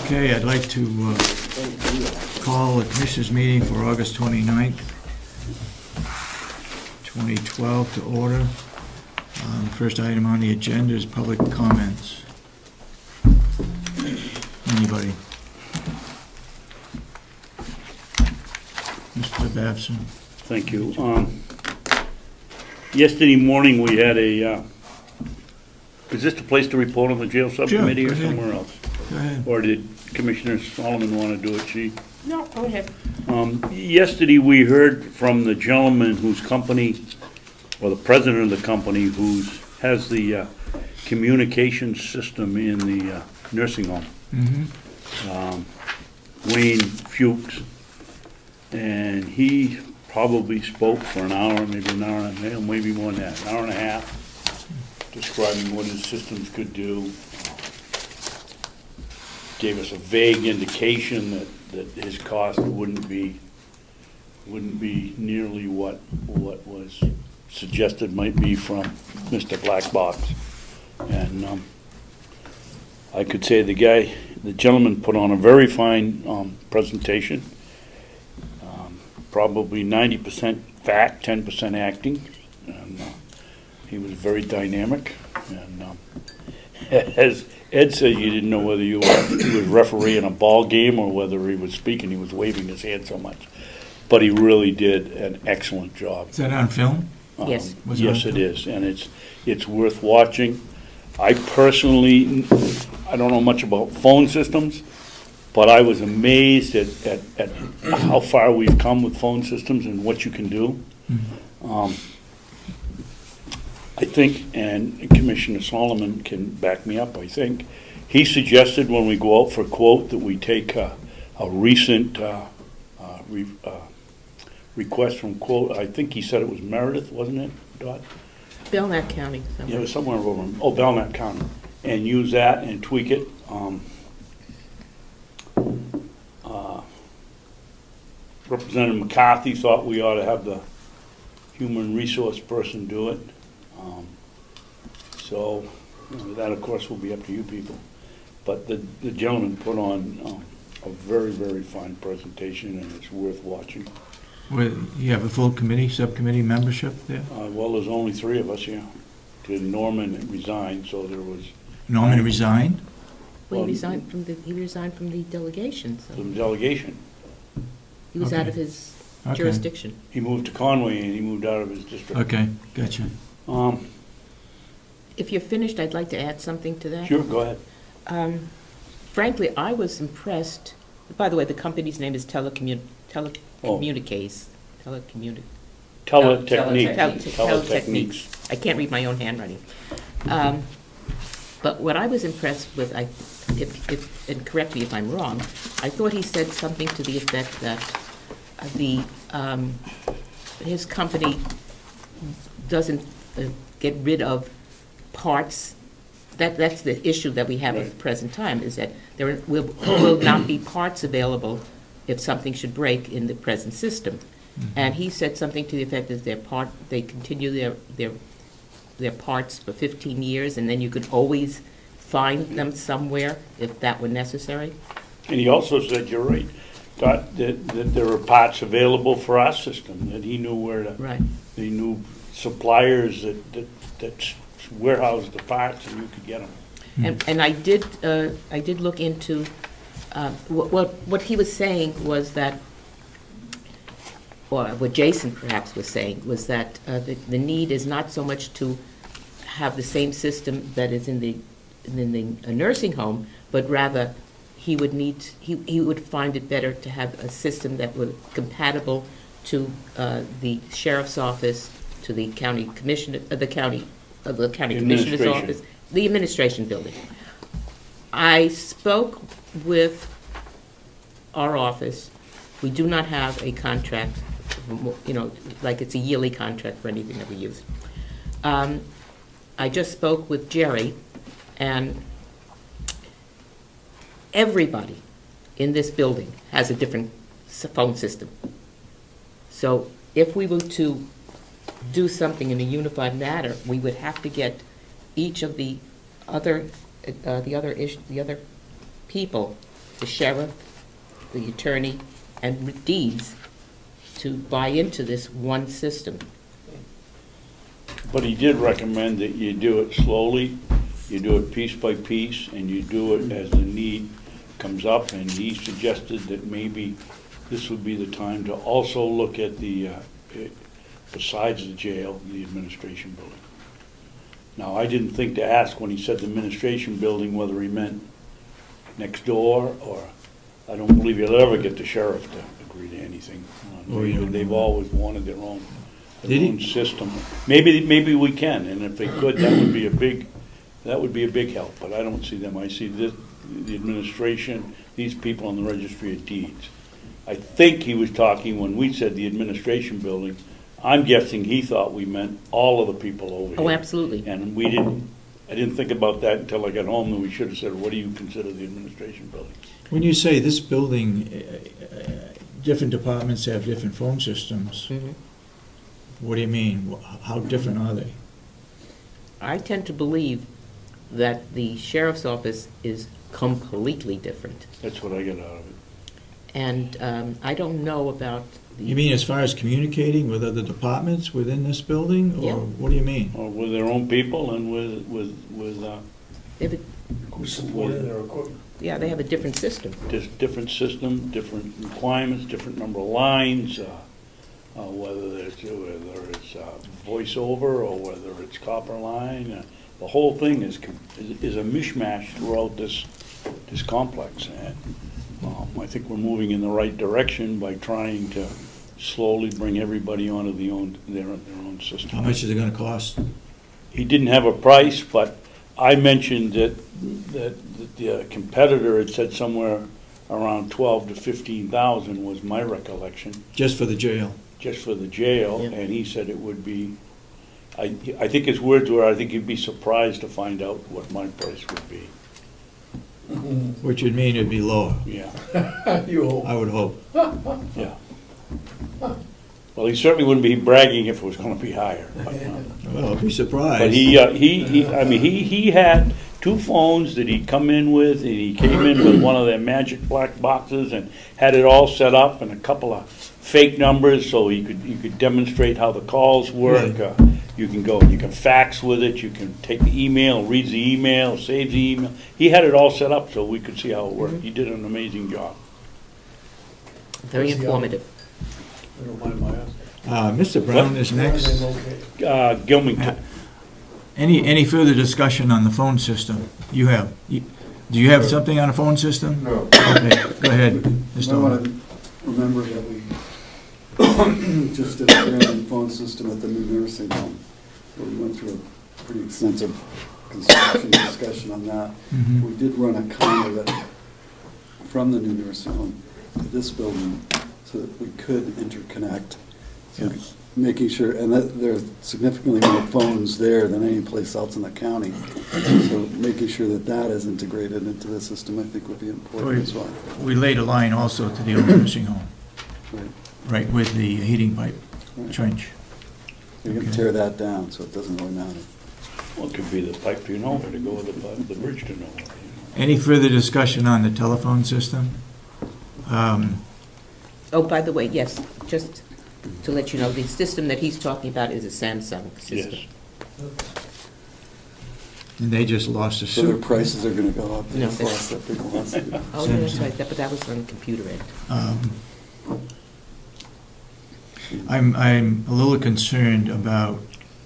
Okay, I'd like to call the Commissioners meeting for August 29th, 2012 to order. First item on the agenda is public comments. Anybody? Mr. Babson. Thank you. Yesterday morning we had a, is this the place to report on the jail subcommittee or somewhere else? Go ahead. Or did Commissioner Solomon want to do it? No, go ahead. Yesterday we heard from the gentleman whose company, or the president of the company, has the communication system in the nursing home. Wayne Fuchs. And he probably spoke for an hour, maybe an hour and a half, maybe more than that, an hour and a half, describing what his systems could do. Gave us a vague indication that his cost wouldn't be nearly what was suggested might be from Mr. Black Box. And I could say the gentleman put on a very fine presentation. Probably 90% fact, 10% acting, and he was very dynamic. And as Ed said, you didn't know whether he was refereeing a ball game or whether he was speaking. He was waving his hand so much, but he really did an excellent job. Is that on film? Yes. Yes, it is, and it's worth watching. I personally, I don't know much about phone systems, but I was amazed at how far we've come with phone systems and what you can do. I think, and Commissioner Solomon can back me up, I think, he suggested when we go out for quote that we take a recent request from quote, I think he said it was Meredith, wasn't it, Dot? Belknap County. Somewhere. Yeah, it was somewhere over, Belknap County, and use that and tweak it. Representative McCarthy thought we ought to have the human resource person do it. So that, of course, will be up to you people. But the gentleman put on a very, very fine presentation, and it's worth watching. Well, you have a full committee, subcommittee membership there? Well, there's only 3 of us here. Norman resigned, so there was... Norman resigned? Well, he resigned from the delegation. So. The delegation. He was out of his jurisdiction. He moved to Conway, and he moved out of his district. Okay, gotcha. If you're finished, I'd like to add something to that. Sure, go ahead. Frankly, I was impressed. By the way, the company's name is Telecommunicates. Teletechniques. I can't read my own handwriting. But what I was impressed with, and correct me if I'm wrong, I thought he said something to the effect that his company doesn't get rid of parts. That's the issue that we have at the present time, is that there will not be parts available if something should break in the present system. And he said something to the effect that they continue their parts for 15 years, and then you could always find them somewhere if that were necessary. And he also said, you're right, that there are parts available for our system, that he knew where to, right. He knew suppliers that warehoused the parts, and you could get them. And I did look into what he was saying was that, or what Jason perhaps was saying, was that the need is not so much to have the same system that is in the nursing home, but rather he would find it better to have a system that was compatible to the sheriff's office, to the county commissioner, the county commissioner's office, the administration building. I spoke with our office. We do not have a contract, like it's a yearly contract for anything that we use. I just spoke with Jerry, and everybody in this building has a different phone system. So if we were to do something in a unified manner, we would have to get each of the other people, the sheriff, the attorney, and deeds, to buy into this one system. But he did recommend that you do it slowly, you do it piece by piece, and you do it as the need comes up, and he suggested that maybe this would be the time to also look at the, besides the jail, the administration building. Now, I didn't think to ask when he said the administration building whether he meant next door, or I don't believe you'll ever get the sheriff to agree to anything. They've always wanted their own system. Maybe we can, and if they could, that would be a big help. But I don't see them. I see the administration, these people on the registry of deeds. I think he was talking when we said the administration building. I'm guessing he thought we meant all of the people over here. Oh, absolutely. And I didn't think about that until I got home, and we should have said, what do you consider the administration building? When you say this building, different departments have different phone systems, Mhm. what do you mean? How different are they? I tend to believe that the sheriff's office is completely different. That's what I got out of it. And I don't know about the... You mean as far as communicating with other departments within this building? Or Yeah. what do you mean? Or with their own people and with They have Who's supporting their equipment? yeah, they have a different system. just different system, different requirements, different number of lines, whether it's voiceover or whether it's copper line. The whole thing is a mishmash throughout this complex. And I think we're moving in the right direction by trying to slowly bring everybody onto their own system. How much is it gonna cost? He didn't have a price, but I mentioned that the competitor had said somewhere around 12 to 15,000 was my recollection, Just for the jail? just for the jail, Yeah. and he said it would be, I think his words were, I think you'd be surprised to find out what my price would be. Which would mean it'd be lower, Yeah, You hope. I would hope. yeah. Well, he certainly wouldn't be bragging if it was gonna be higher. Well, I'd be surprised. But he had two phones that he'd come in with, and he came in with one of their magic black boxes and had it all set up and a couple of fake numbers so you could demonstrate how the calls work. Really? You can fax with it, you can take the email, reads the email, saves the email. He had it all set up so we could see how it worked. He did an amazing job. Very What's the informative. I don't mind my asking. Mr. Brown is Where are next. they located? Gilmington. Any further discussion on the phone system? Do you have something on a phone system? No. Okay, go ahead, I Mr. want Owens. to remember that we just did a brand new phone system at the new nursing home. So we went through a pretty extensive construction discussion on that. Mhm. We did run a conduit from the new nursing home to this building so that we could interconnect. So Yes. making sure, and that there are significantly more phones there than any place else in the county. So making sure that that is integrated into the system, I think would be important as well. We laid a line also to the old nursing home, Right. right with the heating pipe Right. trench. You're going to Okay. tear that down, so it doesn't really matter. Well, it could be the pipe to nowhere to go with the bridge to nowhere. Any further discussion on the telephone system? Oh, by the way, yes, just to let you know, the system that he's talking about is a Samsung system. Yes. And they just lost a So their suit. prices are going to go up. No. Plus that big lawsuit. Oh, yeah, that's right, but that was on the computer end. I'm a little concerned about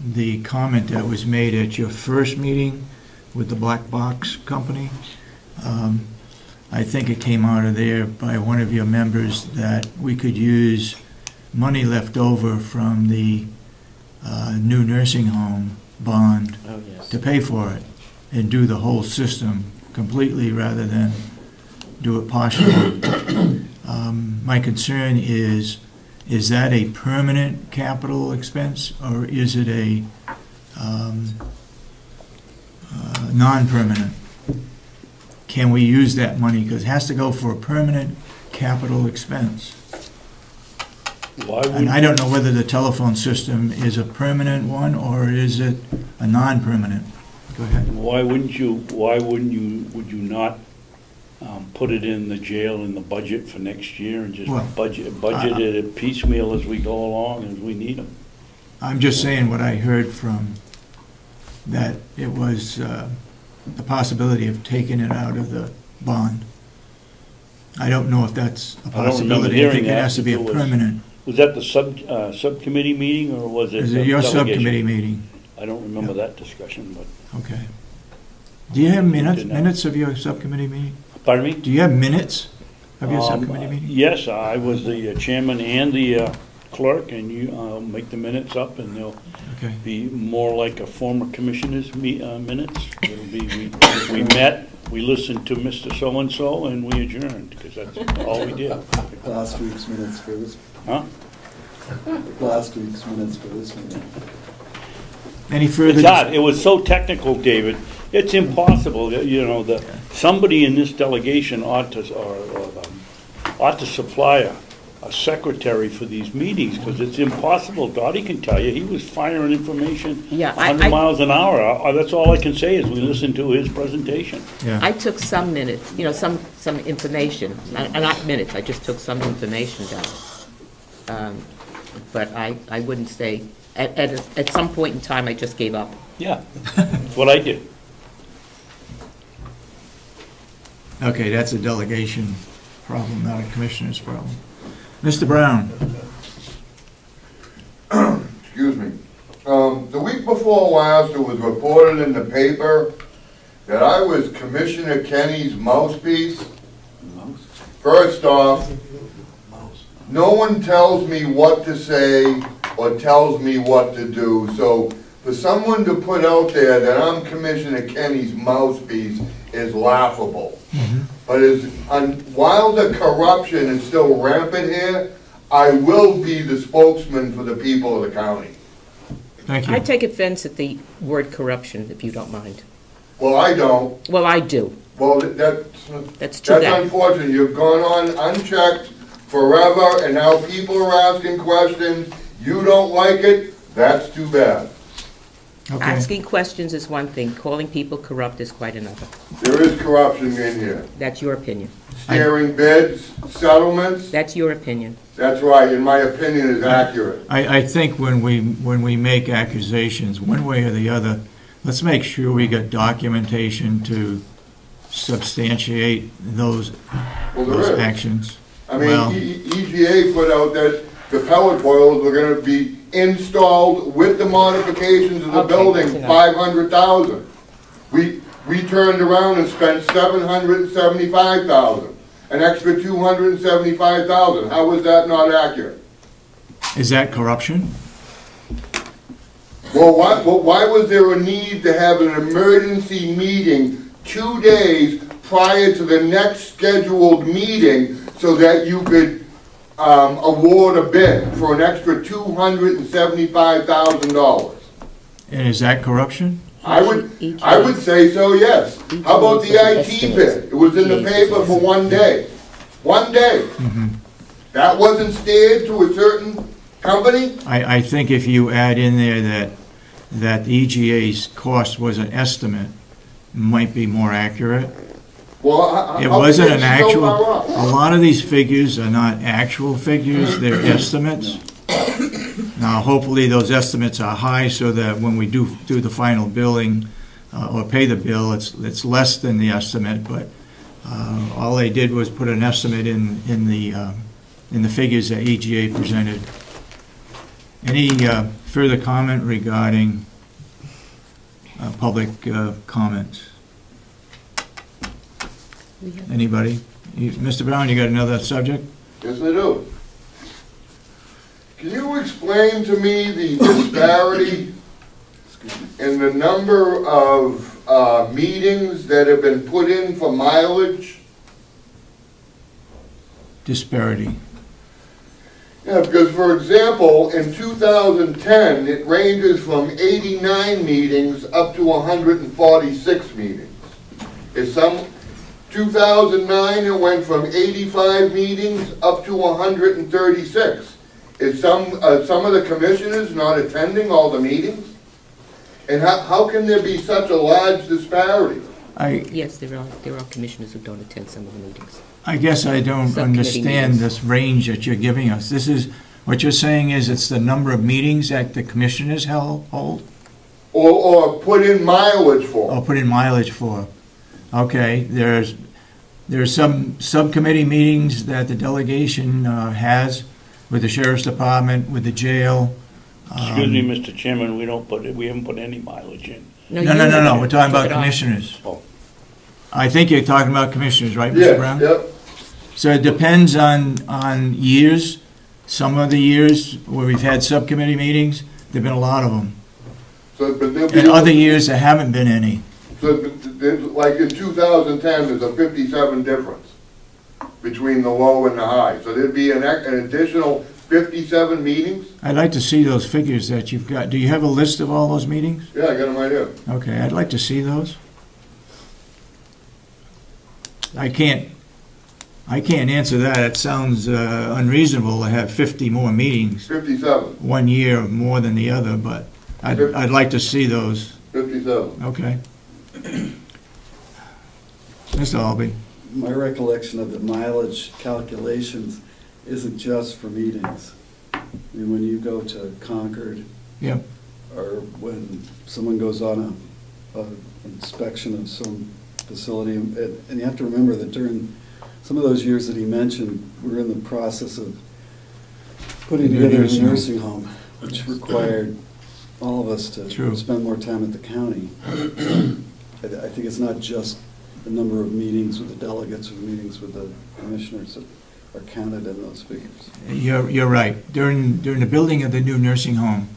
the comment that was made at your first meeting with the Black Box Company. I think it came out of there by one of your members that we could use money left over from the new nursing home bond Oh, yes. to pay for it and do the whole system completely rather than do it partially. My concern is that a permanent capital expense or is it a non-permanent? Can we use that money? Because it has to go for a permanent capital expense. Why And I would, don't know whether the telephone system is a permanent one or is it a non-permanent. Go ahead. would you not put it in the jail in the budget for next year and just Well, budget it piecemeal as we go along as we need them. I'm just saying what I heard from, that it was the possibility of taking it out of the bond. I don't know if that's a I don't remember possibility. I hearing think it that. has to be a It was- permanent. Was that the subcommittee meeting, or was it? Is the it your delegation? subcommittee meeting? I don't remember Yeah. that discussion, but, Okay. Do you have Didn't I? minutes of your subcommittee meeting? pardon me? Do you have minutes of your subcommittee meeting? Yes, I was the chairman and the clerk, and you make the minutes up, and they'll Okay. be more like a former commissioner's minutes. It'll be, we met, we listened to Mr. So-and-so, and we adjourned, because that's all we did. Like last week's minutes for this, Huh? like last week's minutes for this meeting. Any further? It's hard. It was so technical, David. It's impossible, you know, that somebody in this delegation ought to supply a secretary for these meetings, because it's impossible. Dottie can tell you, he was firing information Yeah, 100 miles an hour. That's all I can say is we listened to his presentation. Yeah. I took some minutes, some information, not minutes, I just took some information down. But I wouldn't say, at some point in time, I just gave up. Yeah, that's what I did. Okay, that's a delegation problem, not a commissioner's problem. Mr. Brown? Excuse me. The week before last, it was reported in the paper that I was Commissioner Kenny's mouthpiece. First off, no one tells me what to say or tells me what to do, so for someone to put out there that I'm Commissioner Kenny's mouthpiece is laughable. But while the corruption is still rampant here, I will be the spokesman for the people of the county. Thank you. I take offense at the word corruption, if you don't mind. Well, I don't. Well, I do. Well, That's too bad. unfortunate. You've gone on unchecked forever, and now people are asking questions. You don't like it, that's too bad. Okay. Asking questions is one thing, calling people corrupt is quite another. There is corruption in here. That's your opinion. Steering bids, settlements, That's your opinion. that's right, in my opinion, is accurate. I think when we make accusations, one way or the other, let's make sure we got documentation to substantiate those Well, there is. actions. I mean, Well- EGA put out that the pellet boilers were gonna be installed with the modifications of the Okay, building, that's enough. 500,000. We turned around and spent 775,000, an extra 275,000. How was that not accurate? Is that corruption? Well, why was there a need to have an emergency meeting 2 days prior to the next scheduled meeting so that you could award a bid for an extra $275,000? And is that corruption? I would say so, yes. How about the IT bid? It was in the paper for 1 day. 1 day. That wasn't steered to a certain company? I think if you add in there that the EGA's cost was an estimate, might be more accurate. Well, It how wasn't could an you go actual, far off? a lot of these figures are not actual figures, they're estimates. Now, hopefully, those estimates are high so that when we do the final billing or pay the bill, it's less than the estimate, but all they did was put an estimate in the figures that EGA presented. Any further comment regarding public comments? Anybody? Mr. Brown, you got another subject? Yes, I do. Can you explain to me the disparity in the number of meetings that have been put in for mileage? Disparity. Yeah, because for example, in 2010, it ranges from 89 meetings up to 146 meetings. 2009, it went from 85 meetings up to 136. Is some of the commissioners not attending all the meetings? And how can there be such a large disparity? Yes, there are commissioners who don't attend some of the meetings. I guess I don't Subcommittee understand meetings. this range that you're giving us. This is, what you're saying is it's the number of meetings that the commissioners hold? Or put in mileage for. Or put in mileage for? Okay, there's some subcommittee meetings that the delegation has with the sheriff's department, with the jail. Excuse me, Mr. Chairman, we haven't put any mileage in. No, we're talking about Took it off. commissioners. Oh. I think you're talking about commissioners, right, Mr. Yes, Brown? yep. So it depends on years. Some of the years where we've had subcommittee meetings, there've been a lot of them. So, but there'll be. And other years, there haven't been any. So, like in 2010, there's a 57 difference between the low and the high. So there'd be an additional 57 meetings? I'd like to see those figures that you've got. Do you have a list of all those meetings? Yeah, I got them right here. Okay, I'd like to see those. I can't answer that. It sounds unreasonable to have 50 more meetings 57. one year more than the other, but I'd like to see those. 57. Okay. Mr. Albee. My recollection of the mileage calculations isn't just for meetings. I mean, when you go to Concord, Yep. or when someone goes on a inspection of some facility, and you have to remember that during some of those years that he mentioned, we were in the process of putting together a nursing home, which required all of us to True. spend more time at the county. I think it's not just the number of meetings with the delegates or meetings with the commissioners that are counted in those figures. You're right. During the building of the new nursing home,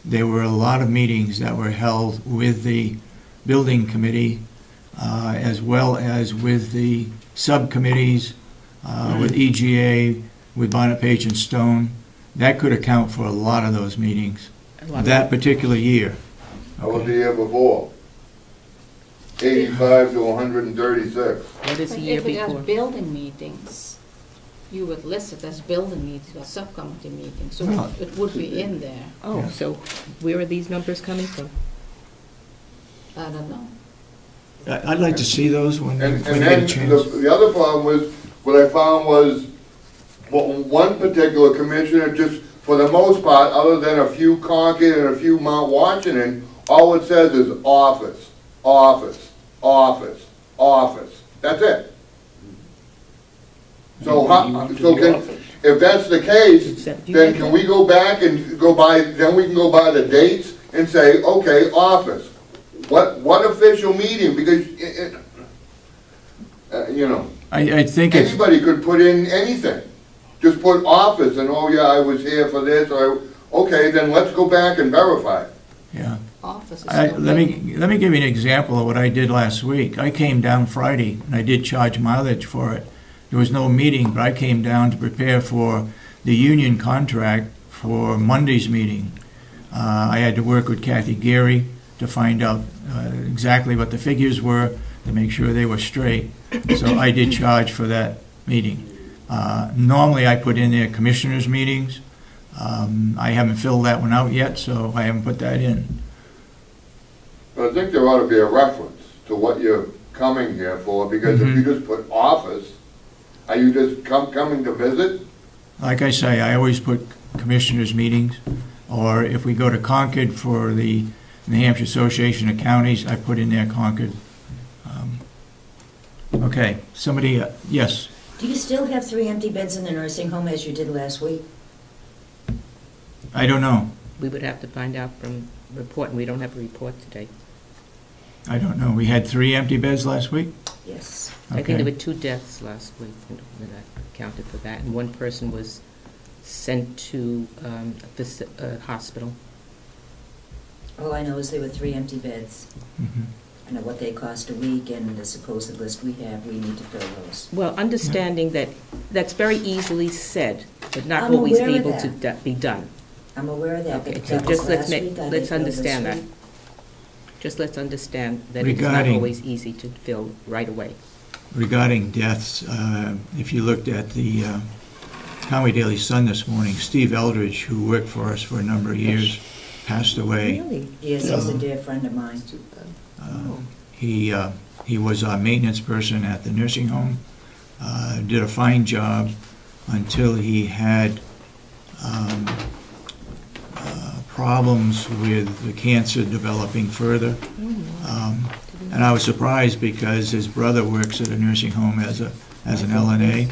there were a lot of meetings that were held with the building committee, as well as with the subcommittees, with EGA, with Bonnet Page and Stone. That could account for a lot of those meetings that particular year. I was the year before. 85 to 136. What is the But year if it before? has building meetings, you would list it as building meetings or subcommittee meetings, so Well, it would be in there. Oh, Yeah. so where are these numbers coming from? I don't know. I'd like to see those when And we get a then chance. the other problem was, what I found was, one particular commissioner, just for the most part, other than a few Concord and a few Mount Washington, all it says is office, office, office, office. That's it. So if that's the case, Except you then did can that. we go back and go by, then we can go by the dates and say, okay, office. What official meeting? Because, you know, I think if, anybody could put in anything. Just put office and, oh yeah, I was here for this, or, okay, then let's go back and verify. yeah. Office is Let still building. me give you an example of what I did last week. I came down Friday, and I did charge mileage for it. There was no meeting, but I came down to prepare for the union contract for Monday's meeting. I had to work with Kathy Gary to find out exactly what the figures were, to make sure they were straight. So I did charge for that meeting. Normally, I put in there commissioners' meetings. I haven't filled that one out yet, so I haven't put that in. But I think there ought to be a reference to what you're coming here for, because if you just put office, are you just coming to visit? Like I say, I always put commissioners' meetings, or if we go to Concord for the New Hampshire Association of Counties, I put in there Concord. Okay, somebody, yes. Do you still have 3 empty beds in the nursing home as you did last week? I don't know. We would have to find out from report, and we don't have a report today. I don't know. We had 3 empty beds last week? Yes. I think there Okay. were 2 deaths last week, and I accounted for that, and one person was sent to a hospital. All I know is there were 3 empty beds. Mhm. I know what they cost a week, and the supposed list we have, we need to fill those. Well, understanding that that's very easily said, but not I'm always aware of able to that. be done. I'm aware of that, Okay, but so that was just last week. Are they let's filled this understand that. week? Just let's understand that it's not Regarding- always easy to fill right away. Regarding deaths, if you looked at the Conway Daily Sun this morning, Steve Eldridge, who worked for us for a number of years, passed away. Really? Yes, he's a dear friend of mine. Oh. He He was our maintenance person at the nursing home, did a fine job until he had problems with the cancer developing further. And I was surprised because his brother works at a nursing home as an LNA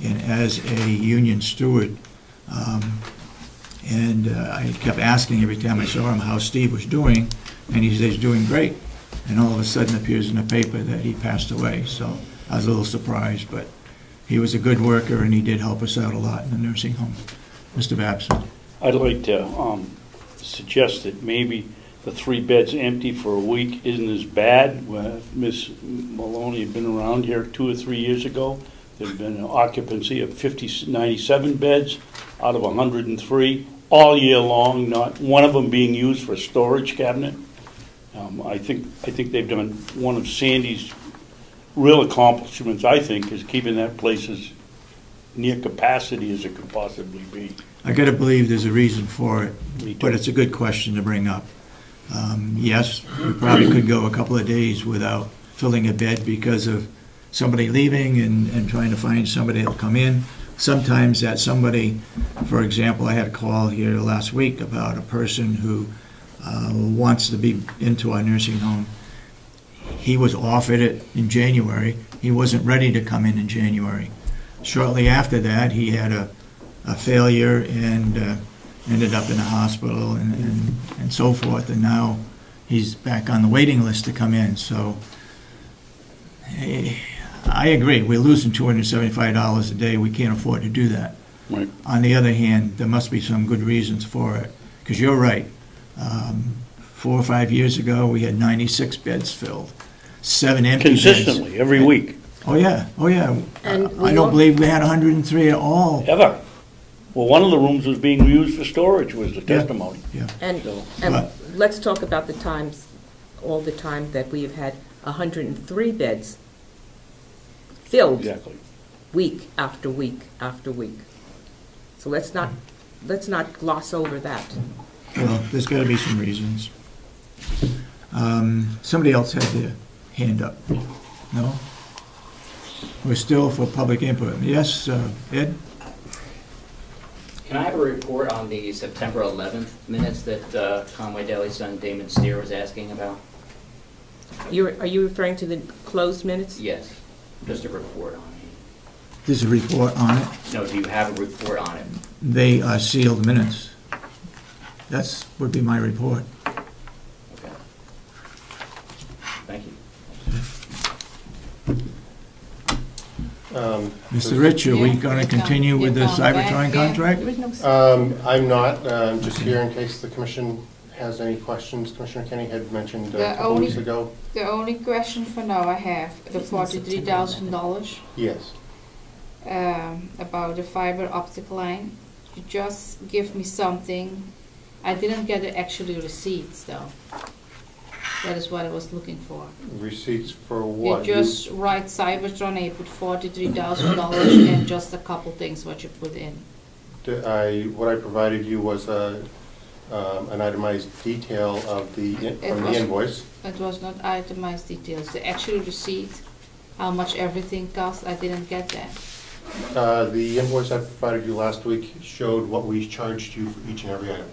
and as a union steward. I kept asking every time I saw him how Steve was doing, and he said he's doing great. And all of a sudden it appears in the paper that he passed away. So I was a little surprised, but he was a good worker and he did help us out a lot in the nursing home. Mr. Babson. I'd like to suggest that maybe the 3 beds empty for a week isn't as bad. Ms. Maloney had been around here 2 or 3 years ago. There had been an occupancy of 97 beds out of 103 all year long, not one of them being used for a storage cabinet. I think they've done one of Sandy's real accomplishments, I think, is keeping that place as near capacity as it could possibly be. I got to believe there's a reason for it, Me too. but it's a good question to bring up. Yes, we probably could go a couple of days without filling a bed because of somebody leaving and trying to find somebody that'll come in. Sometimes that somebody, for example, I had a call here last week about a person who wants to be into our nursing home. He was offered it in January. He wasn't ready to come in January. Shortly after that, he had a failure and ended up in a hospital and so forth, and now he's back on the waiting list to come in. So I agree, we're losing $275 a day. We can't afford to do that. Right. On the other hand, there must be some good reasons for it, because you're right. 4 or 5 years ago, we had 96 beds filled, 7 empty beds. Consistently, every week. Oh, yeah, oh, yeah. And I don't believe we had 103 at all. Ever. Well, one of the rooms was being used for storage, was the testimony. Yeah. And let's talk about the times, all the time that we have had 103 beds filled Exactly. week after week after week. So let's not gloss over that. Well, there's got to be some reasons. Somebody else had their hand up. No? We're still for public input. Yes, Ed? Can I have a report on the September 11th minutes that Conway Deli's son Damon Steer was asking about? Are you referring to the closed minutes? Yes, just a report on it. There's a report on it. No, do you have a report on it? They are sealed minutes. That would be my report. Okay. Thank you. Mr. Rich, are we going to continue with the Cybertron contract? I'm not. I'm just here in case the commission has any questions. Commissioner Kenny had mentioned a couple weeks ago. The only question for now I have, the $43,000. Yes. About the fiber optic line. You just give me something. I didn't get the actual receipts though. That is what I was looking for. Receipts for what? You just write Cybertron and you put $43,000 and just a couple things what you put in. What I provided you was an itemized detail of the invoice. It was not itemized details. The actual receipt, how much everything cost, I didn't get that. The invoice I provided you last week showed what we charged you for each and every item.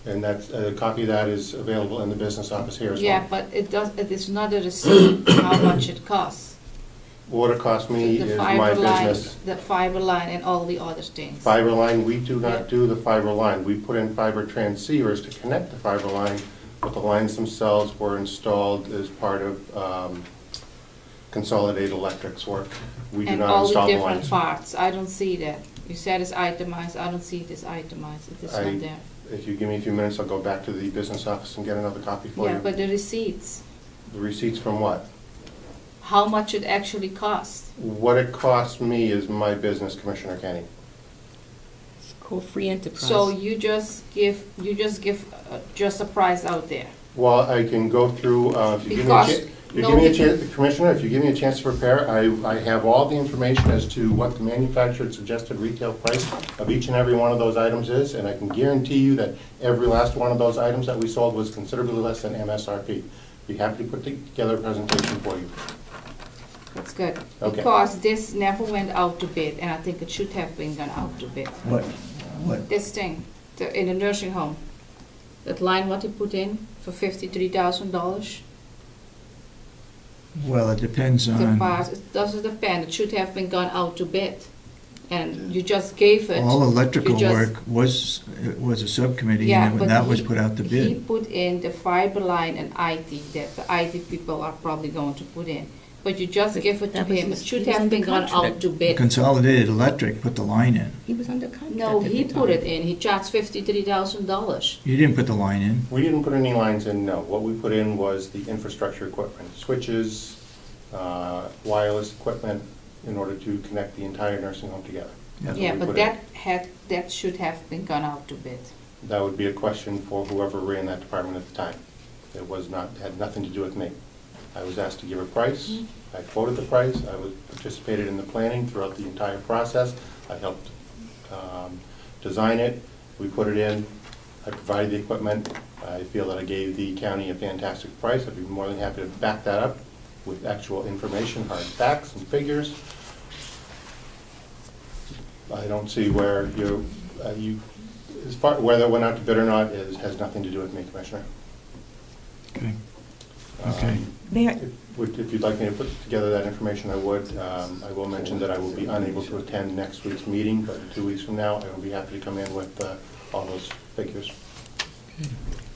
And that's, a copy of that is available in the business office here as well. Yeah, but it is not a receipt how much it costs. What it cost me The is fiber my line, business. the fiber line and all the other things. Fiber line, we do Yeah. not do the fiber line. We put in fiber transceivers to connect the fiber line, but the lines themselves were installed as part of Consolidated Electric's work. We do And not all the install the different lines. parts, I don't see that. You said it's itemized, I don't see it as itemized, it is not there. If you give me a few minutes, I'll go back to the business office and get another copy for Yeah, you. but the receipts, The receipts from what? how much it actually costs. What it costs me is my business, Commissioner Kenny. It's called free enterprise. So you just give just a price out there. Well, I can go through, if you give me a Because chance, Commissioner, if you give me a chance to prepare, I have all the information as to what the manufactured suggested retail price of each and every one of those items is, and I can guarantee you that every last one of those items that we sold was considerably less than MSRP. Be happy to put together a presentation for you. That's good. Okay. Because this never went out to bid, and I think it should have been gone out to bid. What? This thing, in the nursing home, that line what he put in for $53,000. Well, it depends on, It doesn't depend. It should have been gone out to bid, and you just gave it. all electrical you just- work was a subcommittee, Yeah, and but that was he- put out to He bid. put in the fiber line and IT that the IT people are probably going to put in. But you just give it to that was him. It his- should he was have under been gone contract. out to bid. Consolidated Electric put the line in. He was under contract. No, at he the put time. it in. He charged $53,000. You didn't put the line in. We didn't put any lines in, no. What we put in was the infrastructure equipment, switches, wireless equipment, in order to connect the entire nursing home together. Yeah. Yeah, we but put in. that should have been gone out to bid. That would be a question for whoever ran that department at the time. It was not, had nothing to do with me. I was asked to give a price. I quoted the price. I participated in the planning throughout the entire process. I helped design it. We put it in. I provided the equipment. I feel that I gave the county a fantastic price. I'd be more than happy to back that up with actual information, hard facts and figures. I don't see where as far, whether it went out to bid or not has nothing to do with me, Commissioner. Okay. Okay. May I, If you'd like me to put together that information, I would. I will mention that I will be unable to attend next week's meeting, but 2 weeks from now, I will be happy to come in with all those figures.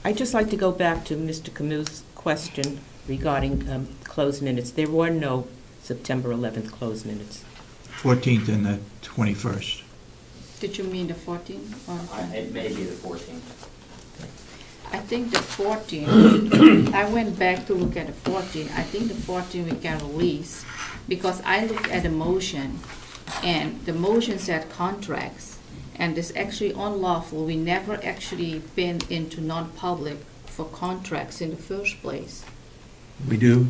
I'd just like to go back to Mr. Comeau's question regarding closed minutes. There were no September 11th closed minutes. 14th and the 21st. Did you mean the 14th? It may be the 14th. I think the 14th, I went back to look at the 14th. I think the 14th we can release because I looked at the motion and the motion said contracts and it's actually unlawful. We never actually been into non-public for contracts in the first place. We do?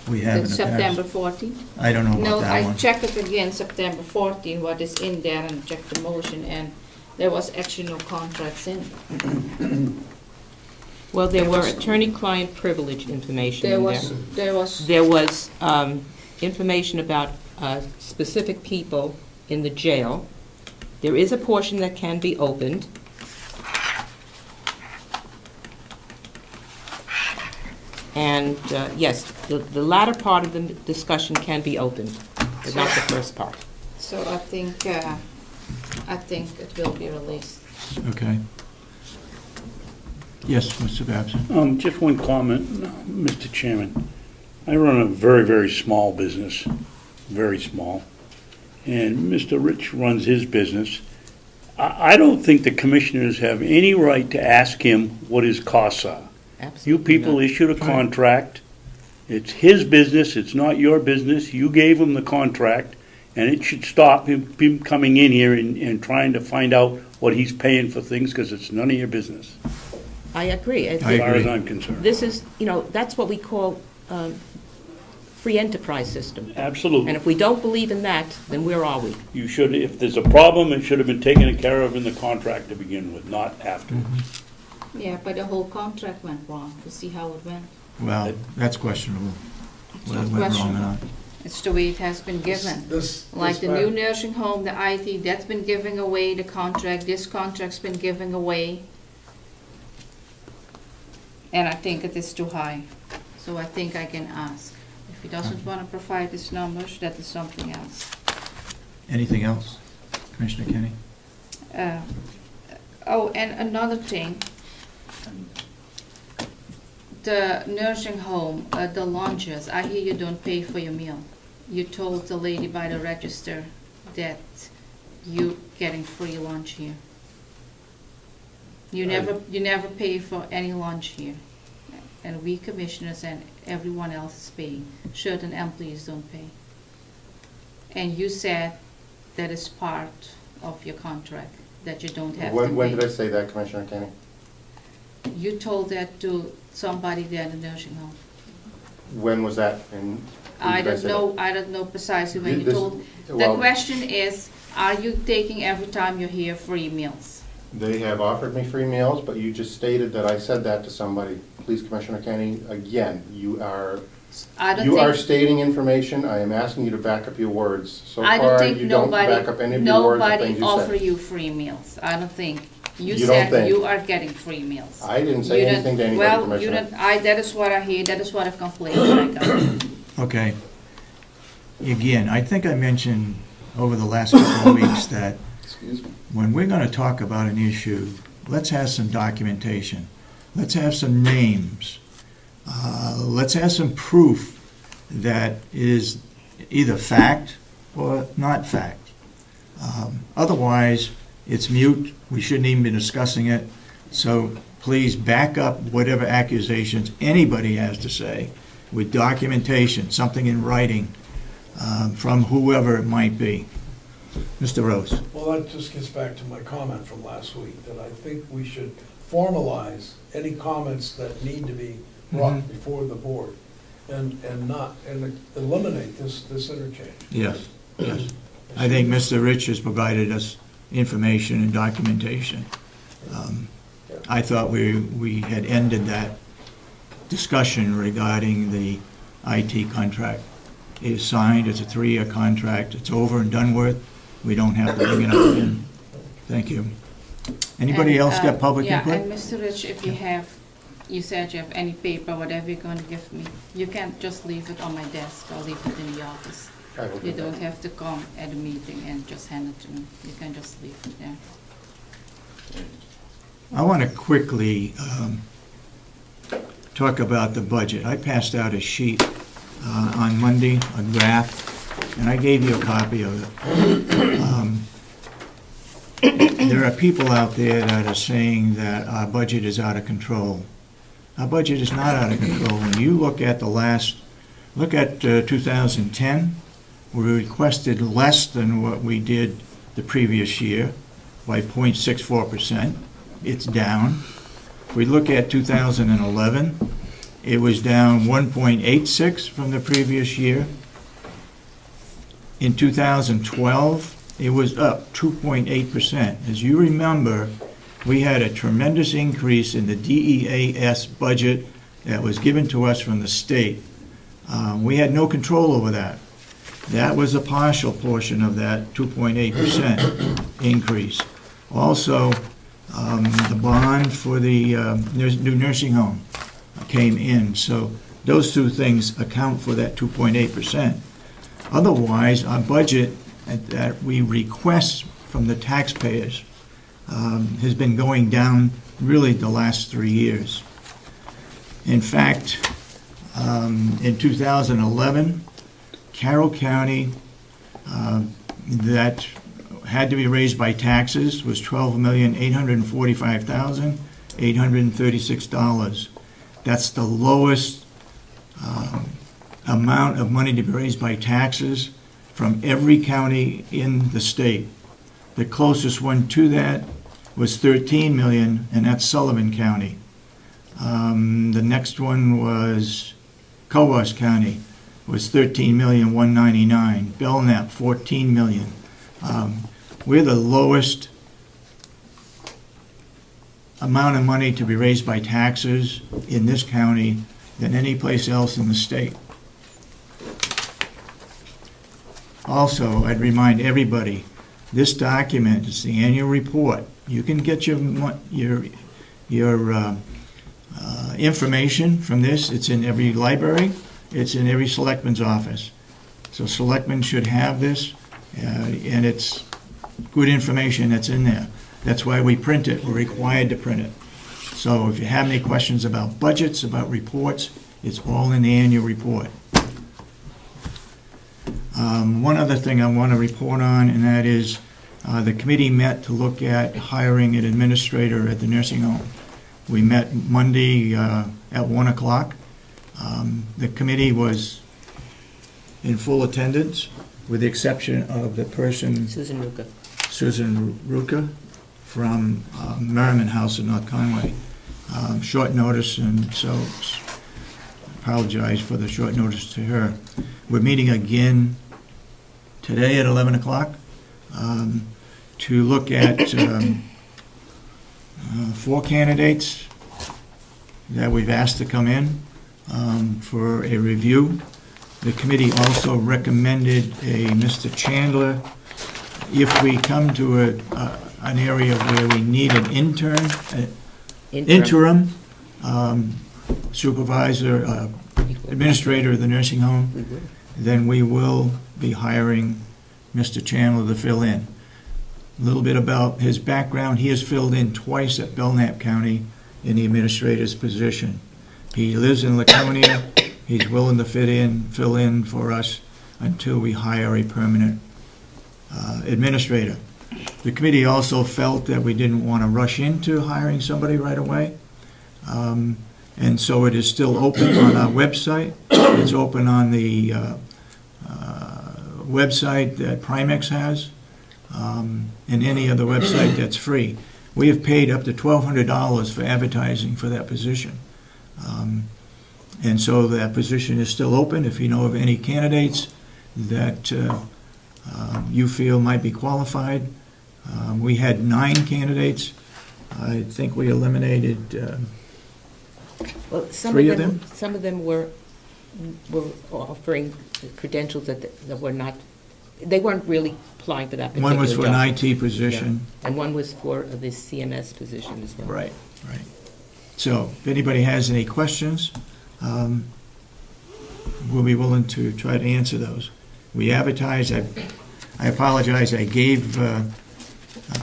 We have in the September past. 14th? I don't know No, about that I one. checked it again, September 14, what is in there, and checked the motion, and there was actually no contracts in. Well, there were attorney-client privilege information in there. There was, There was information about specific people in the jail. There is a portion that can be opened. And yes, the latter part of the discussion can be opened, but not the first part. so I think it will be released. Okay. Yes, Mr. Babson? Just one comment, Mr. Chairman. I run a very, very small business, very small, and Mr. Rich runs his business. I don't think the commissioners have any right to ask him what his costs are. Absolutely You people not. issued a contract. It's his business, it's not your business. You gave him the contract, and it should stop him coming in here and trying to find out what he's paying for things, because it's none of your business, I agree. I as far as agree. I'm concerned. This is, that's what we call free enterprise system. Absolutely. And if we don't believe in that, then where are we? You should, if there's a problem, it should have been taken care of in the contract to begin with, not afterwards. Yeah, but the whole contract went wrong, to see how it went. Well, that's questionable, It's whether it not went wrong or questionable. not. It's the way it has been given. This Like the back- new nursing home, the IT, that's been giving away the contract, this contract's been giving away. And I think it is too high, so I think I can ask. If he doesn't want to provide his numbers, that is something else. Anything else, Commissioner Kenny? Oh, and another thing. The nursing home, the lunches, I hear you don't pay for your meal. You told the lady by the register that you getting free lunch here. You never pay for any lunch here. And we commissioners and everyone else is paying. Certain employees don't pay. And you said that is part of your contract, that you don't have to pay. When did I say that, Commissioner Kenny? You told that to somebody there in the nursing home. When was that? And who I did don't know precisely when you This- told. The well- question is, are you taking every time you're here free meals? They have offered me free meals, but you just stated that I said that to somebody. Please, Commissioner Kenny, again, you are I don't think, stating information. I am asking you to back up your words. So I don't far, think you don't back up any of your words or nobody things you offer said. you free meals. I don't think. You You said don't think. you are getting free meals. I didn't say You anything to anybody, well, Commissioner. you don't, that is what I hear, that is what a complaint that I got. Okay. Again, I think I mentioned over the last couple of weeks that Excuse me. when we're going to talk about an issue, let's have some documentation. Let's have some names. Let's have some proof that is either fact or not fact. Otherwise, it's mute. We shouldn't even be discussing it. So please back up whatever accusations anybody has to say with documentation, something in writing from whoever it might be. Mr. Rose. Well, that just gets back to my comment from last week, that I think we should formalize any comments that need to be brought before the board and eliminate this interchange. Yes, yes. I think Mr. Rich has provided us information and documentation. I thought we had ended that discussion regarding the IT contract. It is signed, it's a 3-year contract, it's over and done with. We don't have to bring it up again. Thank you. Anybody else got public input? Yeah, and Mr. Rich, if you have, you said you have any paper, whatever you're going to give me, you can't just leave it on my desk or leave it in the office. You don't have to come at a meeting and just hand it to me. You can just leave it there. I want to quickly talk about the budget. I passed out a sheet on Monday, a draft, and I gave you a copy of it. There are people out there that are saying that our budget is out of control. Our budget is not out of control. When you look at 2010, we requested less than what we did the previous year by 0.64%. It's down. If we look at 2011, it was down 1.86 from the previous year. In 2012, it was up 2.8%. As you remember, we had a tremendous increase in the DEAS budget that was given to us from the state. We had no control over that. That was a partial portion of that 2.8% increase. Also, the bond for the new nursing home came in. So those two things account for that 2.8%. Otherwise, our budget that we request from the taxpayers has been going down really the last 3 years. In fact, in 2011, Carroll County that had to be raised by taxes was $12,845,836. That's the lowest amount of money to be raised by taxes from every county in the state. The closest one to that was $13 million, and that's Sullivan County. The next one was Comeau County, was $13,199,000. Belknap, $14 million. We're the lowest amount of money to be raised by taxes in this county than any place else in the state. Also, I'd remind everybody, this document is the annual report. You can get your information from this. It's in every library. It's in every selectman's office. So selectmen should have this, and it's good information that's in there. That's why we print it. We're required to print it. So if you have any questions about budgets, about reports, it's all in the annual report. One other thing I want to report on, and that is the committee met to look at hiring an administrator at the nursing home. We met Monday at 1 o'clock. The committee was in full attendance, with the exception of the person, Susan Ruka, from Merriman House in North Conway. Short notice, and so apologize for the short notice to her. We're meeting again today at 11 o'clock to look at 4 candidates. that we've asked to come in for a review. The committee also recommended a Mr. Chandler. If we come to an area where we need an interim supervisor, administrator of the nursing home, then we will be hiring Mr. Chandler to fill in. A little bit about his background. He has filled in twice at Belknap County in the administrator's position. He lives in Laconia. He's willing to fill in for us until we hire a permanent administrator. The committee also felt that we didn't want to rush into hiring somebody right away. And so it is still open on our website. It's open on the website that Primex has, and any other website that's free. We have paid up to $1,200 for advertising for that position. And so that position is still open. If you know of any candidates that you feel might be qualified. We had 9 candidates. I think we eliminated Well, some 3 of them. Some of them were offering credentials that were not, they weren't really applying for that particular One was for job. an IT position. Yeah. And one was for the CMS position as well. Right, right. So if anybody has any questions, we'll be willing to try to answer those. We advertise. I apologize. I gave.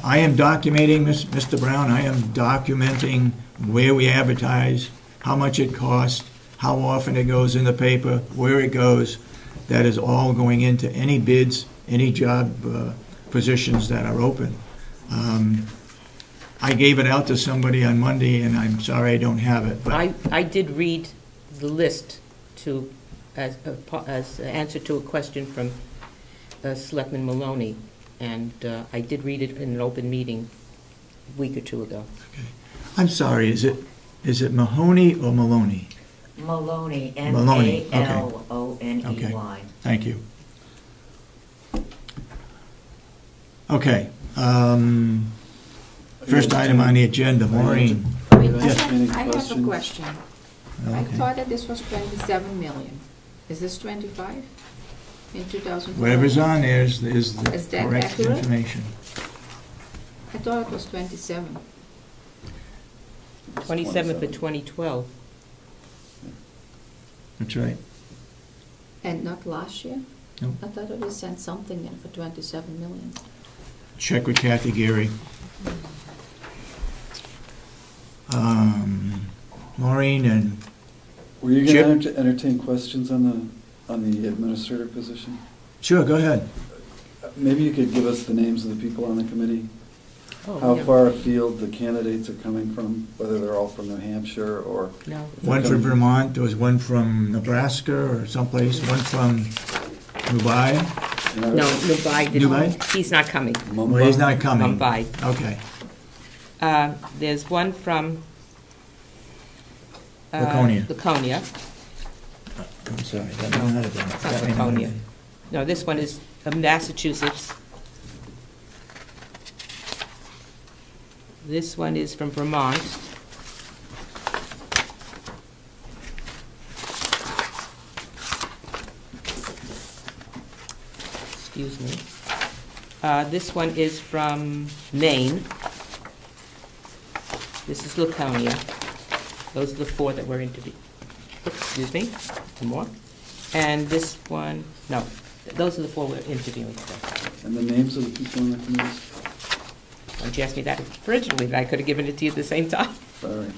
I am documenting, Mr. Brown. I am documenting where we advertise, how much it costs, how often it goes in the paper, where it goes. That is all going into any bids, any job positions that are open. I gave it out to somebody on Monday, and I'm sorry I don't have it. But I did read the list as an answer to a question from Selectman Maloney, and I did read it in an open meeting a week or 2 ago. Okay. I'm sorry. Is it Mahoney or Maloney? Maloney, Maloney, okay. M-A-L-O-N-E-Y. Okay. Thank you. Okay. First item on the agenda, Maureen. Wait, Yes. I have a question. I Okay. thought that this was 27 million. Is this 25 in 2012? Whatever's on there is the that correct accurate? information. I thought it was 27. 27 for 2012. That's right. And not last year? Nope. I thought it was sent something in for 27 million. Check with Kathy Geary. Maureen and Were you Chip? going to entertain questions on the administrator position? sure, go ahead. Maybe you could give us the names of the people on the committee? Oh, How yeah. far afield the candidates are coming from, whether they're all from New Hampshire or... No. One from Vermont, there was one from Nebraska or someplace, one from Mumbai. No, Mumbai didn't. Mumbai? He's not coming. Well, he's not coming. Mumbai. Okay. There's one from Laconia. Laconia. I'm sorry, that may not have been. It's not that may not have Laconia. been. No, this one is Massachusetts. This one is from Vermont. Excuse me. This one is from Maine. This is Laconia. Those are the 4 that were interviewed. Excuse me, one more. And this one, no, those are the 4 we're interviewing today. And the names of the people on the committee? Why don't you ask me that originally, but I could have given it to you at the same time. Sorry.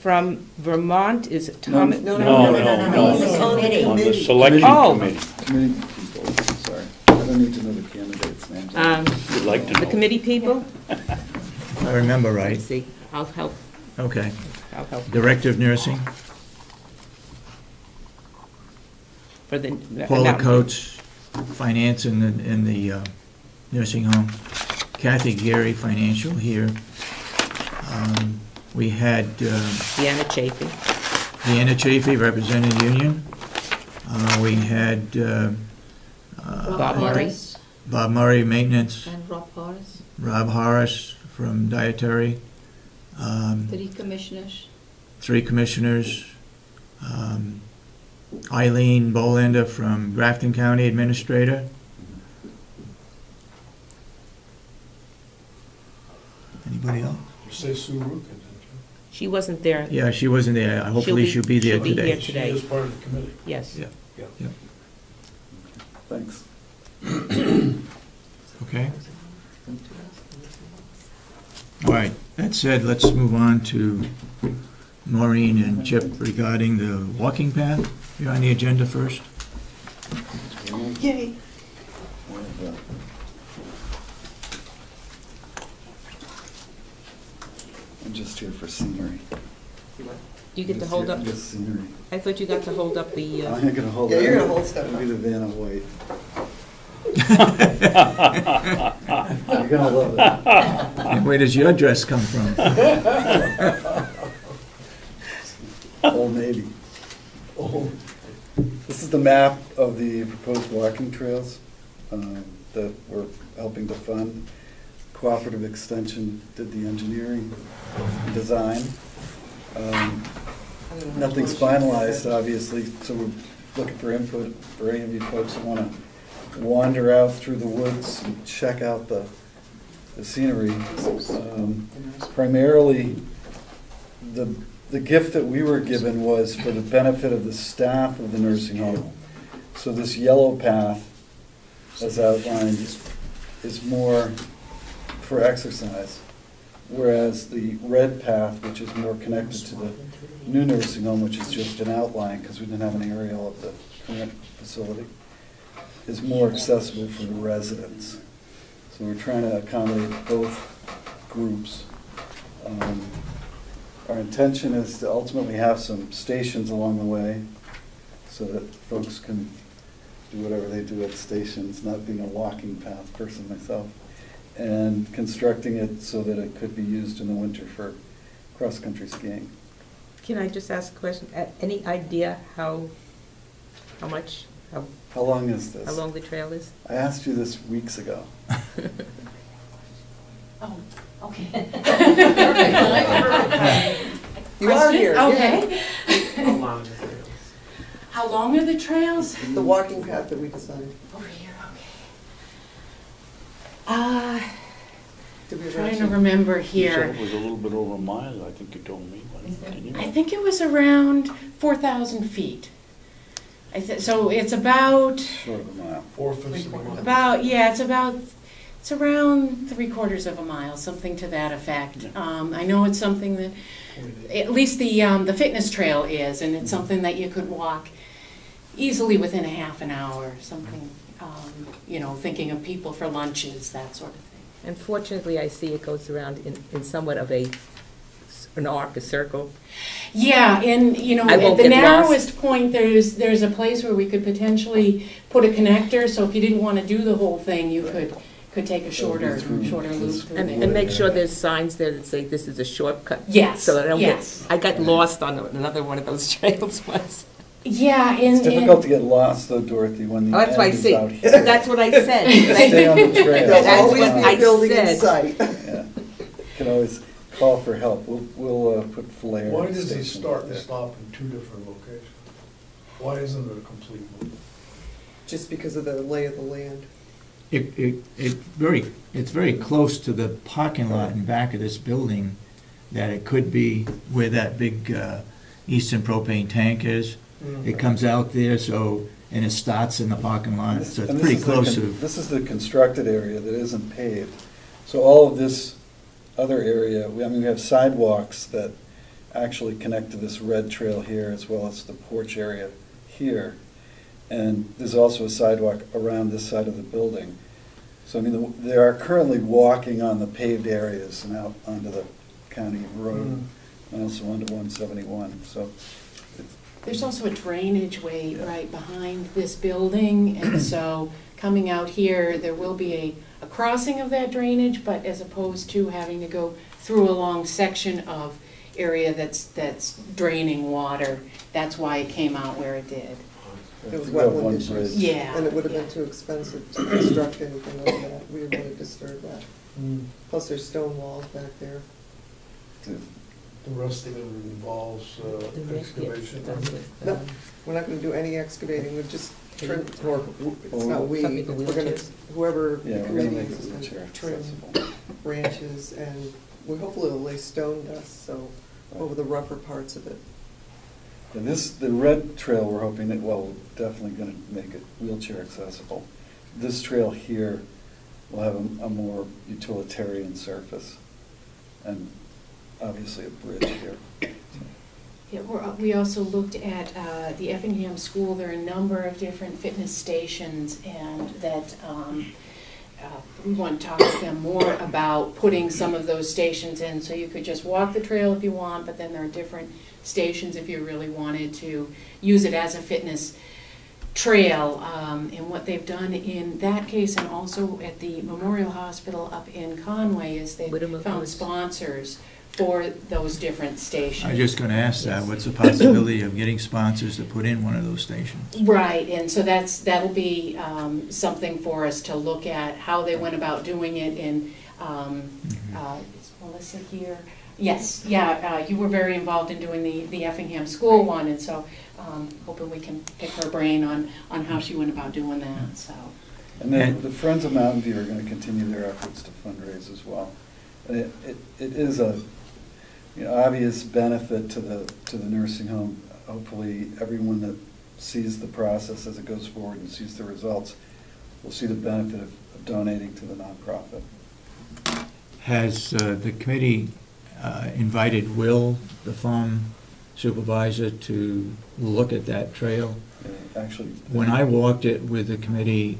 From Vermont is Thomas. No. No. The committee. On the selection Oh. committee. Committee people, sorry. I don't need to know the candidates' names. You'd like to know. The committee people? If I remember right. Let's see, I'll help. Okay. I'll help. Director of Nursing, For the. Paula no. Coates, Finance in the nursing home, Kathy Geary, Financial here. We had Deanna Chafee. Deanna Chafee, representing the union. We had Bob Murray. Bob Murray, Maintenance. And Rob Horace. Rob Horace from Dietary. Three commissioners. 3 commissioners, Eileen Bolander from Grafton County Administrator. Anybody else? You say Sue Ruka, didn't She wasn't there. Yeah, she wasn't there. Hopefully she'll be there she'll be today. here you? She today. is part of the committee. Yes. Yeah. Yeah. Thanks. Okay. All right, that said, let's move on to Maureen and Chip regarding the walking path. You're on the agenda first. Yay. I'm just here for scenery. You get to hold up, Just scenery. I thought you got to hold up the, I'm not gonna hold Yeah, it. you're gonna hold stuff It'll up. be the Vanna White. You're gonna love it. And where does your dress come from? Old Navy. Oh, This is the map of the proposed walking trails that we're helping to fund. Cooperative Extension did the engineering and design. Nothing's finalized, obviously, so we're looking for input for any of you folks that want to wander out through the woods and check out the scenery. Primarily, the gift that we were given was for the benefit of the staff of the nursing home. So this yellow path, as outlined, is more for exercise, whereas the red path, which is more connected to the new nursing home, which is just an outline because we didn't have an aerial of the current facility, is more accessible for the residents. So we're trying to accommodate both groups. Our intention is to ultimately have some stations along the way so that folks can do whatever they do at stations, not being a walking path person myself, and constructing it so that it could be used in the winter for cross-country skiing. can I just ask a question? Any idea how much, How long is this? how long the trail is? I asked you this weeks ago. Oh, okay. You are here, yeah. Okay. How long are the trails? The walking path that we designed. Over here, okay. Did we Trying to mention- remember You said here. it was a little bit over a mile, I think you told me. Didn't you? I think it was around 4,000 feet. So it's about, Short of a mile. 4/5 of a mile. it's around 3/4 of a mile, something to that effect. I know it's something that, at least the fitness trail is, and it's something that you could walk easily within a half an hour, something, thinking of people for lunches, that sort of thing. Unfortunately, I see it goes around in somewhat of an arc, a circle. Yeah, and, I at won't the get lost. narrowest point, there's a place where we could potentially put a connector, so if you didn't want to do the whole thing, you could take a shorter loop through And there. make sure there's signs there that say this is a shortcut. Yes, So that I don't yes. I got lost on another one of those trails once. Yeah, It's difficult to get lost though, Dorothy, when the Oh, that's what I end is see. out here. That's what I said. Stay on the trail. There'll That's always what be I a building in said. sight. Yeah. Can always call for help. We'll put flare. Why does he stations start and there. stop in 2 different locations? Why isn't it a complete loop? Just because of the lay of the land. It's very close to the parking lot in back of this building that it could be where that big Eastern propane tank is. It comes out there, and it starts in the parking lot, so it's And pretty this is the close to. This is the constructed area that isn't paved. So all of this other area, we have sidewalks that actually connect to this red trail here as well as the porch area here. And there's also a sidewalk around this side of the building. So they are currently walking on the paved areas and out onto the county road and also onto 171. So There's also a drainage way Yeah. right behind this building, and so coming out here, there will be a crossing of that drainage, but as opposed to having to go through a long section of area that's draining water, that's why it came out where it did. It was we have wetland one issues. bridge. Yeah. And it would have been too expensive to construct anything like that. We didn't want to disturb that. Mm. Plus there's stone walls back there. The rest of it involves The rest gets excavation. done with, No, we're not gonna do any excavating, we're just trim, or, it's not we, Something for we're gonna, wheelchairs? whoever Yeah, the we're gonna committee make is the gonna wheelchair trim accessible. branches, and we hopefully will lay stone dust, so, over the rougher parts of it. And the red trail, we're hoping that, well, we're definitely gonna make it wheelchair accessible. This trail here will have a more utilitarian surface, and obviously a bridge here. Yeah, we also looked at the Effingham School. There are a number of different fitness stations, and that we want to talk with them more about putting some of those stations in. So you could just walk the trail if you want, but then there are different stations if you really wanted to use it as a fitness trail. And what they've done in that case, and also at the Memorial Hospital up in Conway, is they've found sponsors for those different stations. I was just going to ask that. What's the possibility of getting sponsors to put in one of those stations? Right, and so that'll be something for us to look at, how they went about doing it. And is Melissa here? Yes, yeah, you were very involved in doing the Effingham School one, and so hoping we can pick her brain on how she went about doing that. So. And then the Friends of Mountain View are going to continue their efforts to fundraise as well. And it is a obvious benefit to the nursing home. Hopefully, everyone that sees the process as it goes forward and sees the results will see the benefit of donating to the nonprofit. Has the committee invited Will, the farm supervisor, to look at that trail? Actually, when I walked it with the committee,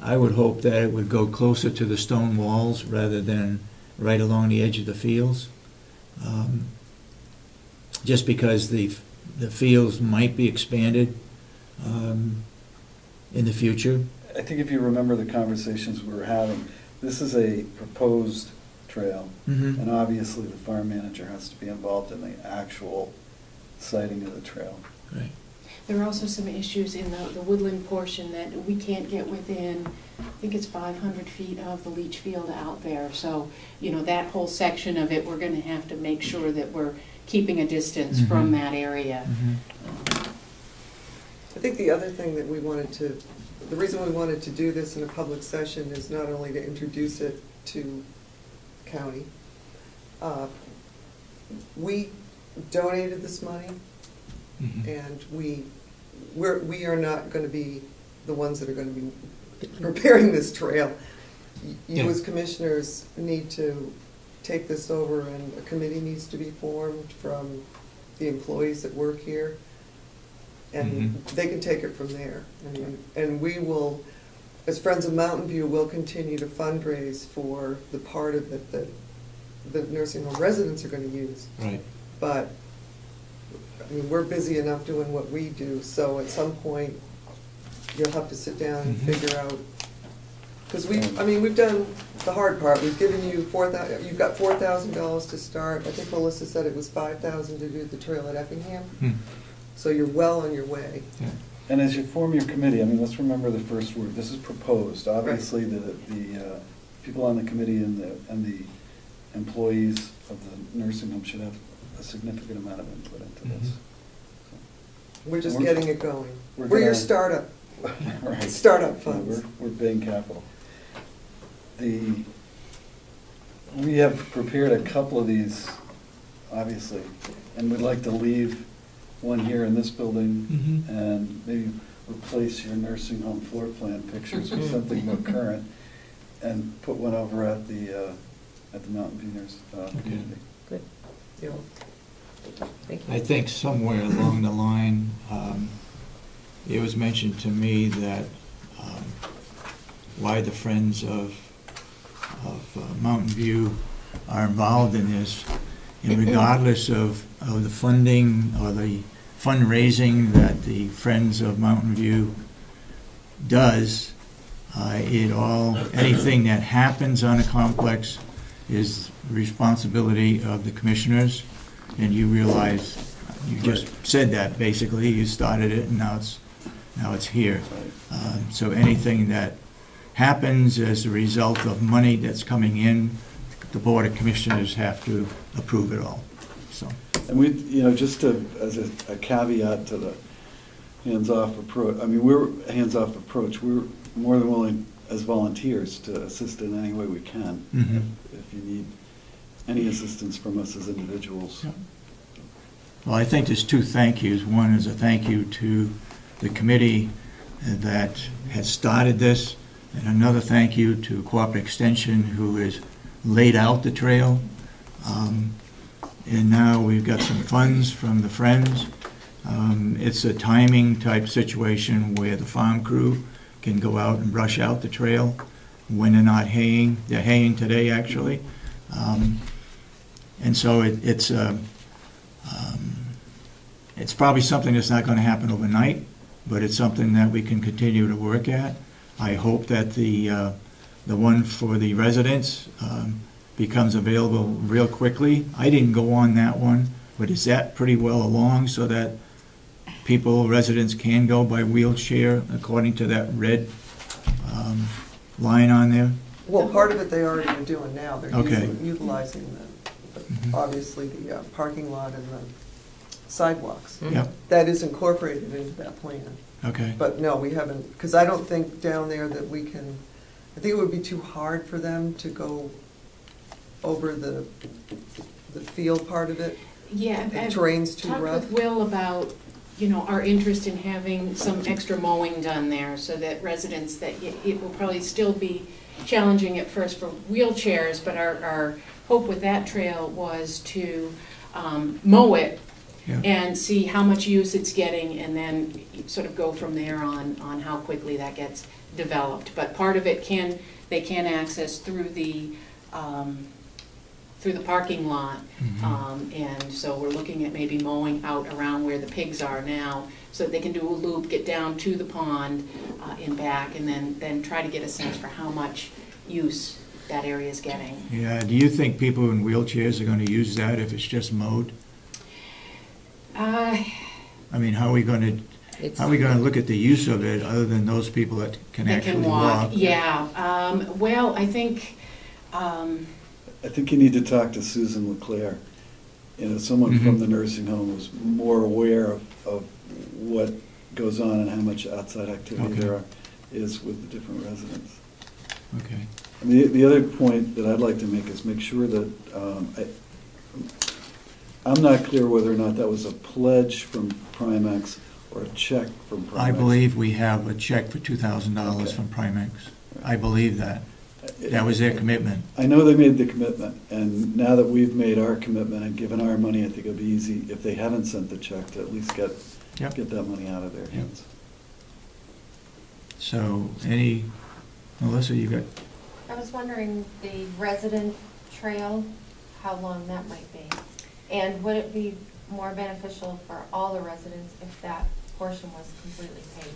I would hope that it would go closer to the stone walls rather than right along the edge of the fields. Just because the fields might be expanded in the future. I think if you remember the conversations we were having, this is a proposed trail, and obviously the farm manager has to be involved in the actual siting of the trail. Right. There are also some issues in the woodland portion that we can't get within, I think it's 500 feet of the leach field out there. So, that whole section of it, we're going to have to make sure that we're keeping a distance from that area. I think the other thing that the reason we wanted to do this in a public session is not only to introduce it to county. We donated this money, and we are not going to be the ones that are going to be preparing this trail. You as commissioners need to take this over, and a committee needs to be formed from the employees that work here, and they can take it from there. And we will, as Friends of Mountain View, will continue to fundraise for the part of it that the nursing home residents are going to use. Right. But we're busy enough doing what we do, so at some point you'll have to sit down and figure out, because we've done the hard part. We've given you you've got $4,000 to start. I think Melissa said it was $5,000 to do the trail at Effingham. So you're well on your way. Yeah. And as you form your committee, let's remember the first word. This is proposed. Obviously, the people on the committee and the employees of the nursing home should have a significant amount of input into this. We're just getting it going. We're your startup. Right. Startup funds. We're Bain Capital. We have prepared a couple of these, obviously, and we'd like to leave one here in this building and maybe replace your nursing home floor plan pictures with something more current, and put one over at the Mountain View community. Good. Yeah. Thank you. I think somewhere along the line, it was mentioned to me that why the Friends of Mountain View are involved in this, and regardless of the funding or the fundraising that the Friends of Mountain View does, anything that happens on a complex is the responsibility of the commissioners. And you realize, you just said that basically, you started it and now it's here. So anything that happens as a result of money that's coming in the Board of Commissioners have to approve it all, so. And we, just as a caveat to the hands-off approach, we're hands-off approach. We're more than willing as volunteers to assist in any way we can. If you need any assistance from us as individuals. Yeah. Well, I think there's two thank yous. One is a thank you to the committee that has started this, and another thank you to Cooperative Extension, who has laid out the trail. And now we've got some funds from the Friends. It's a timing type situation where the farm crew can go out and brush out the trail when they're not haying. They're haying today, actually. And so it's probably something that's not going to happen overnight, but it's something that we can continue to work at. I hope that the one for the residents becomes available real quickly. I didn't go on that one, but is that pretty well along so that residents can go by wheelchair according to that red line on there? Well, part of it they already are doing now. They're Okay. utilizing obviously the parking lot and the sidewalks. Yep. That is incorporated into that plan. Okay. But no, we haven't, because I don't think down there that we can, I think it would be too hard for them to go over the field part of it. Yeah, The I've terrain's too talked rough. with Will about, our interest in having some extra mowing done there so that residents, that it will probably still be challenging at first for wheelchairs, but our hope with that trail was to mow it and see how much use it's getting, and then sort of go from there on how quickly that gets developed. But part of it they can access through the parking lot, and so we're looking at maybe mowing out around where the pigs are now, so that they can do a loop, get down to the pond and back, and then try to get a sense for how much use that area is getting. Yeah. Do you think people in wheelchairs are going to use that if it's just mowed? How are we going to look at the use of it other than those people that can actually walk? Yeah. Well, I think. I think you need to talk to Susan LeClaire. Someone from the nursing home who's more aware of what goes on and how much outside activity there is with the different residents. Okay. And the other point that I'd like to make is make sure that I'm not clear whether or not that was a pledge from Primex or a check from Primex. I believe we have a check for $2,000 from Primex. I believe that. That was their commitment. I know they made the commitment, and now that we've made our commitment and given our money, I think it'll be easy, if they haven't sent the check, to at least get that money out of their hands. So, Melissa, you got? I was wondering, the resident trail, how long that might be? And would it be more beneficial for all the residents if that portion was completely paved?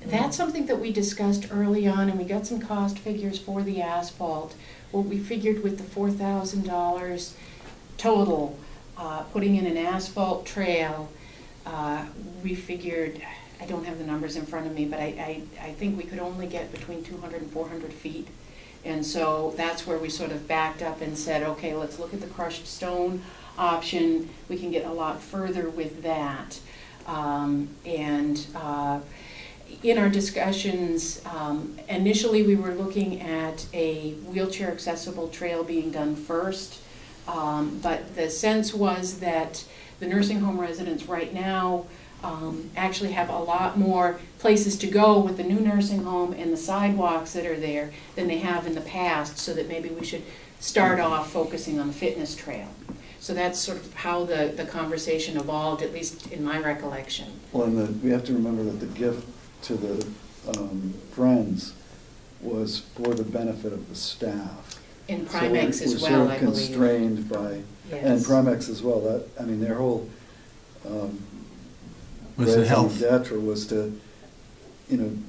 That's something that we discussed early on, and we got some cost figures for the asphalt. What we figured with the $4,000 total, putting in an asphalt trail, we figured, I don't have the numbers in front of me, but I think we could only get between 200 and 400 feet. And so that's where we sort of backed up and said, okay, let's look at the crushed stone option. We can get a lot further with that. In our discussions, initially we were looking at a wheelchair accessible trail being done first, but the sense was that the nursing home residents right now actually have a lot more places to go with the new nursing home and the sidewalks that are there than they have in the past, so that maybe we should start off focusing on the fitness trail. So that's sort of how the conversation evolved, at least in my recollection. Well, and we have to remember that the gift to the Friends was for the benefit of the staff. And Primex as well, I believe. We're sort of constrained by, and Primex as well. Their whole was the health was to,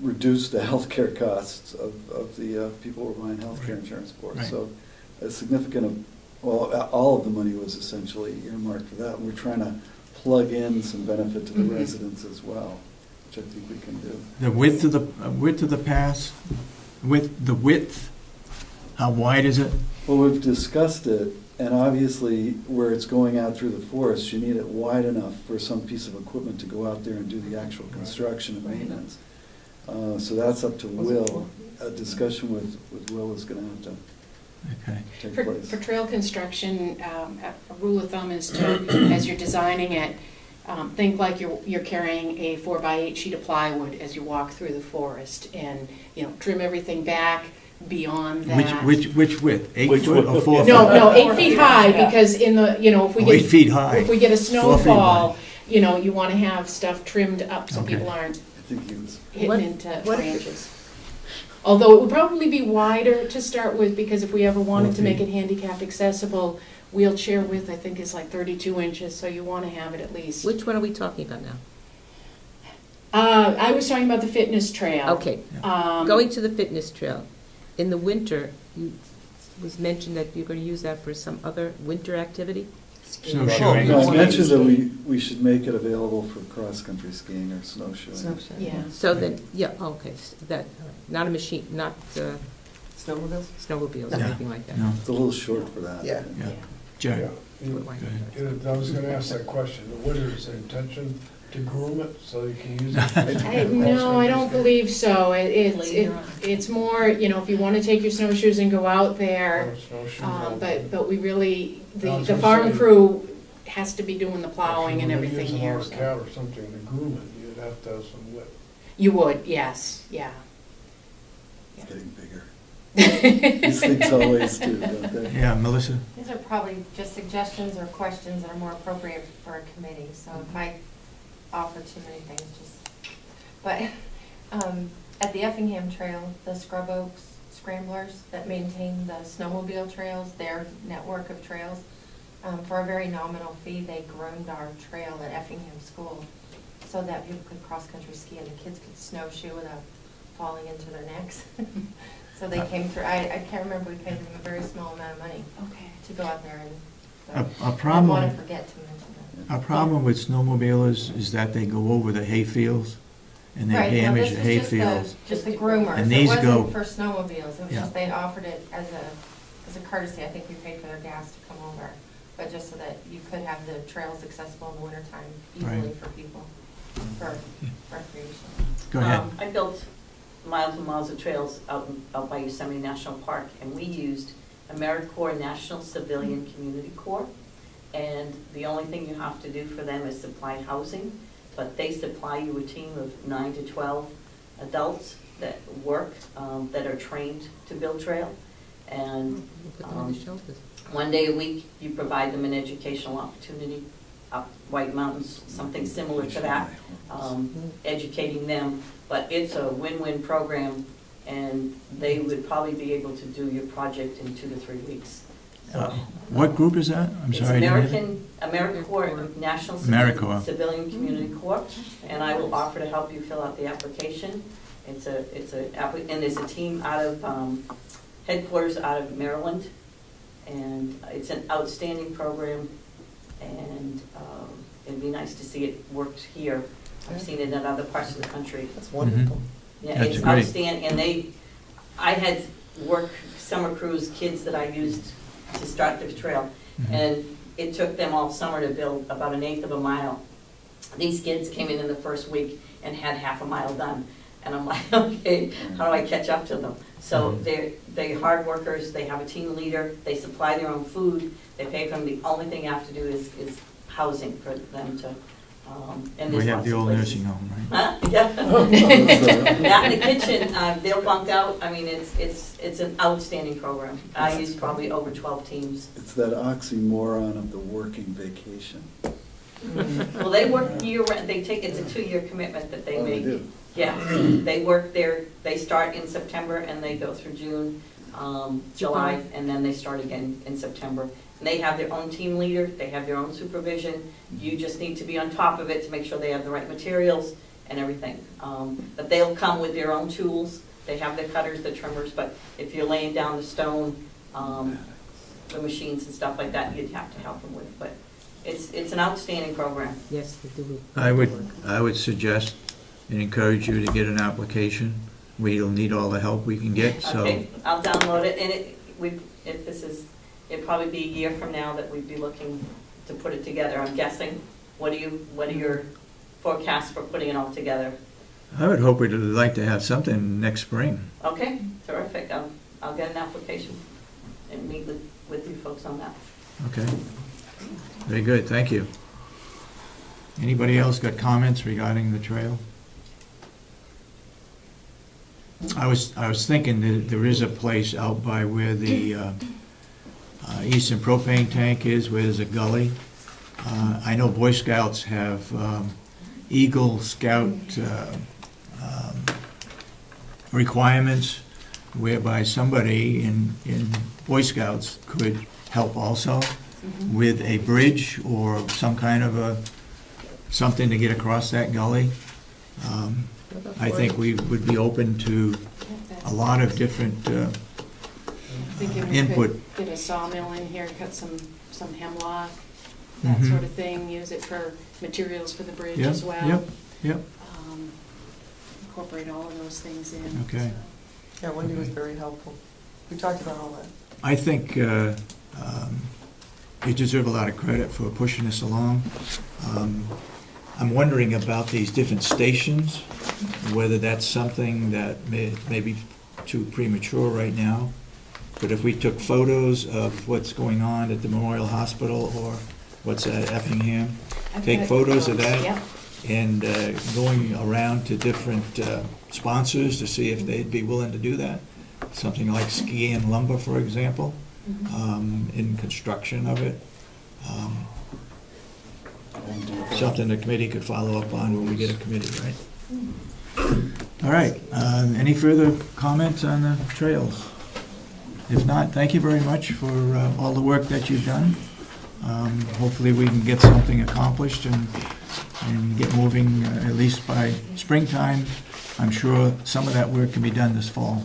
reduce the healthcare costs of the people who are buying healthcare insurance for. Right. So a significant, all of the money was essentially earmarked for that. We're trying to plug in some benefit to the residents as well, which I think we can do. The width of the path, with the width How wide is it? Well, we've discussed it, and obviously where it's going out through the forest, you need it wide enough for some piece of equipment to go out there and do the actual construction and maintenance. So that's up to Will. A discussion with Will is going to have to Okay. take For place. trail construction, a rule of thumb is to, as you're designing it, think like you're carrying a 4x8 sheet of plywood as you walk through the forest, and trim everything back beyond that. Which width? 8 Which foot or width? 4 No, foot? no, 8 feet high, because in the, if we Oh, get 8 feet high. if we get a 4 feet snowfall, wide. you want to have stuff trimmed up so Okay. people aren't I think he was. hitting into branches. Although it would probably be wider to start with, because if we ever wanted to make it handicap accessible, wheelchair width, I think, is like 32 inches, so you want to have it at least. Which one are we talking about now? I was talking about the fitness trail. Okay, going to the fitness trail. In the winter, it was mentioned that you're going to use that for some other winter activity? Snowshoeing. No, I mentioned that we should make it available for cross-country skiing or snowshoeing. Yeah. So then, yeah, okay, that, not a machine, not Snowmobiles? snowmobiles or Yeah. anything like that. No. It's a little short for that. Yeah. Yeah. Jerry? Yeah. Go ahead. I was gonna ask that question. The winter, is the intention to groom it so you can use it? No, I don't believe so. Later on. It's more, if you want to take your snowshoes and go out there, Snowshoe. but we really, I was the gonna farm say- crew has to be doing the plowing and If you were everything using here. our so. cat or something to groom it, you'd have to have some whip. You would, yes, yeah. It's getting bigger. These things always do, don't they? Yeah, Melissa? These are probably just suggestions or questions that are more appropriate for a committee, so if I offer too many things, but at the Effingham Trail, the Scrub Oaks Scramblers that maintain the snowmobile trails, their network of trails, for a very nominal fee, they groomed our trail at Effingham School so that people could cross-country ski and the kids could snowshoe without falling into their necks. So they came through, I can't remember, we paid them a very small amount of money Okay. to go out there and, so A I problem- don't want to forget to mention that. Our problem with snowmobilers is that they go over the hay fields and they Right, no, damage this the was hay just fields. Just the groomers. And these It go- wasn't for snowmobiles, it was Yeah. just they offered it as a courtesy. I think we paid for their gas to come over, but just so that you could have the trails accessible in the wintertime easily Right. for people, for recreation. Go ahead. I built miles and miles of trails out by Yosemite National Park, and we used AmeriCorps National Civilian Community Corps, and the only thing you have to do for them is supply housing, but they supply you a team of 9 to 12 adults that work, that are trained to build trail, and Put them in the shelters. one day a week you provide them an educational opportunity up White Mountains, something similar to that, educating them. But it's a win-win program, and they would probably be able to do your project in 2 to 3 weeks. What group is that? I'm It's sorry. I didn't hear that. AmeriCorps, National AmeriCorps. Civilian Community Corps, and I will offer to help you fill out the application. And there's a team out of, headquarters out of Maryland, and it's an outstanding program, and it'd be nice to see it worked here. I've seen it in other parts of the country. That's wonderful. Yeah, That's it's great. outstanding, and I had summer cruise kids that I used to start the trail, and it took them all summer to build about 1/8 of a mile. These kids came in the first week and had half a mile done, and I'm like, okay, how do I catch up to them? So they're hard workers, they have a team leader, they supply their own food, they pay for them. The only thing I have to do is housing for them to, and We there's have lots the of old places. nursing home, right? Huh? Yeah. That in the kitchen, they'll bunk out. I mean, it's an outstanding program. I use probably over 12 teams. It's that oxymoron of the working vacation. Well, they work year-round. It's a 2-year commitment that they Oh, they make. do? Yeah, they work there. They start in September and they go through June, July, and then they start again in September. And they have their own team leader, they have their own supervision. You just need to be on top of it to make sure they have the right materials and everything. But they'll come with their own tools. They have their cutters, the trimmers, but if you're laying down the stone, the machines and stuff like that, you'd have to help them with. But it's an outstanding program. Yes, they do. I would suggest and encourage you to get an application. We'll need all the help we can get, so. Okay, I'll download it, and if this is, it'd probably be a year from now that we'd be looking to put it together, I'm guessing. What are your forecasts for putting it all together? I would hope we'd like to have something next spring. Okay, terrific. I'll get an application and meet with you folks on that. Okay. Very good, thank you. Anybody else got comments regarding the trail? I was thinking that there is a place out by where the Eastern propane tank is, where there's a gully. I know Boy Scouts have Eagle Scout requirements whereby somebody in Boy Scouts could help also with a bridge or some kind of something to get across that gully. I think we would be open to a lot of different input. Could get a sawmill in here, cut some hemlock, that sort of thing, use it for materials for the bridge as well. Yep. Incorporate all of those things in. Okay. So. Yeah, Wendy was very helpful. We talked about all that. I think you deserve a lot of credit for pushing this along. I'm wondering about these different stations, whether that's something that may be too premature right now. But if we took photos of what's going on at the Memorial Hospital or what's at Effingham, take photos of that, and going around to different sponsors to see if they'd be willing to do that. Something like Ski and Lumber, for example, in construction of it. Something the committee could follow up on when we get a committee, right? All right, any further comments on the trails? If not, thank you very much for all the work that you've done. Hopefully we can get something accomplished and get moving at least by springtime. I'm sure some of that work can be done this fall.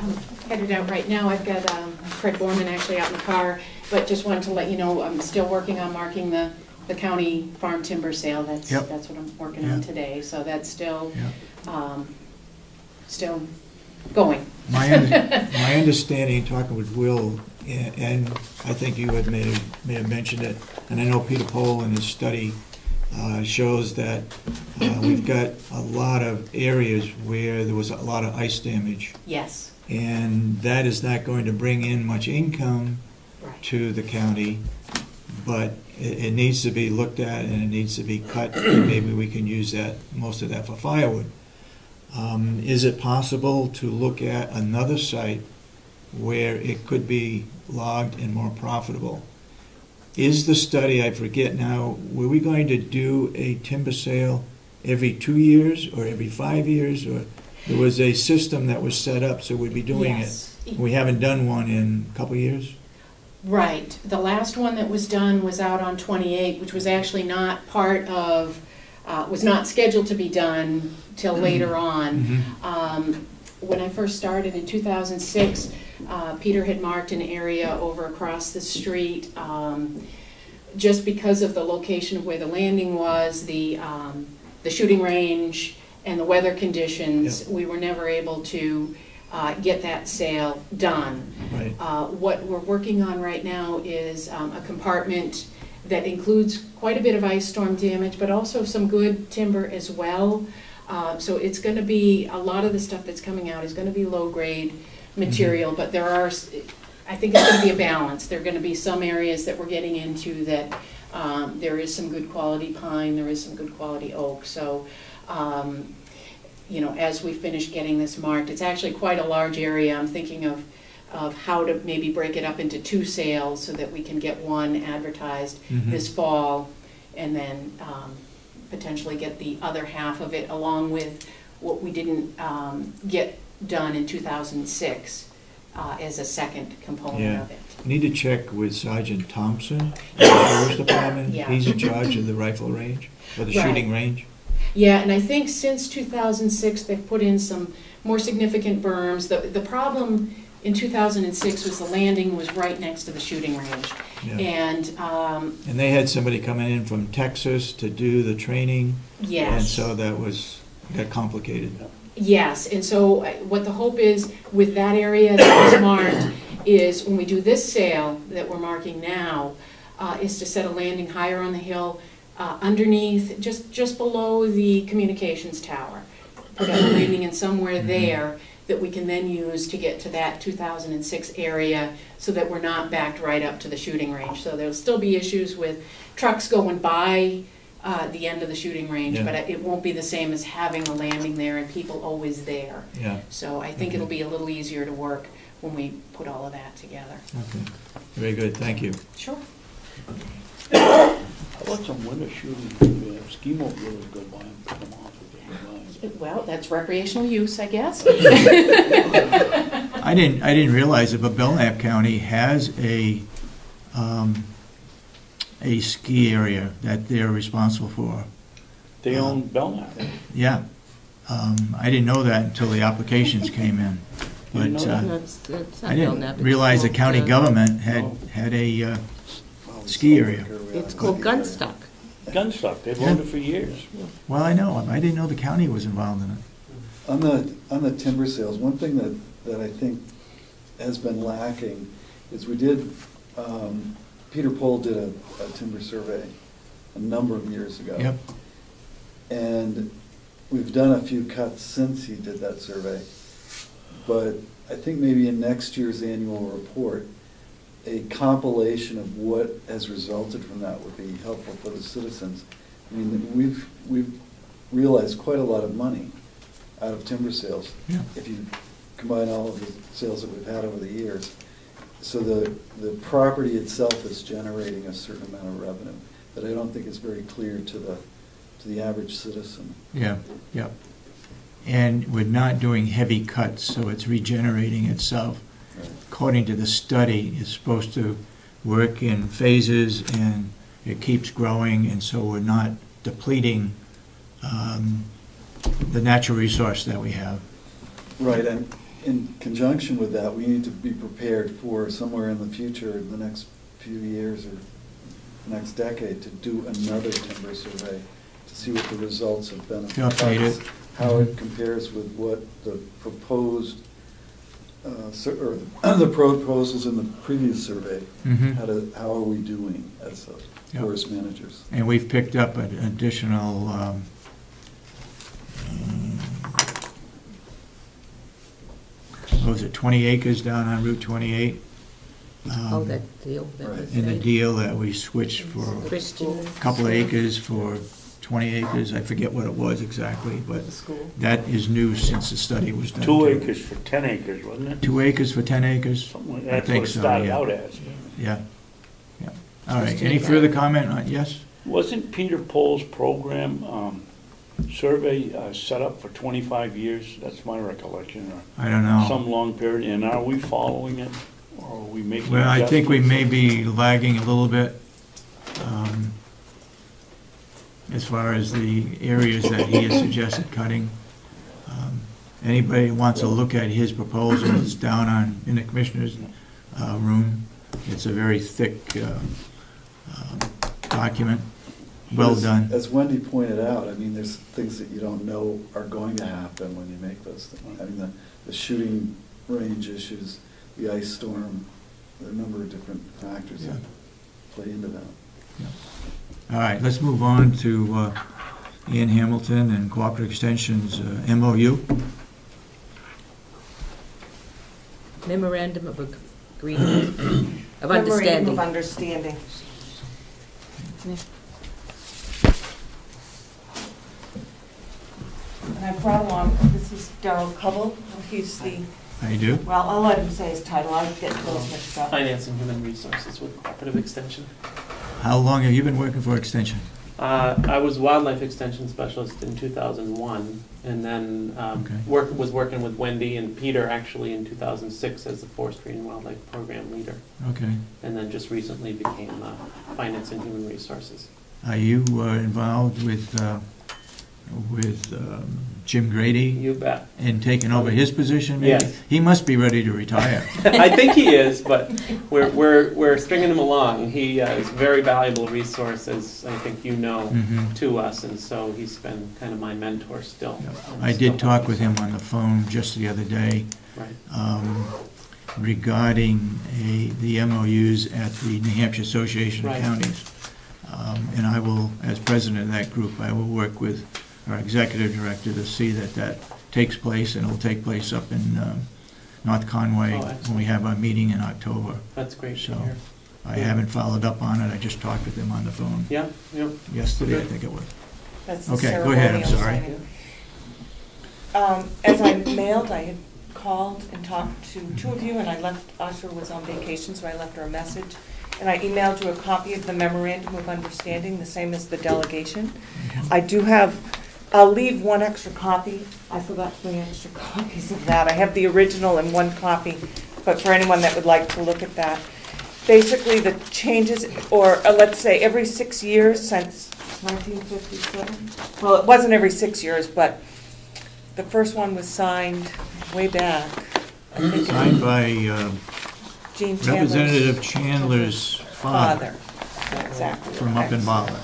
I'm headed out right now. I've got Fred Borman actually out in the car, but just wanted to let you know I'm still working on marking the county farm timber sale. That's what I'm working on today. So that's still still going. My understanding, talking with Will, and I think you may have mentioned it, and I know Peter Pohl in his study shows that we've got a lot of areas where there was a lot of ice damage. Yes. And that is not going to bring in much income to the county, but it needs to be looked at and it needs to be cut, and maybe we can use most of that for firewood. Is it possible to look at another site where it could be logged and more profitable? Is the study, I forget now, were we going to do a timber sale every 2 years or every 5 years? Or there was a system that was set up, so we'd be doing it. We haven't done one in a couple of years? Right. The last one that was done was out on 28, which was actually not part of, was not scheduled to be done till later on. When I first started in 2006, Peter had marked an area over across the street. Just because of the location of where the landing was, the shooting range, and the weather conditions, we were never able to get that sale done. Right. What we're working on right now is a compartment that includes quite a bit of ice storm damage, but also some good timber as well. So it's going to be, a lot of the stuff that's coming out is going to be low-grade material, but there are, I think it's going to be a balance. There are going to be some areas that we're getting into that there is some good quality pine, there is some good quality oak. So, you know, as we finish getting this marked, it's actually quite a large area. I'm thinking of how to maybe break it up into 2 sales so that we can get one advertised this fall, and then potentially get the other half of it along with what we didn't get done in 2006 as a second component of it. Need to check with Sergeant Thompson in the Forest Department. He's in charge of the rifle range, or the shooting range. Yeah, and I think since 2006 they've put in some more significant berms. The problem in 2006 was the landing was right next to the shooting range. And they had somebody coming in from Texas to do the training. Yes. And so that got complicated. Yes, and so what the hope is with that area that was marked is when we do this sale that we're marking now, is to set a landing higher on the hill, underneath, just below the communications tower. Put a landing in somewhere there that we can then use to get to that 2006 area so that we're not backed right up to the shooting range. So there'll still be issues with trucks going by the end of the shooting range, but it won't be the same as having a landing there and people always there. Yeah. So I think it'll be a little easier to work when we put all of that together. Okay. Very good. Thank you. Sure. How about some winter shooting? Ski mobiles go by and pick them off if they go by. Well, that's recreational use, I guess. I didn't realize it, but Belknap County has a ski area that they're responsible for. They own Belknap. Yeah. I didn't know that until the applications came in. But I didn't realize the county government had a ski area. It's called Gunstock. Gunstock, they've owned it for years. Well, I know. I didn't know the county was involved in it. On the timber sales, one thing that I think has been lacking is we did, Peter Pohl did a timber survey a number of years ago. Yep. And we've done a few cuts since he did that survey. But I think maybe in next year's annual report, a compilation of what has resulted from that would be helpful for the citizens. I mean, we've realized quite a lot of money out of timber sales. Yeah. If you combine all of the sales that we've had over the years. So the property itself is generating a certain amount of revenue that I don't think is very clear to the average citizen. Yeah, yeah. And we're not doing heavy cuts, so it's regenerating itself. Right. According to the study, it's supposed to work in phases and it keeps growing, and so we're not depleting the natural resource that we have. Right, and in conjunction with that, we need to be prepared for somewhere in the future, in the next few years or next decade, to do another timber survey to see what the results have been. To update it. How it compares with what the proposed, or the proposals in the previous survey. Mm-hmm. How are we doing as forest managers? And we've picked up an additional what was it, 20 acres down on Route 28. That deal. That right. was In a right. deal that we switched for Christian a couple of acres for 20 acres. I forget what it was exactly, but that is new since the study was done. 2 acres for 10 acres, wasn't it? 2 acres for 10 acres? Something like I that. That's think what it so, started yeah. out as. Yeah. Yeah. All right. Any further comment on, yes? Wasn't Peter Pohl's program survey set up for 25 years? That's my recollection. Or I don't know. some long period. And are we following it? Or are we making Well, I think we may adjustments? be lagging a little bit as far as the areas that he has suggested cutting. Anybody who wants to look at his proposal, it's down in the commissioner's room. It's a very thick document, well done. As Wendy pointed out, I mean, there's things that you don't know are going to happen when you make those things. I mean, the shooting range issues, the ice storm, there are a number of different factors that play into that. Yeah. All right, let's move on to Ian Hamilton and Cooperative Extension's MOU. Memorandum of Agreement, of Memorandum Understanding. of Understanding. And I brought along, this is Darrell Comeau, he's the, I do. well, I'll let him say his title, I get those mixed up. Finance and Human Resources with Cooperative Extension. How long have you been working for Extension? I was Wildlife Extension Specialist in 2001, and then was working with Wendy and Peter actually in 2006 as the Forestry and Wildlife Program Leader. Okay. And then just recently became Finance and Human Resources. Are you involved with with Jim Grady? You bet. And taking over his position, maybe? Yes. He must be ready to retire. I think he is, but we're stringing him along. He is a very valuable resource, as I think you know, to us, and so he's been kind of my mentor still. I did talk with him on the phone just the other day. Right. Regarding the MOUs at the New Hampshire Association of Counties. And I will, as president of that group, I will work with our executive director to see that that takes place, and it will take place up in North Conway when we have our meeting in October. That's great so to hear. I haven't followed up on it. I just talked with him on the phone. Yeah, yeah. Yesterday, I think it was. That's the okay, go ahead. I'm sorry. As I mailed, I had called and talked to two of you, and I left, Usher was on vacation, so I left her a message. And I emailed you a copy of the Memorandum of Understanding, the same as the delegation. I do have, I'll leave one extra copy. I forgot 3 extra copies of that. I have the original and 1 copy, but for anyone that would like to look at that. Basically, the changes, or let's say every 6 years since 1957. Well, it wasn't every 6 years, but the first one was signed way back. Signed by Gene Representative Chandler's father. Exactly. From up in Bala.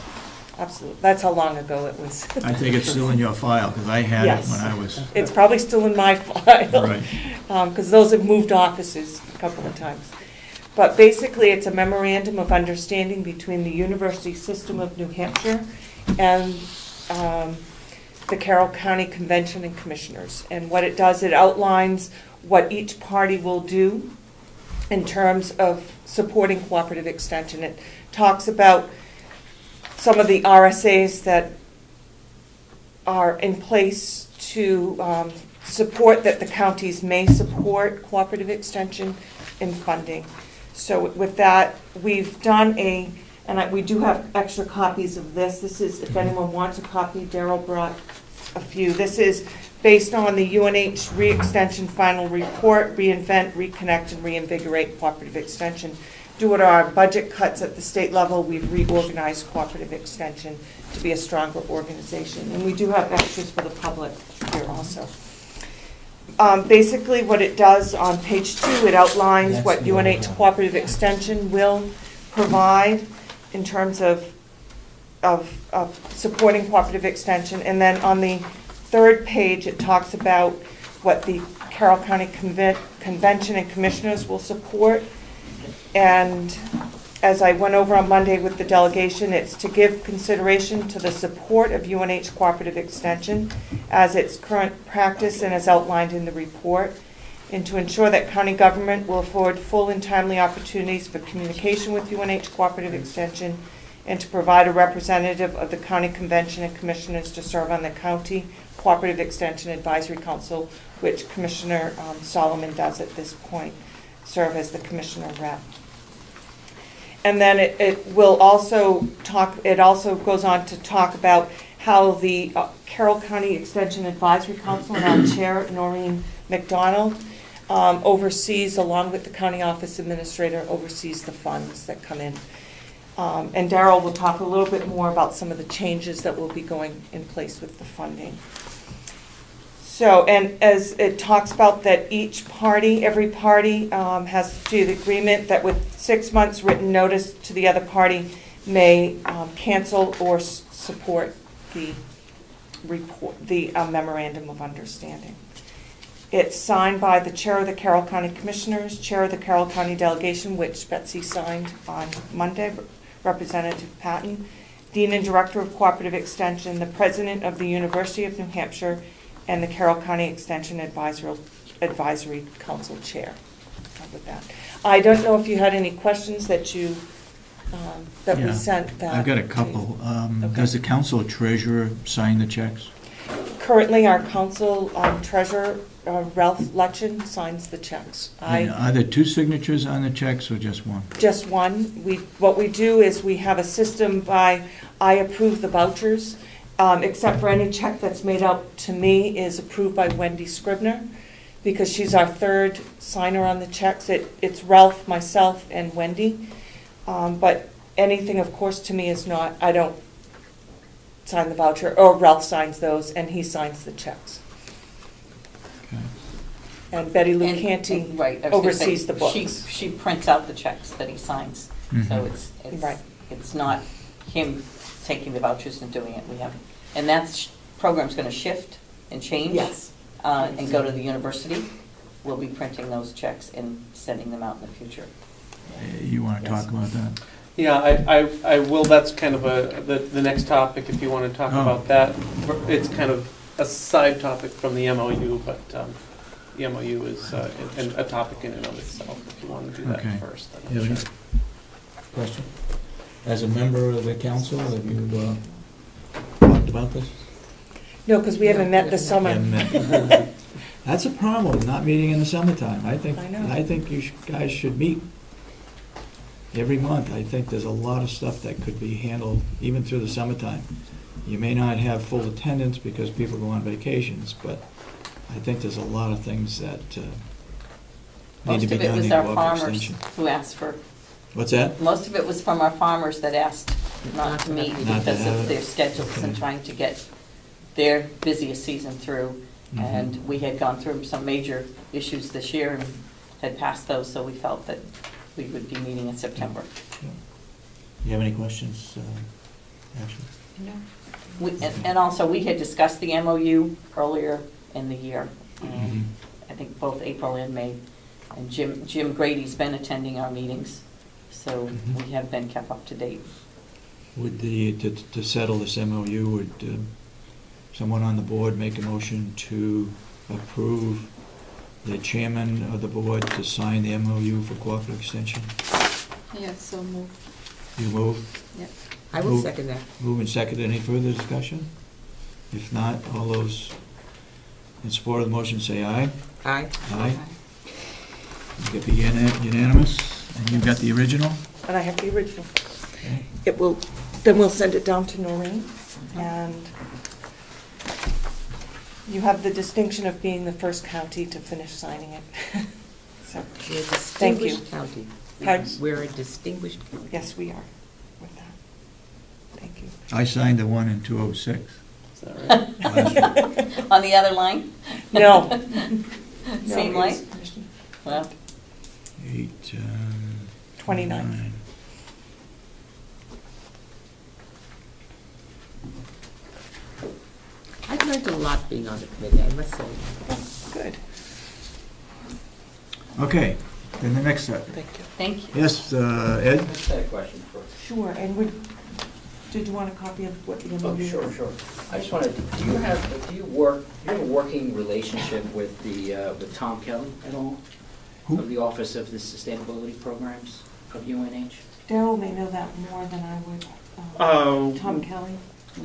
Absolutely. That's how long ago it was. I think it's still in your file, because I had it when I was... It's probably still in my file. Right. Because those have moved offices a couple of times. But basically, it's a memorandum of understanding between the University System of New Hampshire and the Carroll County Convention and Commissioners. And what it does, it outlines what each party will do in terms of supporting cooperative extension. It talks about some of the RSAs that are in place to support that the counties may support cooperative extension in funding. So with that, we've done we do have extra copies of this. This is, if anyone wants a copy, Daryl brought a few. This is based on the UNH Re-Extension Final Report, Reinvent, Reconnect, and Reinvigorate Cooperative Extension. Due to our budget cuts at the state level, we've reorganized cooperative extension to be a stronger organization. And we do have extras for the public here also. Basically what it does on page 2, it outlines what UNH Cooperative Extension will provide in terms of supporting cooperative extension. And then on the 3rd page, it talks about what the Carroll County Convention and Commissioners will support. And as I went over on Monday with the delegation, it's to give consideration to the support of UNH Cooperative Extension as its current practice and as outlined in the report, and to ensure that county government will afford full and timely opportunities for communication with UNH Cooperative Extension, and to provide a representative of the County Convention and Commissioners to serve on the County Cooperative Extension Advisory Council, which Commissioner Solomon does at this point, serve as the commissioner rep. And then it will also talk, it also goes on to talk about how the Carroll County Extension Advisory Council and our chair, Noreen McDonald, oversees, along with the county office administrator, oversees the funds that come in. And Daryl will talk a little bit more about some of the changes that will be going in place with the funding. So, and as it talks about that each party, every party has to do the agreement that with 6 months written notice to the other party may cancel or support the report, the memorandum of understanding. It's signed by the chair of the Carroll County Commissioners, chair of the Carroll County Delegation, which Betsy signed on Monday, Representative Patton, Dean and Director of Cooperative Extension, the President of the University of New Hampshire, and the Carroll County Extension Advisory Council Chair. With that, I don't know if you had any questions that you we sent. That I've got a couple. Okay. Does the council treasurer sign the checks? Currently, our council treasurer, Ralph Lutchen, signs the checks. Are there 2 signatures on the checks or just one? Just one. What we do is we have a system by I approve the vouchers. Except for any check that's made out to me is approved by Wendy Scribner, because she's our 3rd signer on the checks. It's Ralph, myself, and Wendy. But anything, of course, to me is not, I don't sign the voucher, or Ralph signs those, and he signs the checks. And Betty Lou Canty Right, I was gonna say, oversees the books. She prints out the checks that he signs, so Right. it's not him taking the vouchers and doing it, we have, and that program's gonna shift and change. Yes. And go to the university. We'll be printing those checks and sending them out in the future. You want to talk about that? Yeah, I will. That's kind of the next topic, if you want to talk about that. It's kind of a side topic from the MOU, but the MOU is a topic in and of itself, if you want to do that first. You have any question? As a member of the council, have you talked about this? No, because we haven't met this summer. That's a problem, not meeting in the summertime. I think you guys should meet every month. I think there's a lot of stuff that could be handled even through the summertime. You may not have full attendance because people go on vacations, but I think there's a lot of things that need to be done in Most of it was our Cooperative farmers Extension. who asked for. What's that? Most of it was from our farmers that asked not to meet because of their schedules and trying to get their busiest season through. And we had gone through some major issues this year and had passed those, so we felt that we would be meeting in September. You have any questions, Ashley? No. And also, we had discussed the MOU earlier in the year. I think both April and May. And Jim Grady's been attending our meetings, so we have been kept up to date. Would to settle this MOU, would someone on the board make a motion to approve the chairman of the board to sign the MOU for Cooperative Extension? Yeah, so move. You move? Yeah. I will second that. Move and second. Any further discussion? If not, all those in support of the motion say aye. Aye. Aye. You get the unanimous, and you've got the original? And I have the original. Okay. Then we'll send it down to Noreen, and you have the distinction of being the first county to finish signing it. So, We're a thank you. distinguished county. Pardon? We're a distinguished county. Yes, we are with that. Thank you. I signed the one in 206. Is that right? On the other line? No. Same line? Well. 29. I've learned a lot being on the committee, I must say. Good. Okay, then the next set. Thank you. Thank you. Yes, Ed? I just had a question first. Sure, and did you want a copy of what the MOU is? Sure. I just wanted, do you have a working relationship with with Tom Kelly at all? Who? Of the Office of the Sustainability Programs of UNH? Daryl may know that more than I would. Tom Kelly?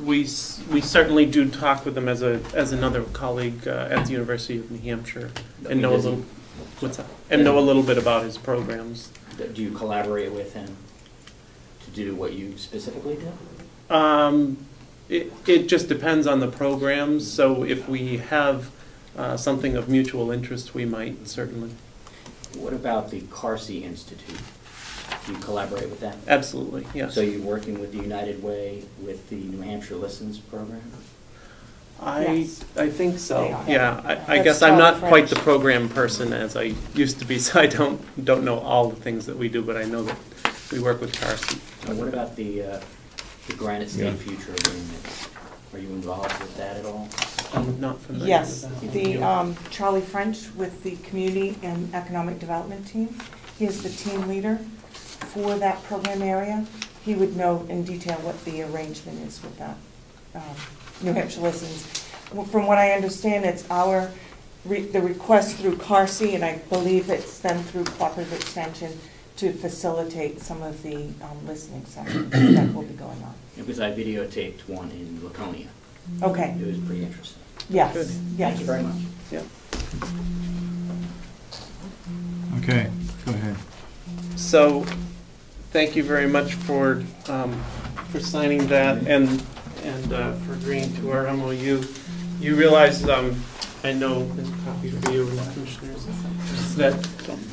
We certainly do talk with him as another colleague at the University of New Hampshire, and know a little. What's that? And know a little bit about his programs. Do you collaborate with him to do what you specifically do? It just depends on the programs. So if we have something of mutual interest, we might certainly. What about the Carsey Institute? Do you collaborate with them? Absolutely, yes. So you're working with the United Way with the New Hampshire Listens program? I think so. Yeah, I That's guess I'm not French. quite the program person as I used to be, so I don't know all the things that we do, but I know that we work with Carsey. What about the Granite State Future Agreement? Are you involved with that at all? I'm not familiar Yes, with that. the Charlie French with the Community and Economic Development Team. He is the team leader for that program area. He would know in detail what the arrangement is with that. New Hampshire Listens. From what I understand, it's the request through Carsey, and I believe it's then through Cooperative Extension to facilitate some of the listening sessions that will be going on. Because I videotaped one in Laconia. Okay. It was pretty interesting. Yes. Good. Yes. Thank you very much. Yeah. Okay, go ahead. So, thank you very much for signing that and for agreeing to our MOU. You realize, I know, there's a copy for you, Commissioners, that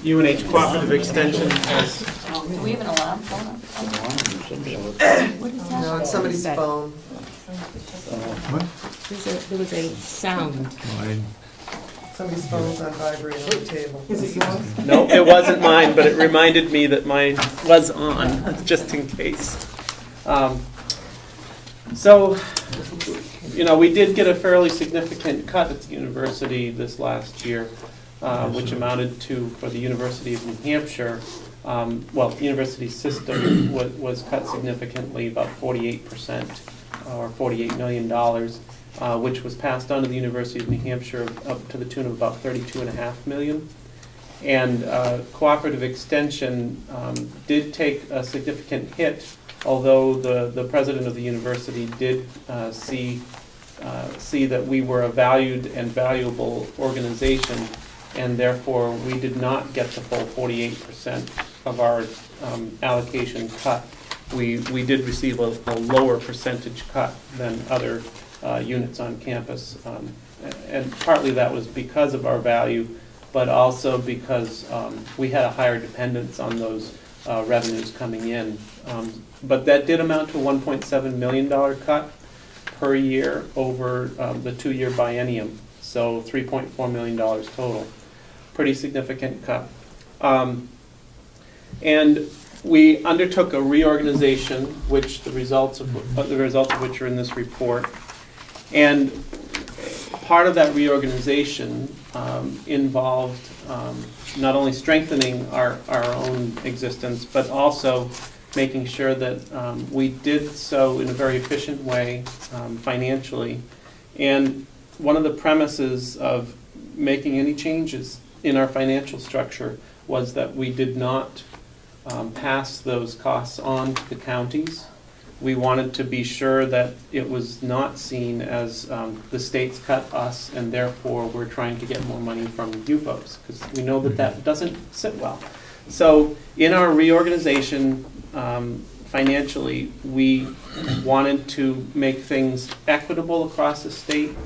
UNH Cooperative Extension has. Do we have an alarm phone? No, it's somebody's phone. What? There was a sound. Somebody's phone's on vibrate on the table. Is it yours? No, it wasn't mine, but it reminded me that mine was on, just in case. So, we did get a fairly significant cut at the university this last year, which amounted to, for the University of New Hampshire, the university system was cut significantly, about 48%, or $48 million, which was passed on to the University of New Hampshire up to the tune of about $32.5 million. And Cooperative Extension did take a significant hit, although the president of the university did see that we were a valued and valuable organization, and therefore we did not get the full 48% of our allocation cut. We did receive a lower percentage cut than other units on campus, and partly that was because of our value, but also because we had a higher dependence on those revenues coming in. But that did amount to a $1.7 million cut per year over the 2-year biennium, so $3.4 million total. Pretty significant cut. And we undertook a reorganization, which the results of which are in this report. And part of that reorganization involved not only strengthening our own existence, but also making sure that we did so in a very efficient way financially. And one of the premises of making any changes in our financial structure was that we did not pass those costs on to the counties. We wanted to be sure that it was not seen as the state's cut us and therefore we're trying to get more money from you folks, because we know that that doesn't sit well. So in our reorganization financially, we wanted to make things equitable across the state,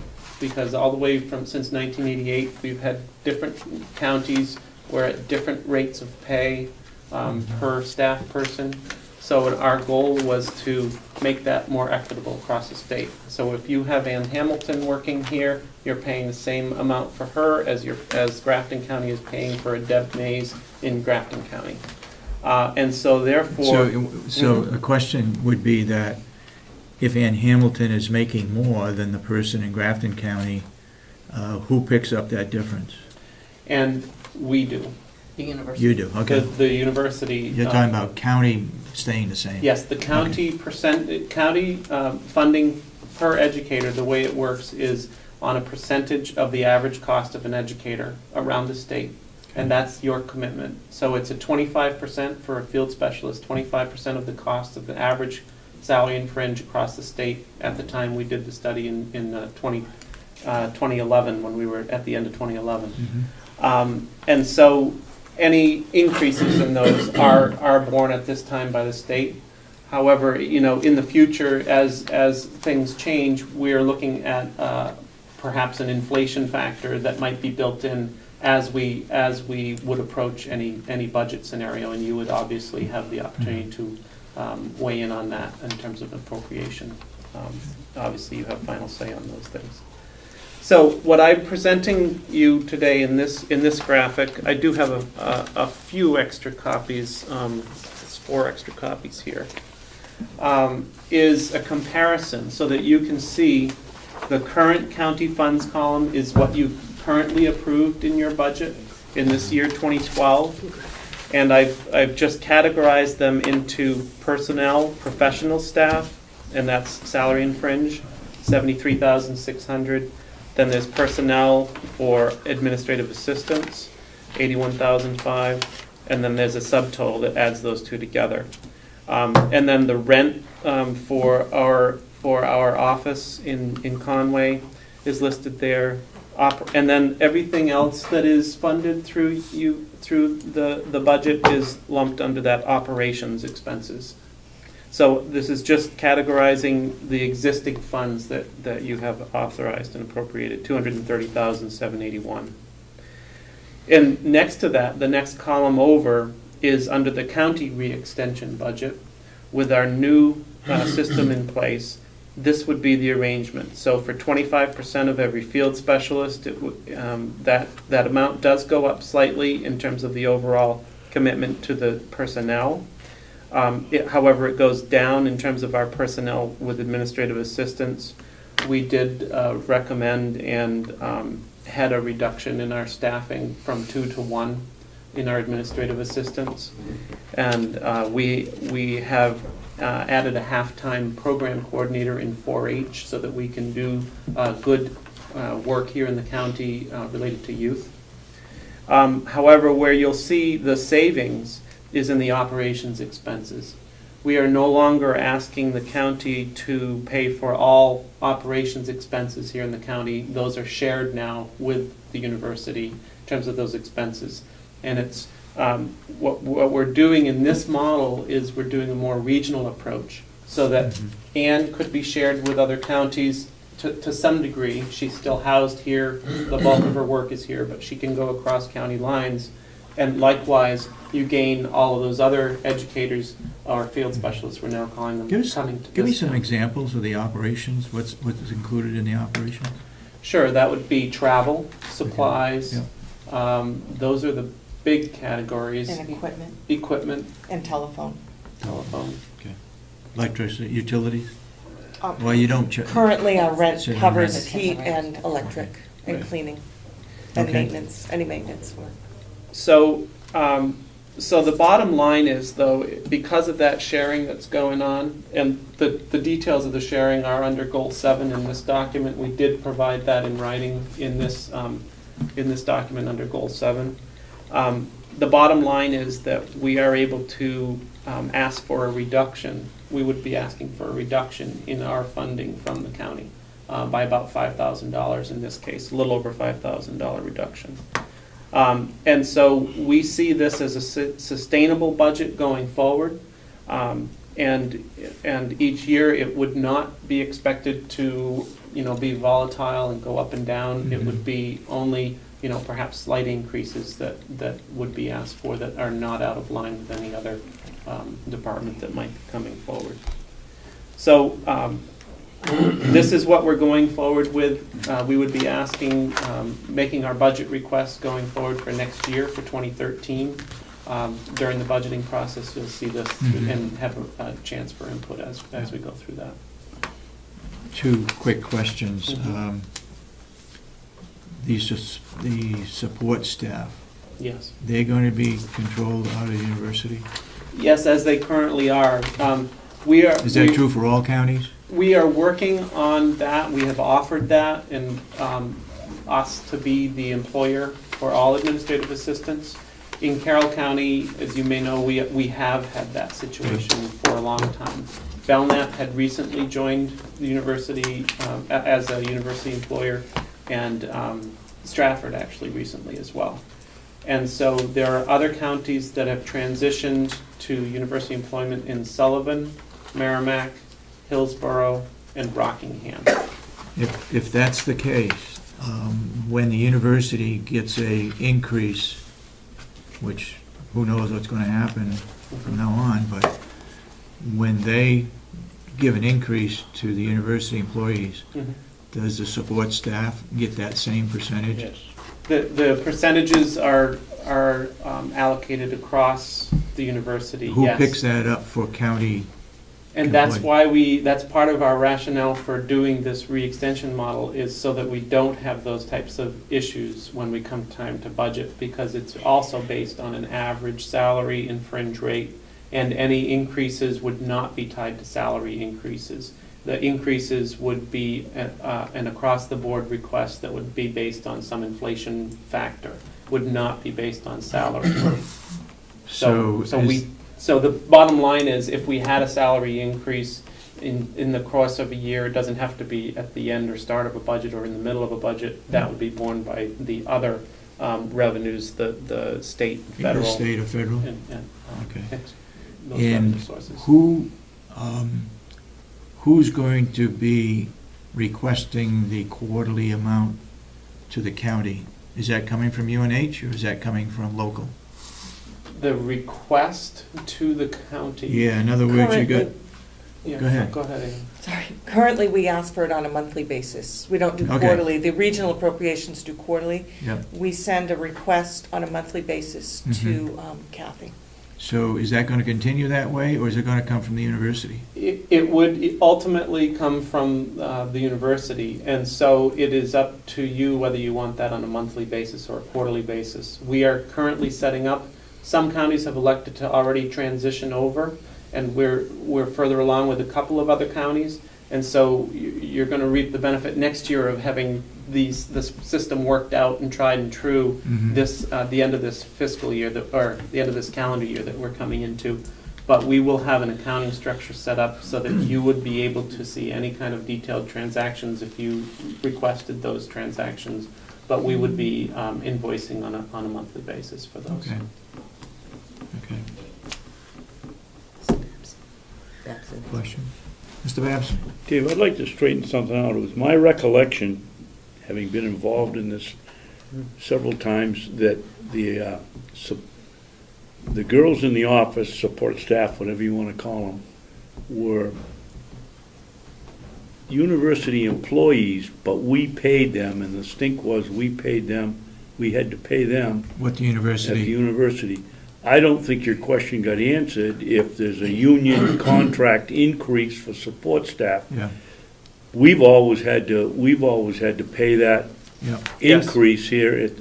because all the way since 1988 we've had different counties where at different rates of pay per staff person. So our goal was to make that more equitable across the state. So if you have Ann Hamilton working here, you're paying the same amount for her as Grafton County is paying for a Deb Mays in Grafton County. And so therefore... So a question would be that if Ann Hamilton is making more than the person in Grafton County, who picks up that difference? And we do. The university. You do, okay. The university. You're talking about county staying the same. Yes, the county funding per educator, the way it works is on a percentage of the average cost of an educator around the state. And that's your commitment. So it's a 25% for a field specialist, 25% of the cost of the average salary and fringe across the state at the time we did the study in 2011, when we were at the end of 2011. Mm-hmm. And so any increases in those are borne at this time by the state. However, in the future, as things change, we're looking at perhaps an inflation factor that might be built in as we would approach any budget scenario, and you would obviously have the opportunity to weigh in on that in terms of appropriation. Obviously, you have final say on those things. So what I'm presenting you today in this graphic, I do have a few extra copies. There's 4 extra copies here. Is a comparison so that you can see the current county funds column is what you've currently approved in your budget in this year 2012, and I've just categorized them into personnel, professional staff, and that's salary and fringe, 73,600. Then there's personnel for administrative assistants, 81,005, and then there's a subtotal that adds those two together. And then the rent for our office in Conway is listed there, and then everything else that is funded through the budget is lumped under that operations expenses. So this is just categorizing the existing funds that you have authorized and appropriated, $230,781. And next to that, the next column over is under the county re-extension budget. With our new system in place, this would be the arrangement. So for 25% of every field specialist, that amount does go up slightly in terms of the overall commitment to the personnel. However, it goes down in terms of our personnel with administrative assistants. We did recommend and had a reduction in our staffing from 2 to 1 in our administrative assistants. And we have added a half-time program coordinator in 4-H so that we can do good work here in the county related to youth. However, where you'll see the savings is in the operations expenses. We are no longer asking the county to pay for all operations expenses here in the county. Those are shared now with the university in terms of those expenses. And it's what we're doing in this model is we're doing a more regional approach so that Ann could be shared with other counties to some degree. She's still housed here. The bulk of her work is here, but she can go across county lines. And likewise, you gain all of those other educators or field specialists, we're now calling them, coming to Give me some examples of the operations. What's included in the operations? Sure, that would be travel, supplies. Okay. Those are the big categories. And equipment. Equipment. And telephone. Telephone. Okay. Electricity, utilities? Well, you don't... Currently, our rent So covers rent. heat and electric and Right. cleaning and Okay. maintenance, any maintenance work. So, so the bottom line is, though, because of that sharing that's going on, and the details of the sharing are under Goal 7 in this document. We did provide that in writing in this document under Goal 7. The bottom line is that we are able to ask for a reduction. We would be asking for a reduction in our funding from the county by about $5,000 in this case, a little over $5,000 reduction. And so we see this as a sustainable budget going forward, and each year it would not be expected to be volatile and go up and down. Mm-hmm. It would be only perhaps slight increases that would be asked for that are not out of line with any other department that might be coming forward. So this is what we're going forward with. We would be asking, making our budget requests going forward for next year, for 2013. During the budgeting process, you'll see this and have a chance for input as we go through that. 2 quick questions. The support staff. Yes. They're going to be controlled out of the university? Yes, as they currently are. Is that true for all counties? We are working on that. We have offered that, and us to be the employer for all administrative assistants. In Carroll County, as you may know, we have had that situation for a long time. Belknap had recently joined the university as a university employer, and Stratford actually recently as well. And so there are other counties that have transitioned to university employment in Sullivan, Merrimack, Hillsborough, and Rockingham. If that's the case, when the university gets a increase, which who knows what's going to happen from now on, but when they give an increase to the university employees, does the support staff get that same percentage? Yes. The percentages are allocated across the university. Who yes. picks that up for county? And that's why that's part of our rationale for doing this re-extension model, is so that we don't have those types of issues when we come time to budget, because it's also based on an average salary and fringe rate, and any increases would not be tied to salary increases. The increases would be an across-the-board request that would be based on some inflation factor, would not be based on salary. So the bottom line is, if we had a salary increase in the course of a year, it doesn't have to be at the end or start of a budget or in the middle of a budget. That would be borne by the other revenues, the state, federal. The state or federal? Okay. Those revenue sources. Who's going to be requesting the quarterly amount to the county? Is that coming from UNH or is that coming from local? The request to the county. Yeah, in other words, you got Yeah, Go ahead. Go ahead, Amy. Sorry. Currently, we ask for it on a monthly basis. We don't do Okay. quarterly. The regional appropriations do quarterly. Yep. We send a request on a monthly basis to Kathy. So is that going to continue that way, or is it going to come from the university? It would ultimately come from the university, and so it is up to you whether you want that on a monthly basis or a quarterly basis. We are currently setting up, some counties have elected to already transition over, and we're further along with a couple of other counties, and so you're going to reap the benefit next year of having this system worked out and tried and true the end of this fiscal year, or the end of this calendar year that we're coming into. But we will have an accounting structure set up so that you would be able to see any kind of detailed transactions if you requested those transactions. But we would be invoicing on a monthly basis for those. Okay. Okay. Question? Mr. Babson? Dave, I'd like to straighten something out. It was my recollection, having been involved in this several times, that the girls in the office, support staff, whatever you want to call them, were university employees, but we paid them, and the stink was we paid them, we had to pay them. What the university? At the university. I don't think your question got answered. If there's a union contract increase for support staff, Yeah. we've always had to pay that Yeah. increase here at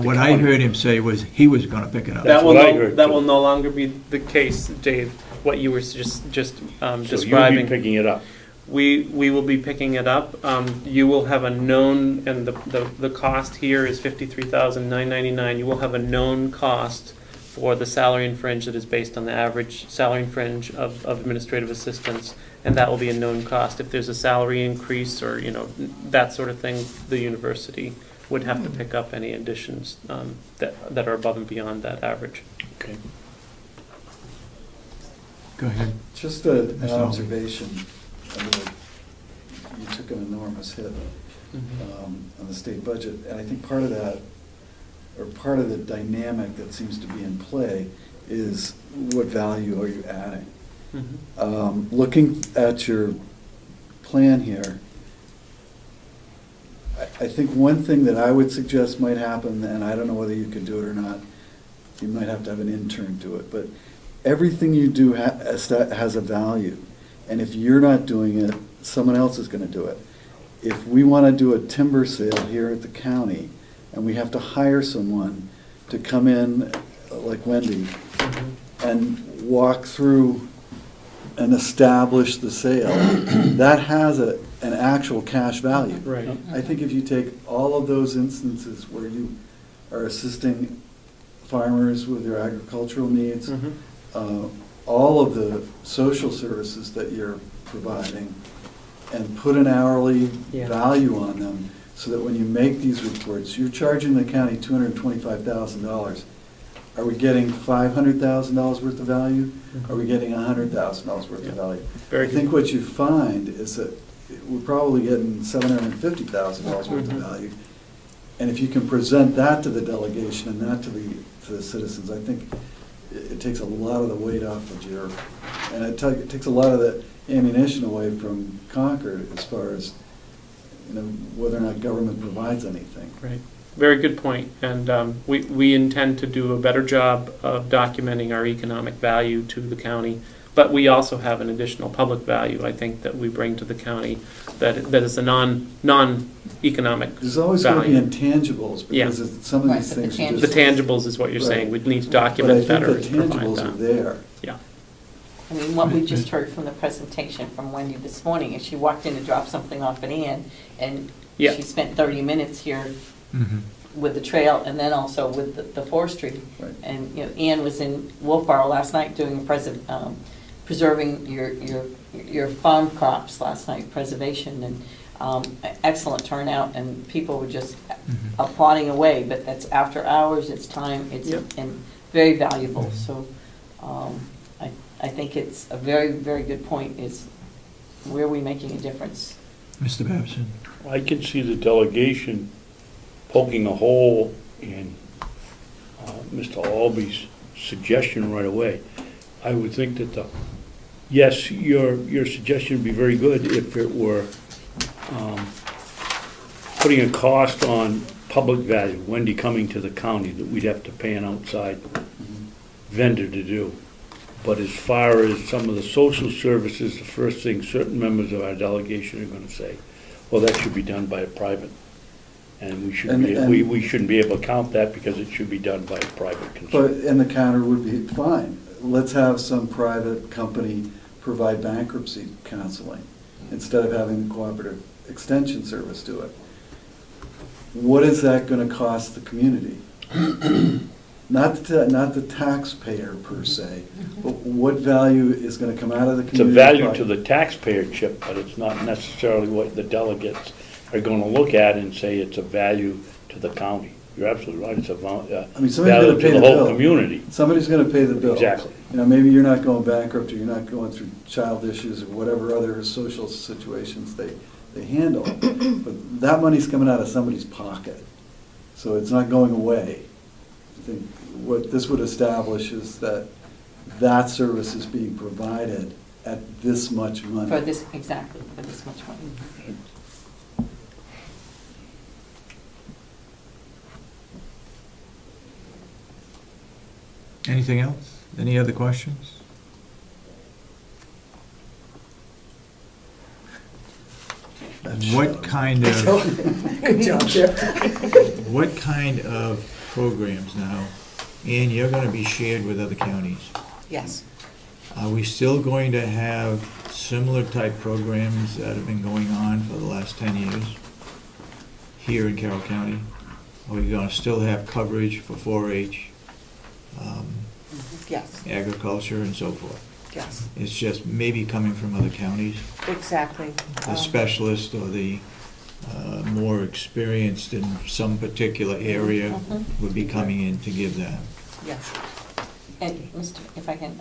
What the I county. heard him say was he was going to pick it up. That's what I heard, That too. will no longer be the case, Dave. What you were just So describing. you'll be picking it up. We will be picking it up. You will have a known, and the cost here is $53,999. You will have a known cost for the salary and fringe that is based on the average salary and fringe of administrative assistants, and that will be a known cost. If there's a salary increase or that sort of thing, the university would have to pick up any additions that are above and beyond that average. Okay. Go ahead. Just an observation. You took an enormous hit on the state budget, and I think part of that, or part of the dynamic that seems to be in play, is what value are you adding? Looking at your plan here, I think one thing that I would suggest might happen, and I don't know whether you can do it or not, you might have to have an intern do it, but everything you do has a value. And if you're not doing it, someone else is going to do it. If we want to do a timber sale here at the county, and we have to hire someone to come in, like Wendy, and walk through and establish the sale, that has an actual cash value. Right. I think if you take all of those instances where you are assisting farmers with their agricultural needs, all of the social services that you're providing, and put an hourly value on them, so that when you make these reports, you're charging the county $225,000. Are we getting $500,000 worth of value? Are we getting $100,000 worth of value? I think what you find is that we're probably getting $750,000 worth of value. And if you can present that to the delegation and that to the citizens, I think it takes a lot of the weight off of your, and it takes a lot of the ammunition away from Concord as far as whether or not government provides anything. Right. Very good point. And we intend to do a better job of documenting our economic value to the county. But we also have an additional public value, I think, that we bring to the county that is a non-economic There's always value. going to be intangibles, because some of these things are just... The tangibles is what you're saying. We need to document better. But I think the tangibles are there. Yeah. I mean, what we just heard from the presentation from Wendy this morning is she walked in to drop something off at Ann, and she spent 30 minutes here with the trail, and then also with the forestry. Right. And Ann was in Wolfboro last night doing preserving your farm crops last night, preservation, and excellent turnout, and people were just applauding away. But that's after hours, it's time, it's and very valuable. So I think it's a very, very good point, is where are we making a difference? Mr. Babson. I can see the delegation poking a hole in Mr. Albee's suggestion right away. I would think that yes, your suggestion would be very good if it were putting a cost on public value, Wendy coming to the county, that we'd have to pay an outside vendor to do. But as far as some of the social services, the first thing certain members of our delegation are going to say, well, that should be done by a private. And we shouldn't be able to count that because it should be done by a private concern. And the counter would be fine. Let's have some private company provide bankruptcy counseling instead of having the Cooperative Extension Service do it. What is that going to cost the community? Not the taxpayer per se, but what value is going to come out of the community? It's a value to the taxpayer, Chip, but it's not necessarily what the delegates are going to look at and say it's a value to the county. You're absolutely right. It's a value to the whole community. Somebody's going to pay the bill. Exactly. You know, maybe you're not going bankrupt, or you're not going through child issues or whatever other social situations they handle, but that money's coming out of somebody's pocket, so it's not going away. I think what this would establish is that that service is being provided at this much money. For this, exactly, for this much money. Anything else? Any other questions? What kind of good job, Jeff. What kind of programs now? And you're going to be shared with other counties. Yes. Are we still going to have similar type programs that have been going on for the last 10 years here in Carroll County? Are we going to still have coverage for 4-H, yes, agriculture, and so forth? Yes. It's just maybe coming from other counties? Exactly. The specialist or the more experienced in some particular area would be coming in to give that. Yes. And Mr., if I can,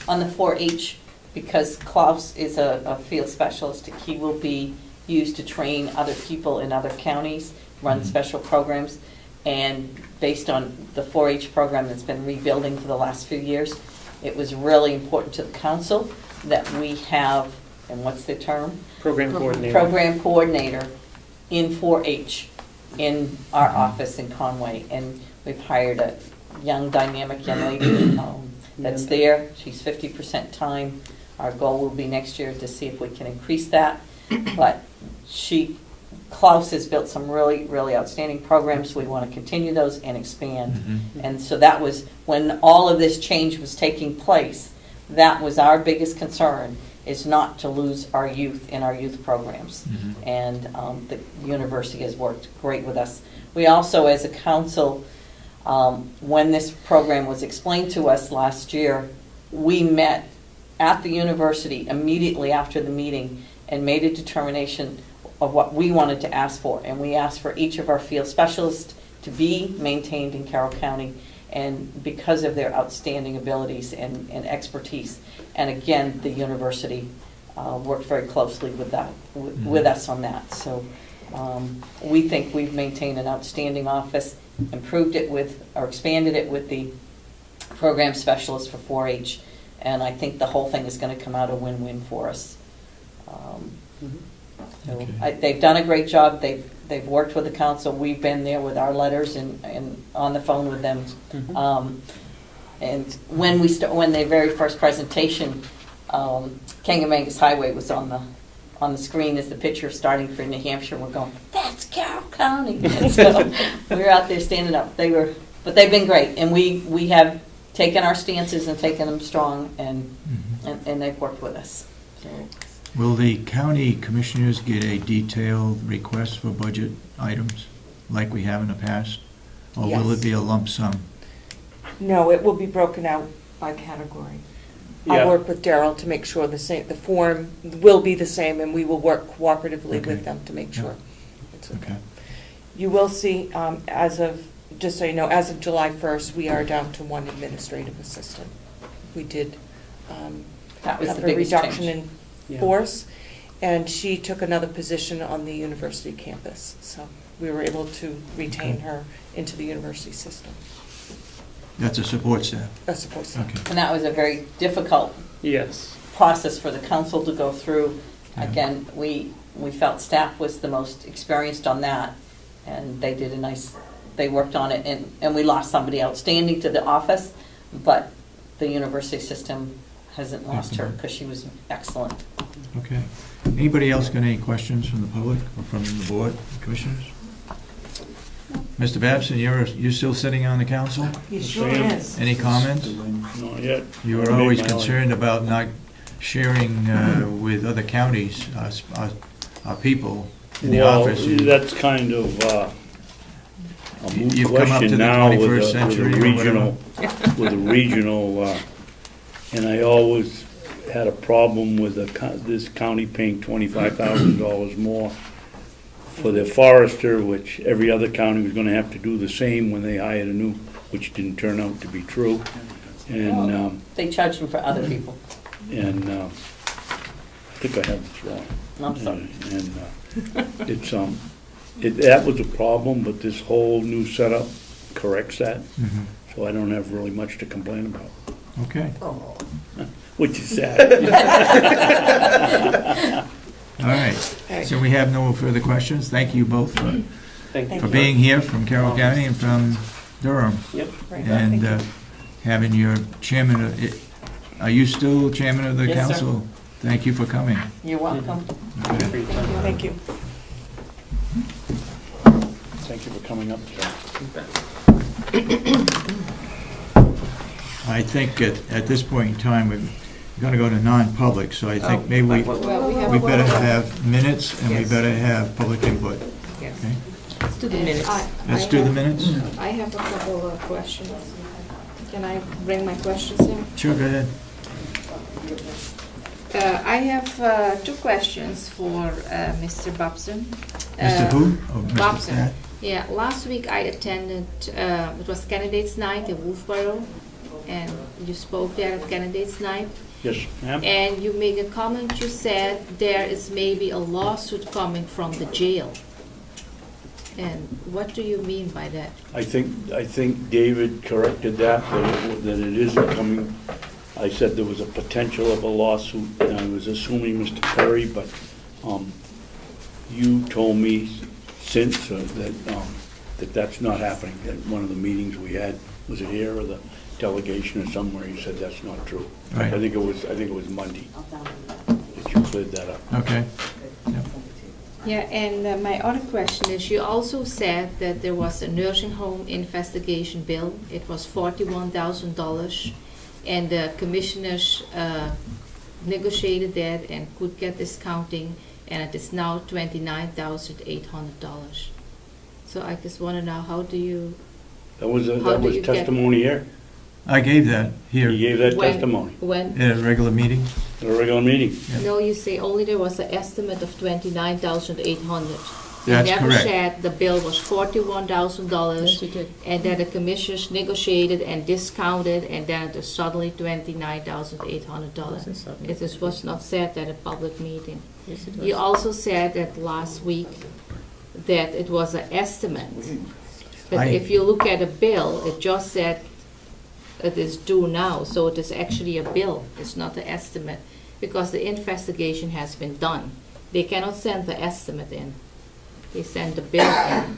on the 4-H, because Klaus is a field specialist, he will be used to train other people in other counties, run special programs, and based on the 4-H program that's been rebuilding for the last few years, it was really important to the council that we have, and what's the term? Program coordinator. Program coordinator in 4-H in our office in Conway. And we've hired a young, dynamic young lady that's there. She's 50% time. Our goal will be next year to see if we can increase that. But Klaus has built some really, really outstanding programs. We want to continue those and expand. And so that was, when all of this change was taking place, that was our biggest concern, is not to lose our youth in our youth programs. And the university has worked great with us. We also, as a council, when this program was explained to us last year, we met at the university immediately after the meeting and made a determination of what we wanted to ask for. And we asked for each of our field specialists to be maintained in Carroll County, and because of their outstanding abilities and expertise. And again, the university worked very closely with that, with us on that. So we think we've maintained an outstanding office, improved it with, or expanded it with the program specialist for 4-H, and I think the whole thing is going to come out a win-win for us. So they've done a great job. They've worked with the council. We've been there with our letters and on the phone with them. And when the very first presentation, Kangamangas Highway was on the screen as the picture starting for New Hampshire. We're going, that's Carroll County. And so we were out there standing up. But they've been great, and we have taken our stances and taken them strong, and they've worked with us. So. Will the county commissioners get a detailed request for budget items like we have in the past? Or will it be a lump sum? No, it will be broken out by category. I'll work with Daryl to make sure the form will be the same, and we will work cooperatively with them to make sure it's okay. You will see, just so you know, as of July 1st, we are down to one administrative assistant. We did that was have the a reduction change. in force, and she took another position on the university campus. So we were able to retain her into the university system. That's a support staff? A support staff. Okay. And that was a very difficult process for the council to go through. Again, we felt staff was the most experienced on that, and they did they worked on it, and we lost somebody outstanding to the office, but the university system hasn't lost her because she was excellent. Okay. Anybody else got any questions from the public or from the board, commissioners? Mr. Babson, you're still sitting on the council? He sure is. Any comments? Not yet. You were always concerned about not sharing with other counties, our people in the office. That's kind of a moot You've come up to question the now 21st century or whatever. with a regional, and I always had a problem with this county paying $25,000 more for their forester, which every other county was gonna have to do the same when they hired a new, which didn't turn out to be true. And they charge them for other people. And I think I have this wrong. I'm sorry. And that was a problem, but this whole new setup corrects that. Mhm. So I don't have really much to complain about. Okay. Oh. Which is sad. All right. So we have no further questions. Thank you both for Thank you. being here from Carroll County and from Durham. Yep. And having your chairman, are you still chairman of the Yes, sir. council? Thank you for coming. You're welcome. Okay. Thank you. Thank you for coming up today. I think at this point in time, we're going to go to non-public, so I think maybe we better have minutes and we better have public input. Yes. Okay? Let's do the minutes. Let's do the minutes? I have a couple of questions. Can I bring my questions in? Sure, go ahead. I have two questions for Mr. Bobson. Mr. Who? Oh, Mr. Bobson. Pat? Yeah, last week I attended, it was Candidates Night in Wolfboro, and you spoke there at Candidates Night. Yes, ma'am. And you made a comment, you said there is maybe a lawsuit coming from the jail. And what do you mean by that? I think David corrected that it isn't coming. I said there was a potential of a lawsuit, and I was assuming Mr. Perry, but you told me since that that's not happening. At one of the meetings we had, was it here or the delegation or somewhere, you said that's not true. Right. I think it was Monday that you cleared that up. Okay. Yep. Yeah, and my other question is, you also said that there was a nursing home investigation bill. It was $41,000, and the commissioners negotiated that and could get discounting, and it is now $29,800. So I just want to know, how do you? That was testimony here. I gave that here. You gave that When? testimony When? At a regular meeting. at a regular meeting. Yep. No, you say only there was an estimate of $29,800. You That's never correct. said the bill was $41,000. Yes, you did. And that the commissioners negotiated and discounted, and then it is suddenly $29,800. It was not said at a public meeting. Yes, it You was. also said that last week that it was an estimate. But if you look at a bill, it just said it is due now, so it is actually a bill. It's not an estimate, because the investigation has been done. They cannot send the estimate in. They send the bill in.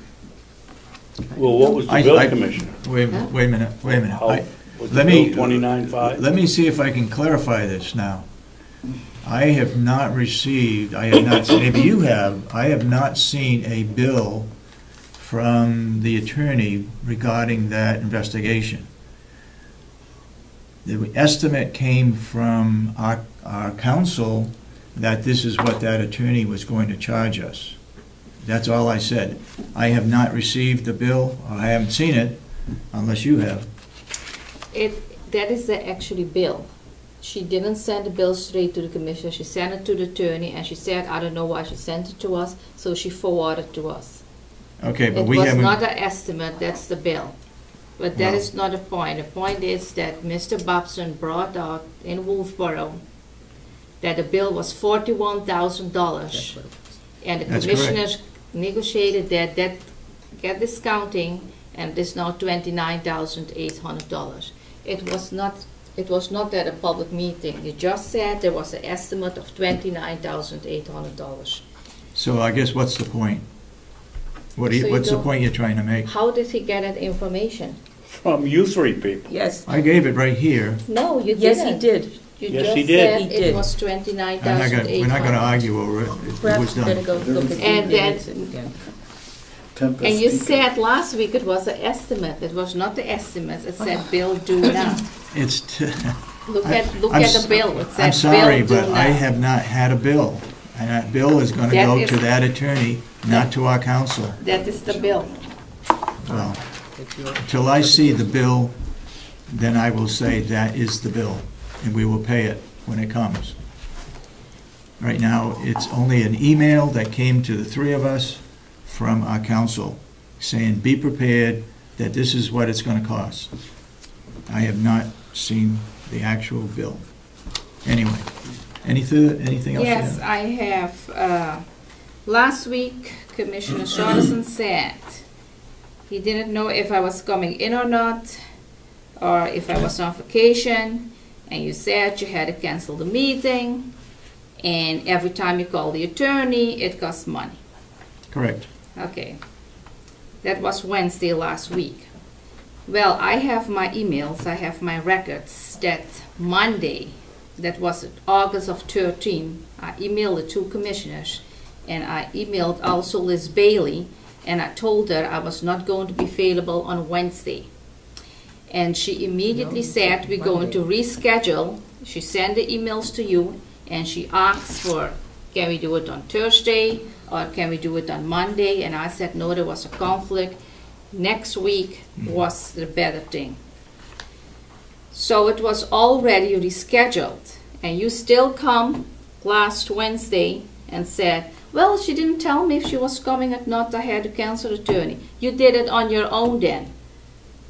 Well, what was the bill, Commissioner? Wait a minute. How- was the Let me, bill 29.5? let me see if I can clarify this now. I have not received, maybe you have, I have not seen a bill from the attorney regarding that investigation. The estimate came from our counsel that this is what that attorney was going to charge us. That's all I said. I have not received the bill, or I haven't seen it, unless you have. That is the actually bill. She didn't send the bill straight to the commissioner. She sent it to the attorney, and she said, I don't know why she sent it to us, so she forwarded to us. Okay, but It we was haven't. not an estimate, that's the bill. But that Well- is not the point. The point is that Mr. Bobson brought out in Wolfboro that the bill was $41,000. And the That's commissioners negotiated that get discounting, and it is now $29,800. It It was not at a public meeting. You just said there was an estimate of $29,800. So I guess what's the point? What's the point you're trying to make? How did he get that information? From you three people. Yes. I gave it right here. No, you didn't. Yes, he did. You Yes, just he did. said He it did. was We're $29,800. not going to argue over it. It was Perhaps better done. go look at the And minutes then- again. Tempest And you Deacon. said last week it was an estimate. It was not the estimate. It said bill due now. It's. Look I- at I'm the s- bill. It said I'm sorry, bill due but I now. have not had a bill. And that bill is going to That go is- to that attorney, not to our council. That is the bill. Well, until I see the bill, then I will say that is the bill, and we will pay it when it comes. Right now, it's only an email that came to the three of us from our council saying, be prepared that this is what it's going to cost. I have not seen the actual bill. Anyway, anything else? you Yes, have? I have. Last week, Commissioner Shaughnessy said he didn't know if I was coming in or not, or if I was on vacation, and you said you had to cancel the meeting, and every time you call the attorney, it costs money. Correct. Okay. That was Wednesday last week. Well, I have my emails, I have my records that Monday, that was August of 13, I emailed the two commissioners, and I emailed also Liz Bailey, and I told her I was not going to be available on Wednesday. And she immediately said we're going to reschedule. She sent the emails to you, and she asked for, can we do it on Thursday, or can we do it on Monday? And I said, no, there was a conflict. Next week was the better thing. So it was already rescheduled, and you still come last Wednesday and said, well, she didn't tell me if she was coming or not, I had to cancel the attorney. You did it on your own then,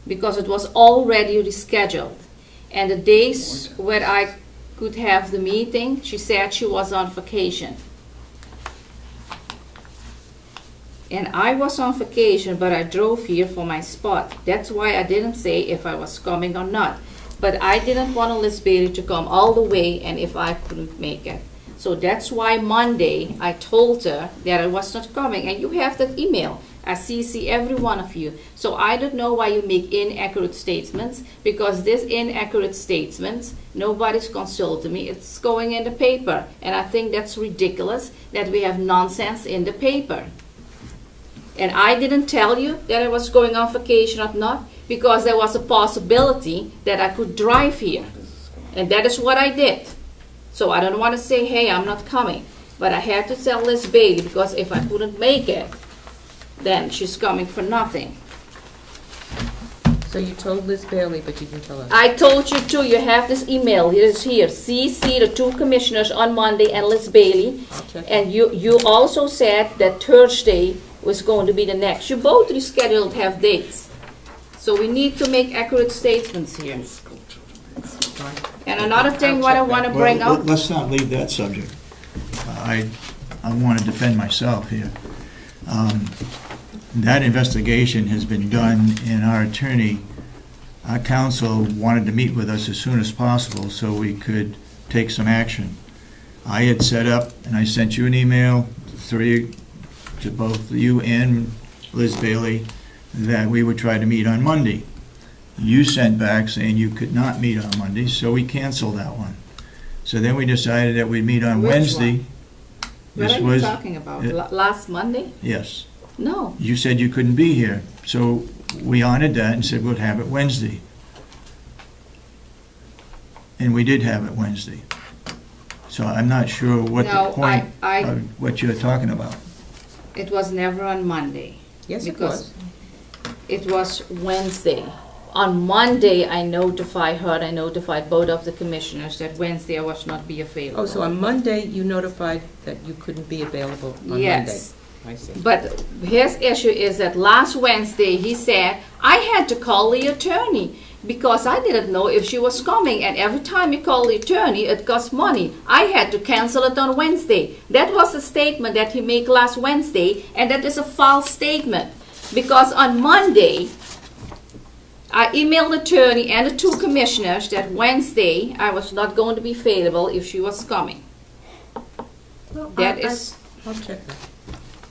because it was already rescheduled. And the days where I could have the meeting, she said she was on vacation. And I was on vacation, but I drove here for my spot. That's why I didn't say if I was coming or not. But I didn't want Liz Bailey to come all the way, and if I couldn't make it. So that's why Monday I told her that I was not coming. And you have that email. I CC every one of you. So I don't know why you make inaccurate statements, because this inaccurate statements, nobody's consulted me. It's going in the paper. And I think that's ridiculous that we have nonsense in the paper. And I didn't tell you that I was going on vacation or not, because there was a possibility that I could drive here. And that is what I did. So I don't want to say, hey, I'm not coming. But I had to tell Liz Bailey, because if I couldn't make it, then she's coming for nothing. So you told Liz Bailey, but you didn't tell us. I told you too. You have this email. It is here. CC the two commissioners on Monday and Liz Bailey. I'll check. And you also said that Thursday was going to be the next. You both rescheduled have dates. So we need to make accurate statements here. And another thing what I want to bring Well, up. let's not leave that subject. I want to defend myself here. That investigation has been done, and our counsel wanted to meet with us as soon as possible so we could take some action. I had set up, and I sent you an email, to both you and Liz Bailey, that we would try to meet on Monday. You sent back saying you could not meet on Monday, so we canceled that one. So then we decided that we'd meet on Which Wednesday. What are you talking about? Last Monday? Yes. No. You said you couldn't be here, so we honored that and said we'll have it Wednesday. And we did have it Wednesday. So I'm not sure what No, the point I- of what you're talking about. It was never on Monday. Yes, it because was. It was Wednesday. On Monday, I notified her, I notified both of the commissioners that Wednesday I was not be available. Oh, so on Monday, you notified that you couldn't be available on Monday? Yes. I see. But his issue is that last Wednesday, he said, I had to call the attorney because I didn't know if she was coming. And every time you call the attorney, it costs money. I had to cancel it on Wednesday. That was a statement that he made last Wednesday, and that is a false statement. Because on Monday, I emailed the attorney and the two commissioners that Wednesday I was not going to be available if she was coming. That is. I'll check that.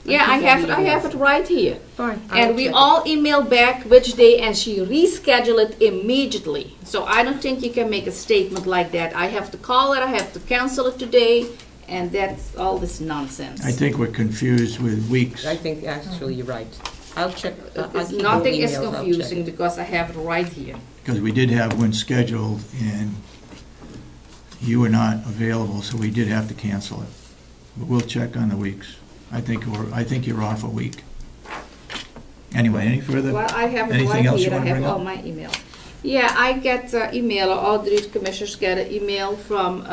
Yeah, I have it right here. Fine. And we all emailed back which day, and she rescheduled it immediately. So I don't think you can make a statement like that. I have to call it, I have to cancel it today, and that's all this nonsense. I think we're confused with weeks. I think actually you're right. I'll check. Nothing is confusing because I have it right here. Because we did have one scheduled, and you were not available, so we did have to cancel it. But we'll check on the weeks. I think you're off a week. Anyway, any further? Well, I have it Anything right else you here. I want to have bring all up? my emails. Yeah, I get email. All three commissioners get an email from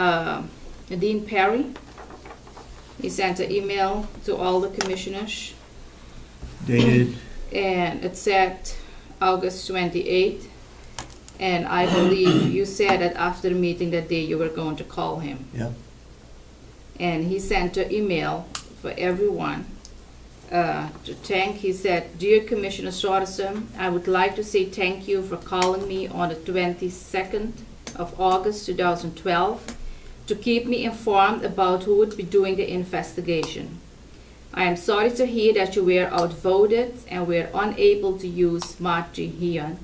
Dean Perry. He sent an email to all the commissioners. Dated? And it said August 28th. And I believe you said that after the meeting that day you were going to call him. Yep. And he sent an email for everyone to thank. He said, "Dear Commissioner Sorensen, I would like to say thank you for calling me on the 22nd of August 2012 to keep me informed about who would be doing the investigation. I am sorry to hear that you were outvoted and were unable to use Margie Heon,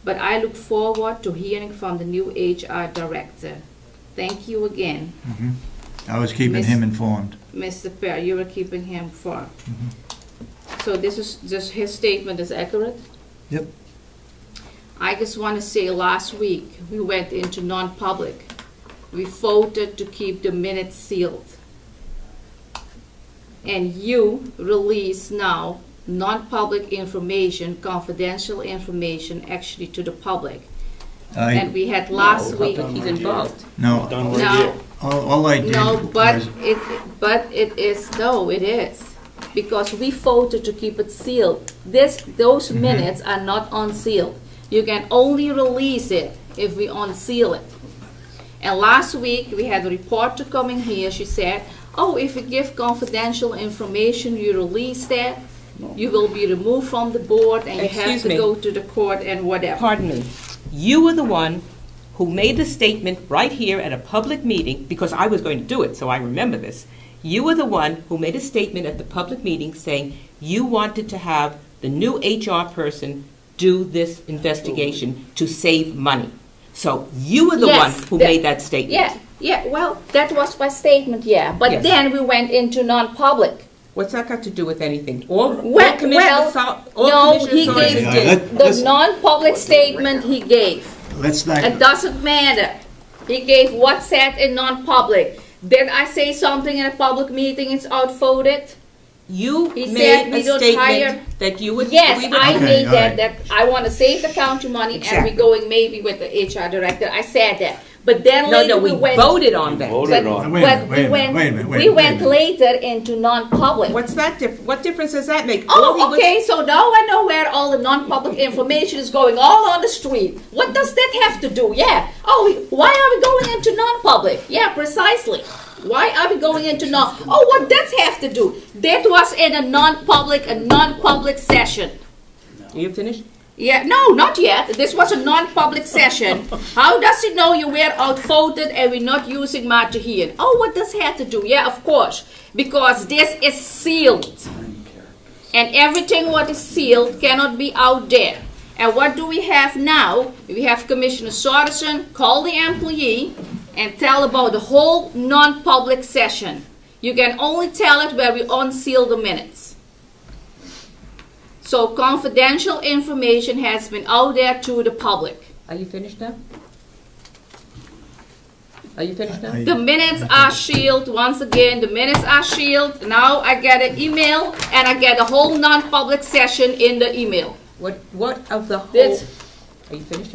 but I look forward to hearing from the new HR director. Thank you again." Mm-hmm. I was keeping him informed. Mr. Perry, you were keeping him informed. Mm-hmm. So his statement is accurate? Yep. I just want to say last week we went into non-public. We voted to keep the minutes sealed. And you release now non-public information, confidential information actually to the public. And we had last week. He's involved. No. No. All I did No, but was... it is. Because we voted to keep it sealed. Those minutes are not unsealed. You can only release it if we unseal it. And last week we had a reporter coming here. She said, "Oh, if you give confidential information, you release that, you will be removed from the board and you have to go to the court and whatever." Pardon me. You were the one who made the statement right here at a public meeting, because I was going to do it, so I remember this. You were the one who made a statement at the public meeting saying you wanted to have the new HR person do this investigation to save money. So you were the one who made that statement. Yeah, well, that was my statement, yeah. But then we went into non-public. What's that got to do with anything? He gave the non-public statement he gave. Let's not... It doesn't matter. He gave what said in non-public. Did I say something in a public meeting? It's outvoted. You made a statement that you would... Yes, I made that I want to save the county money and we're going maybe with the HR director. I said that. But then later we went... voted on that. We went later into non-public. What's that difference? What difference does that make? Oh, okay, so now I know where all the non-public information is going, all on the street. What does that have to do? Yeah. Oh, why are we going into non-public? Yeah, precisely. Why are we going into non... Oh, what does have to do? That was in a non-public session. You finished? Yeah, no, not yet. This was a non-public session. How does he know you were outvoted and we're not using Margie Heon? Oh, what does have to do? Yeah, of course. Because this is sealed. And everything what is sealed cannot be out there. And what do we have now? We have Commissioner Sorensen call the employee and tell about the whole non-public session. You can only tell it where we unseal the minutes. So confidential information has been out there to the public. Are you finished now? Are you finished now? The minutes are sealed. Once again, the minutes are sealed. Now I get an email and I get a whole non-public session in the email. What of the whole... Are you finished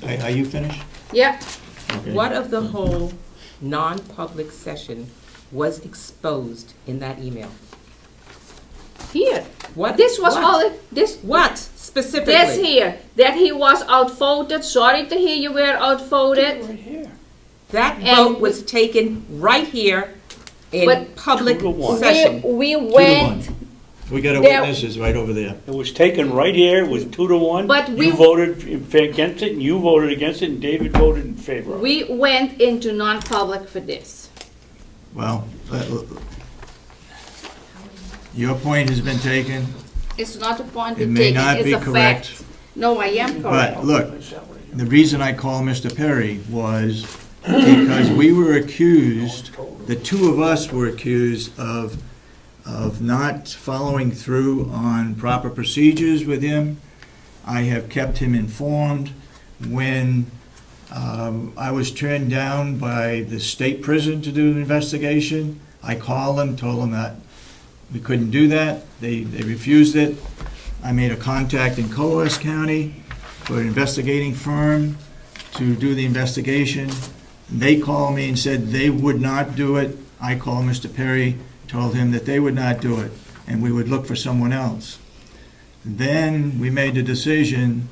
yet? Are you finished? Yeah. Okay. What of the whole non-public session was exposed in that email? Here. What? This was what? all. This. What specifically? This here. That he was outvoted. Sorry to hear you were outvoted. Right here. That vote was taken right here in public session. We went. We got a There- witnesses right over there. It was taken right here, it was 2-1. But we- You voted against it, and you voted against it, and David voted in favor of it. We went into non-public for this. Well, your point has been taken, It's not a point It to may take, not it's be a correct. fact. No, I am correct. but look, the reason I called Mr. Perry was because we were accused, the two of us were accused of not following through on proper procedures with him. I have kept him informed. When I was turned down by the state prison to do an investigation, I called them, told them that we couldn't do that. They refused it. I made a contact in Carroll County for an investigating firm to do the investigation. They called me and said they would not do it. I called Mr. Perry, told him that they would not do it, and we would look for someone else. Then we made the decision,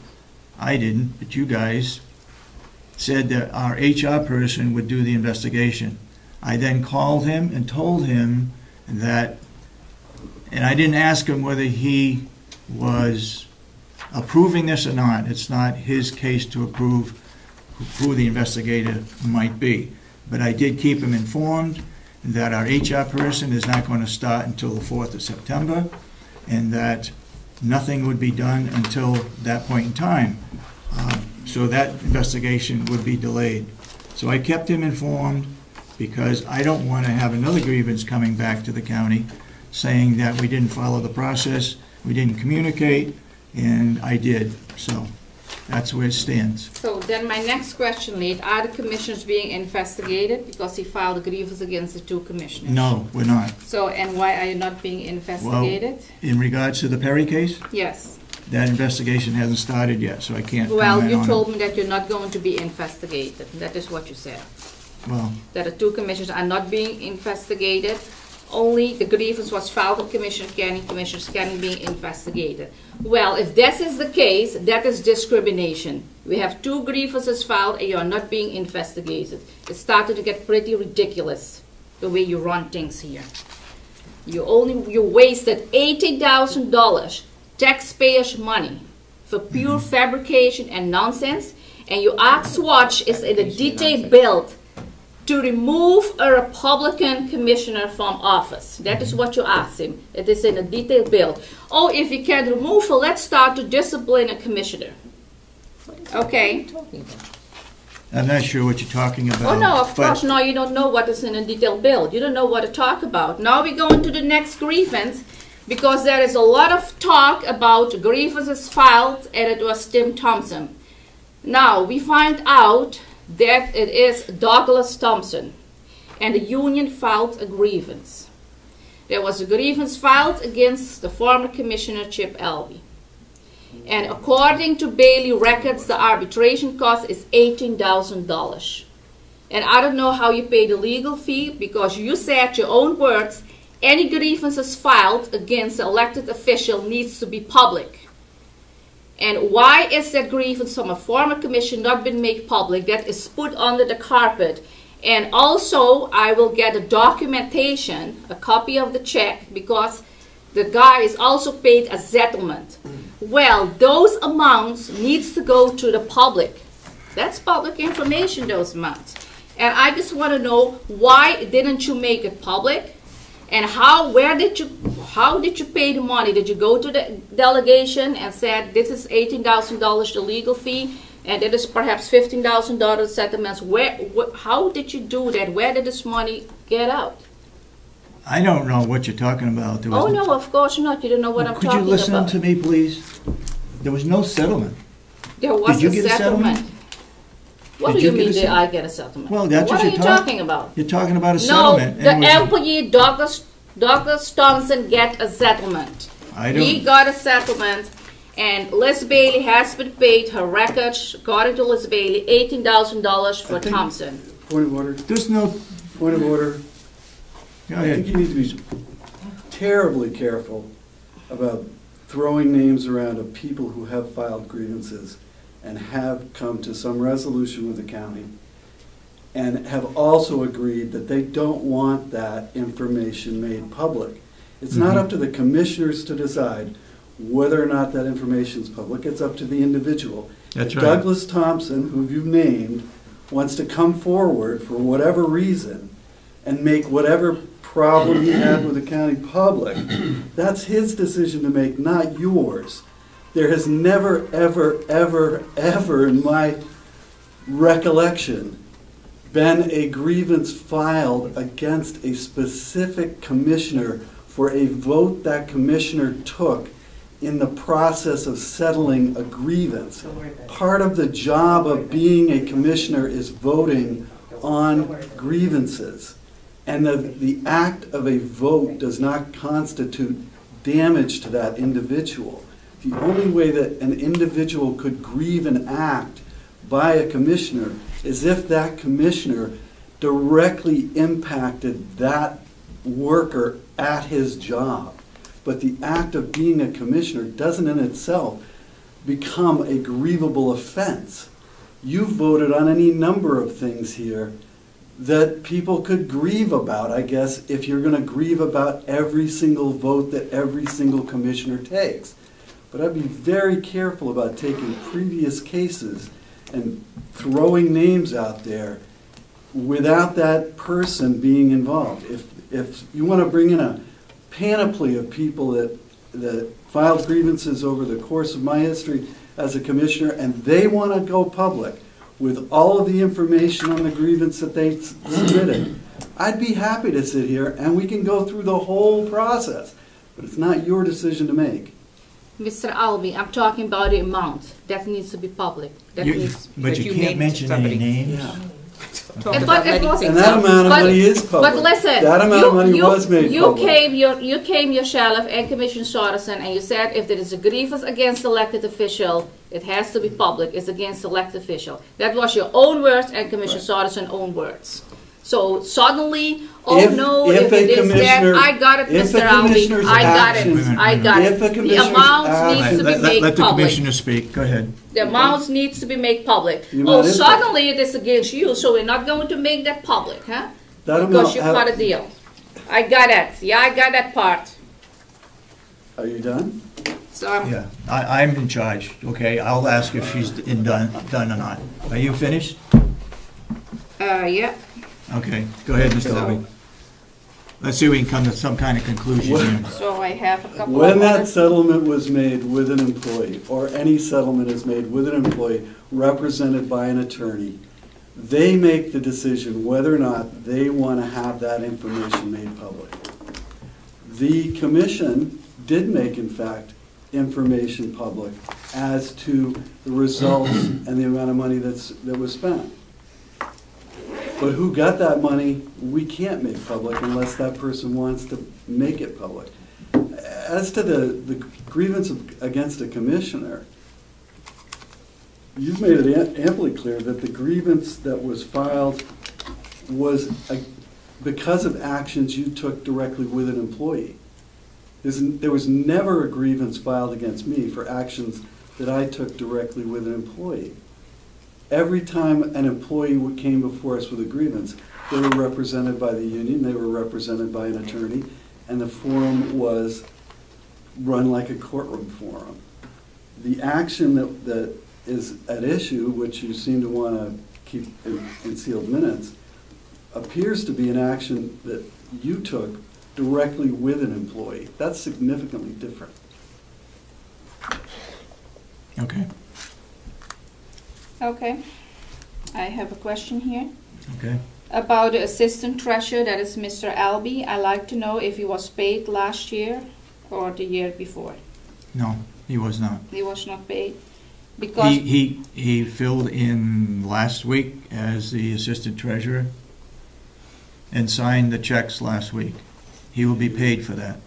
I didn't, but you guys, said that our HR person would do the investigation. I then called him and told him that, and I didn't ask him whether he was approving this or not. It's not his case to approve who the investigator might be. But I did keep him informed that our HR person is not going to start until the 4th of September, and that nothing would be done until that point in time. So that investigation would be delayed. So I kept him informed because I don't want to have another grievance coming back to the county saying that we didn't follow the process, we didn't communicate, and I did. So that's where it stands. So then my next question, Lee, are the commissioners being investigated because he filed a grievance against the two commissioners? No, we're not. So, and why are you not being investigated? Well, in regards to the Perry case, Yes. that investigation hasn't started yet, so I can't Well, comment you on told it. me that you're not going to be investigated. That is what you said. Well, That the two commissioners are not being investigated. Only the grievance was filed with Commissioner Kenny being investigated. Well, if this is the case, that is discrimination. We have two grievances filed and you're not being investigated. It started to get pretty ridiculous, the way you run things here. You wasted $80,000 taxpayers' money for pure fabrication and nonsense, and you asked Swatch is in a detailed build to remove a Republican commissioner from office. That is what you asked him. It is in a detailed bill. Oh, if you can remove her, let's start to discipline a commissioner. Okay. I'm not sure what you're talking about. Oh, no, of but course, no, you don't know what is in a detailed bill. You don't know what to talk about. Now we go into the next grievance, because there is a lot of talk about grievances filed, and it was Tim Thompson. Now, we find out that it is Douglas Thompson, and the union filed a grievance. There was a grievance filed against the former Commissioner Chip Elby. And according to Bailey records, the arbitration cost is $18,000. And I don't know how you pay the legal fee, because you said your own words, any grievances filed against an elected official needs to be public. And why is that grievance from a former commission not been made public? That is put under the carpet. And also, I will get a documentation, a copy of the check, because the guy is also paid a settlement. Well, those amounts needs to go to the public. That's public information, those amounts. And I just want to know, why didn't you make it public? And how did you pay the money? Did you go to the delegation and said, this is $18,000 the legal fee, and it is perhaps $15,000 settlements? How did you do that? Where did this money get out? I don't know what you're talking about. There was Oh, no, of course not. You don't know what I'm talking about. Could you listen to me, please? There was no settlement. There was Did you a get a settlement. settlement? What Did do you you get mean a did settlement? I get a settlement? Well, that's what what are you're you talking about? You're talking about a No, settlement. the and it was- employee Douglas Thompson get a settlement. I don't- He got a settlement, and Liz Bailey has been paid her records, according to Liz Bailey, $18,000 for Thompson. Point of order. There's no point of order. Go I ahead. think you need to be terribly careful about throwing names around of people who have filed grievances and have come to some resolution with the county and have also agreed that they don't want that information made public. It's not up to the commissioners to decide whether or not that information is public. It's up to the individual. That's If right. Douglas Thompson, who you've named, wants to come forward for whatever reason and make whatever problem he had with the county public, that's his decision to make, not yours. There has never, ever, ever, ever in my recollection been a grievance filed against a specific commissioner for a vote that commissioner took in the process of settling a grievance. Part of the job of being a commissioner is voting on grievances. And the act of a vote does not constitute damage to that individual. The only way that an individual could grieve an act by a commissioner is if that commissioner directly impacted that worker at his job. But the act of being a commissioner doesn't in itself become a grievable offense. You voted on any number of things here that people could grieve about, I guess, if you're going to grieve about every single vote that every single commissioner takes. But I'd be very careful about taking previous cases and throwing names out there without that person being involved. If you want to bring in a panoply of people that filed grievances over the course of my history as a commissioner, and they want to go public with all of the information on the grievance that they submitted, I'd be happy to sit here and we can go through the whole process. But it's not your decision to make. Mr. Albee, I'm talking about the amount. That needs to be public. That needs, But you can't mention any names. Yeah. And that amount of money is public. But listen, that amount of money was made public. You came, your sheriff and Commissioner Sorensen, and you said if there is a grievance against elected official, it has to be public. It's against elected official. That was your own words and Commissioner Sorensen's own words. So suddenly, if it is that, I got it, Mr. Albee, I got it. The amount needs to be made public. Let the commissioner speak. Go ahead. The amounts needs to be made public. Oh, suddenly it is against you, so we're not going to make that public, huh? Because you cut a deal. I got it. Yeah, I got that part. Are you done? So yeah, I'm in charge. Okay, I'll ask if she's done or not. Are you finished? Yeah. Okay, go ahead, Mr. Albee. Let's see if we can come to some kind of conclusion here. So I have a couple When of that settlement was made with an employee, or any settlement is made with an employee represented by an attorney, they make the decision whether or not they want to have that information made public. The commission did make, in fact, information public as to the results and the amount of money that was spent. But who got that money, we can't make public unless that person wants to make it public. As to the grievance against a commissioner, you've made it amply clear that the grievance that was filed was because of actions you took directly with an employee. There was never a grievance filed against me for actions that I took directly with an employee. Every time an employee came before us with a grievance, they were represented by the union, they were represented by an attorney, and the forum was run like a courtroom forum. The action that is at issue, which you seem to want to keep in sealed minutes, appears to be an action that you took directly with an employee. That's significantly different. Okay. Okay. I have a question here. Okay. About the assistant treasurer, that is Mr. Albee. I'd like to know if he was paid last year or the year before. No, he was not. He was not paid? Because he filled in last week as the assistant treasurer and signed the checks last week. He will be paid for that.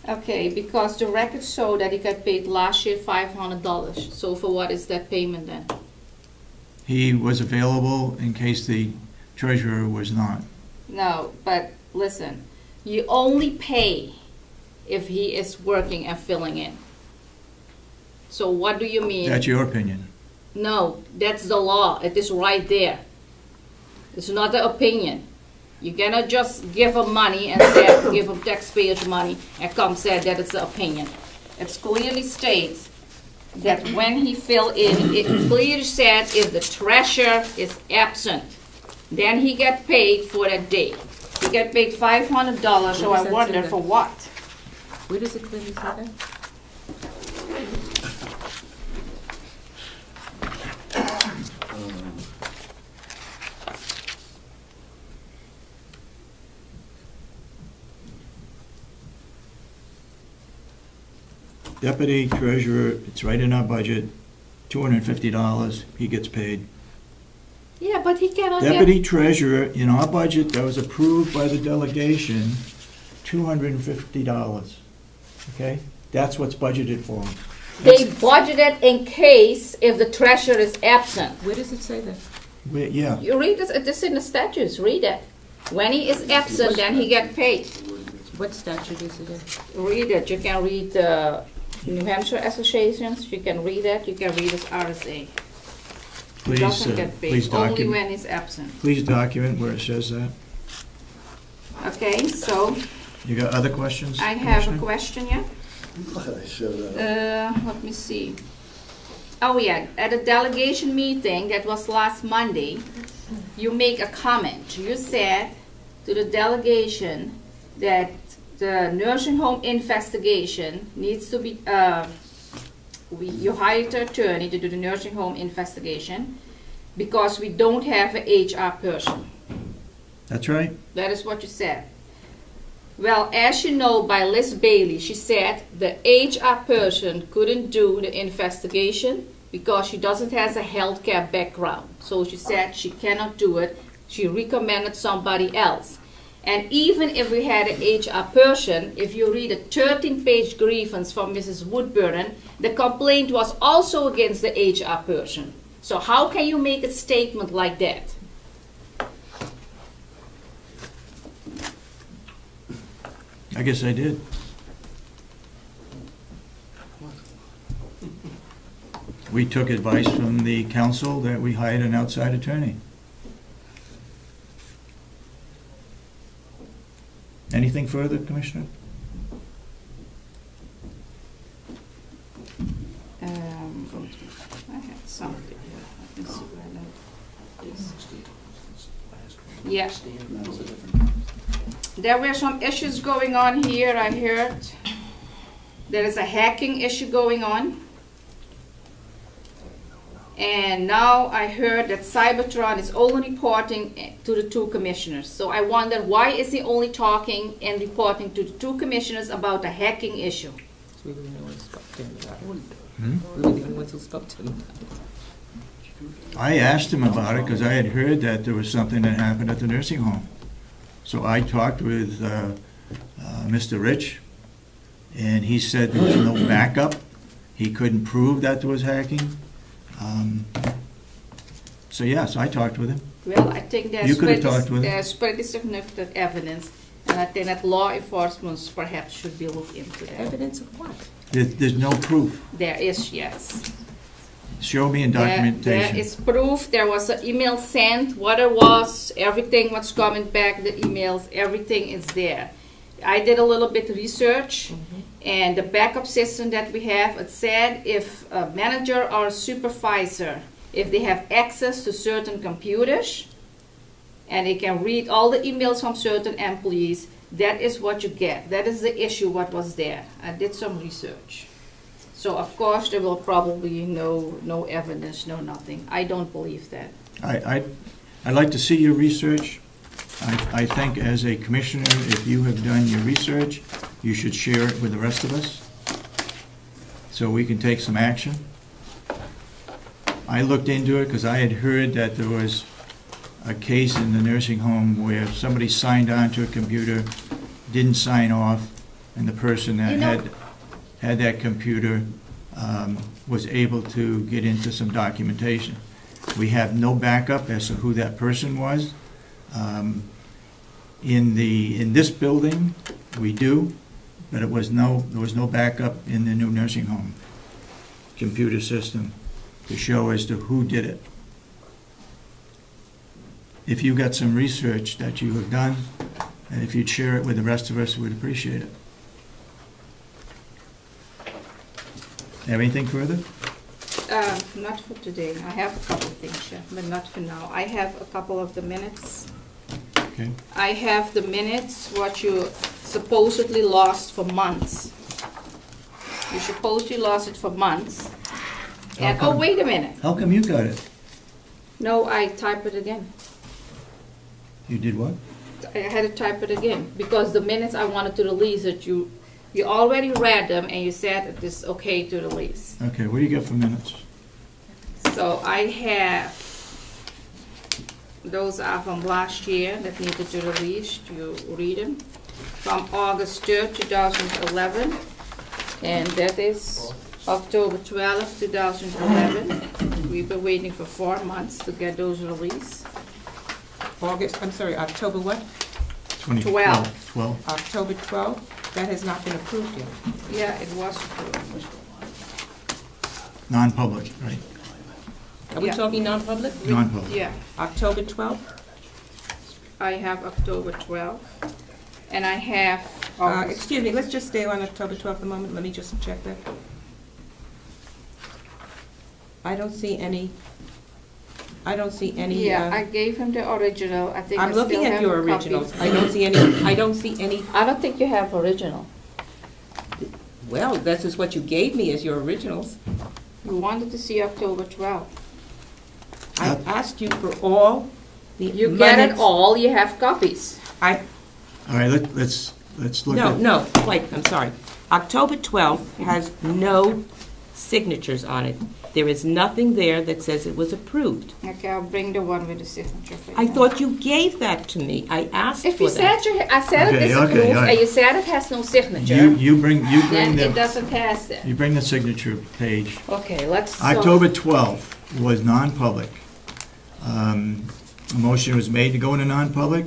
Okay, because the records show that he got paid last year $500. So for what is that payment then? He was available in case the treasurer was not. No, but listen, you only pay if he is working and filling in. So what do you mean? That's your opinion. No, that's the law. It is right there. It's not the opinion. You cannot just give them money and say, give them taxpayers money and come say that it's an opinion. It clearly states that when he fill in, it clearly said if the treasurer is absent, then he get paid for that day. He get paid $500, so I wonder for what. Where does it clearly say that? Deputy treasurer, it's right in our budget, $250, he gets paid. Yeah, but he cannot Deputy treasurer, in our budget that was approved by the delegation, $250, okay? That's what's budgeted for him. They budgeted in case if the treasurer is absent. Where does it say that? Yeah. You read this in the statutes, read it. When he is absent, then he get paid. What statute is it in? Read it, you can read the New Hampshire associations, you can read it, you can read his RSA. He doesn't get paid, only when he's absent. Please document where it says that. Okay, so. You got other questions? I have a question, yeah? I showed up. Let me see. Oh yeah, at a delegation meeting that was last Monday, you make a comment. You said to the delegation that the nursing home investigation needs to be, you hired an attorney to do the nursing home investigation because we don't have an HR person. That's right. That is what you said. Well, as you know by Liz Bailey, she said the HR person couldn't do the investigation because she doesn't have a healthcare background. So she said she cannot do it. She recommended somebody else. And even if we had an HR person, if you read a 13-page grievance from Mrs. Woodburn, the complaint was also against the HR person. So how can you make a statement like that? I guess I did. We took advice from the council that we hired an outside attorney. Anything further, Commissioner? I had something here. Let me see what I know. Yeah. There were some issues going on here, I heard. There is a hacking issue going on. And now I heard that Cybertron is only reporting to the two commissioners. So I wonder, why is he only talking and reporting to the two commissioners about a hacking issue? We were the only ones who spoke to him about it. Hmm? We were the only ones who spoke to him. I asked him about it because I had heard that there was something that happened at the nursing home. So I talked with Mr. Rich, and he said there was no backup. He couldn't prove that there was hacking. So yes, I talked with him. Well, I think You could have talked with him. there's pretty significant evidence, and I think that law enforcement perhaps should be looked into that. Evidence of what? There's no proof. There is, yes. Show me in documentation. There is proof. There was an email sent, what it was, everything was coming back, the emails, everything is there. I did a little bit of research, and the backup system that we have, it said if a manager or a supervisor, if they have access to certain computers, and they can read all the emails from certain employees, that is what you get. That is the issue what was there. I did some research. So of course there will probably no evidence, no nothing. I don't believe that. I'd like to see your research. I think as a commissioner, if you have done your research, you should share it with the rest of us so we can take some action. I looked into it because I had heard that there was a case in the nursing home where somebody signed on to a computer, didn't sign off, and the person that had that computer was able to get into some documentation. We have no backup as to who that person was. In this building, we do, but there was no backup in the new nursing home computer system to show as to who did it. if you got some research that you have done, and if you'd share it with the rest of us, we'd appreciate it. Have anything further? Not for today. I have a couple of things, Chef, but not for now. I have a couple of the minutes. Okay. I have the minutes, what you supposedly lost for months. You supposedly lost it for months. And, oh, wait a minute. How come you got it? No, I type it again. You did what? I had to type it again, because the minutes I wanted to release it, you already read them, and you said it is okay to release. Okay, what do you got for minutes? So I have, those are from last year that needed to release. You read them. From August 3rd, 2011, and that is October 12th, 2011. We've been waiting for 4 months to get those released. October what? 12. October 12th? That has not been approved yet. Yeah, it was approved. Non-public, right? Are we talking non-public? Non-public. Yeah. October 12th? I have October 12th, and I have excuse me, let's just stay on October 12th a moment. Let me just check that. I don't see any. Yeah, I gave him the original. I think I'm looking at your originals. I don't see any. I don't think you have original. Well, this is what you gave me as your originals. You wanted to see October 12th. I asked you for all the You minutes. get it all. You have copies. All right, let's look at... No, wait, I'm sorry. October 12th has no signatures on it. There is nothing there that says it was approved. Okay, I'll bring the one with the signature for you. I thought you gave that to me. I asked If for you that. said I said it is approved, and you said it has no signature, You bring then the... it doesn't pass it. You bring the signature page. Okay, let's... October 12th was non-public. A motion was made to go into non-public,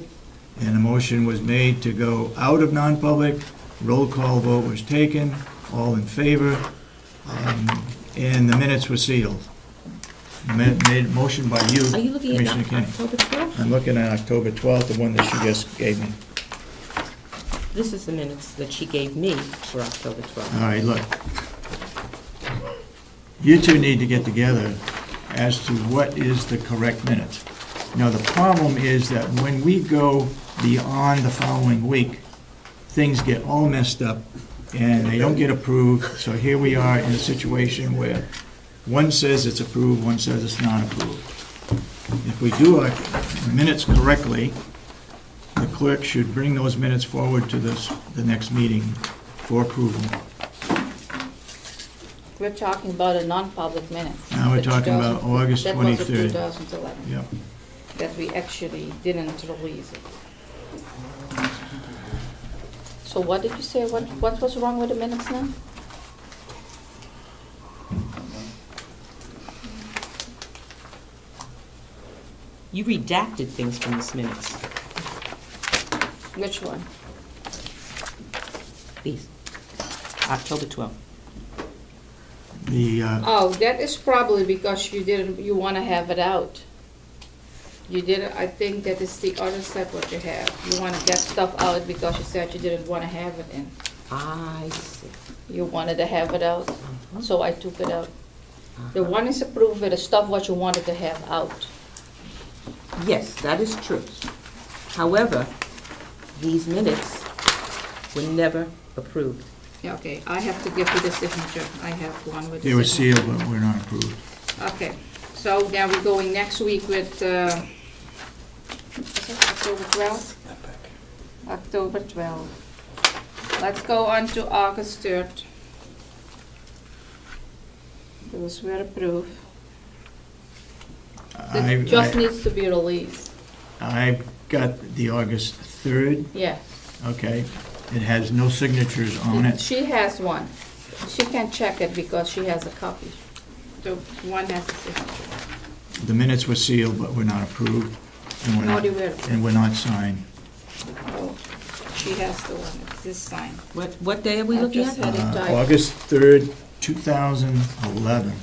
and a motion was made to go out of non-public. Roll call vote was taken, all in favor, and the minutes were sealed. Made motion by you, Are you looking Commissioner at Kenny. October 12th? I'm looking at October 12th, the one that she just gave me. This is the minutes that she gave me for October 12th. All right, look. You two need to get together as to what is the correct minutes. Now, the problem is that when we go beyond the following week, things get all messed up and they don't get approved. So here we are in a situation where one says it's approved, one says it's not approved. If we do our minutes correctly, the clerk should bring those minutes forward to the next meeting for approval. We're talking about a non-public minutes. Now we're talking about August 23rd. That was of 2011. Yep. That we actually didn't release it. So what did you say? What was wrong with the minutes now? You redacted things from these minutes. Which one? These. October 12th. Oh, that is probably because you want to have it out. You didn't, I think that is the other step what you have. You want to get stuff out because you said you didn't want to have it in. I see. You wanted to have it out, so I took it out. The one is approved with the stuff what you wanted to have out. Yes, that is true. However, these minutes were never approved. Yeah, okay, I have to give you the signature. I have one with the They were signature. sealed, but we're not approved. Okay, so now we're going next week with, October 12th? October 12th. Let's go on to August 3rd. Those were approved. It just needs to be released. I've got the August 3rd. Yeah. Okay. It has no signatures on it. She has one. She can check it because she has a copy. The one has a signature. The minutes were sealed, but were not approved. And No, they were. And were not signed. Oh, she has the one. It's this sign. What day are we looking at? August 3rd, 2011.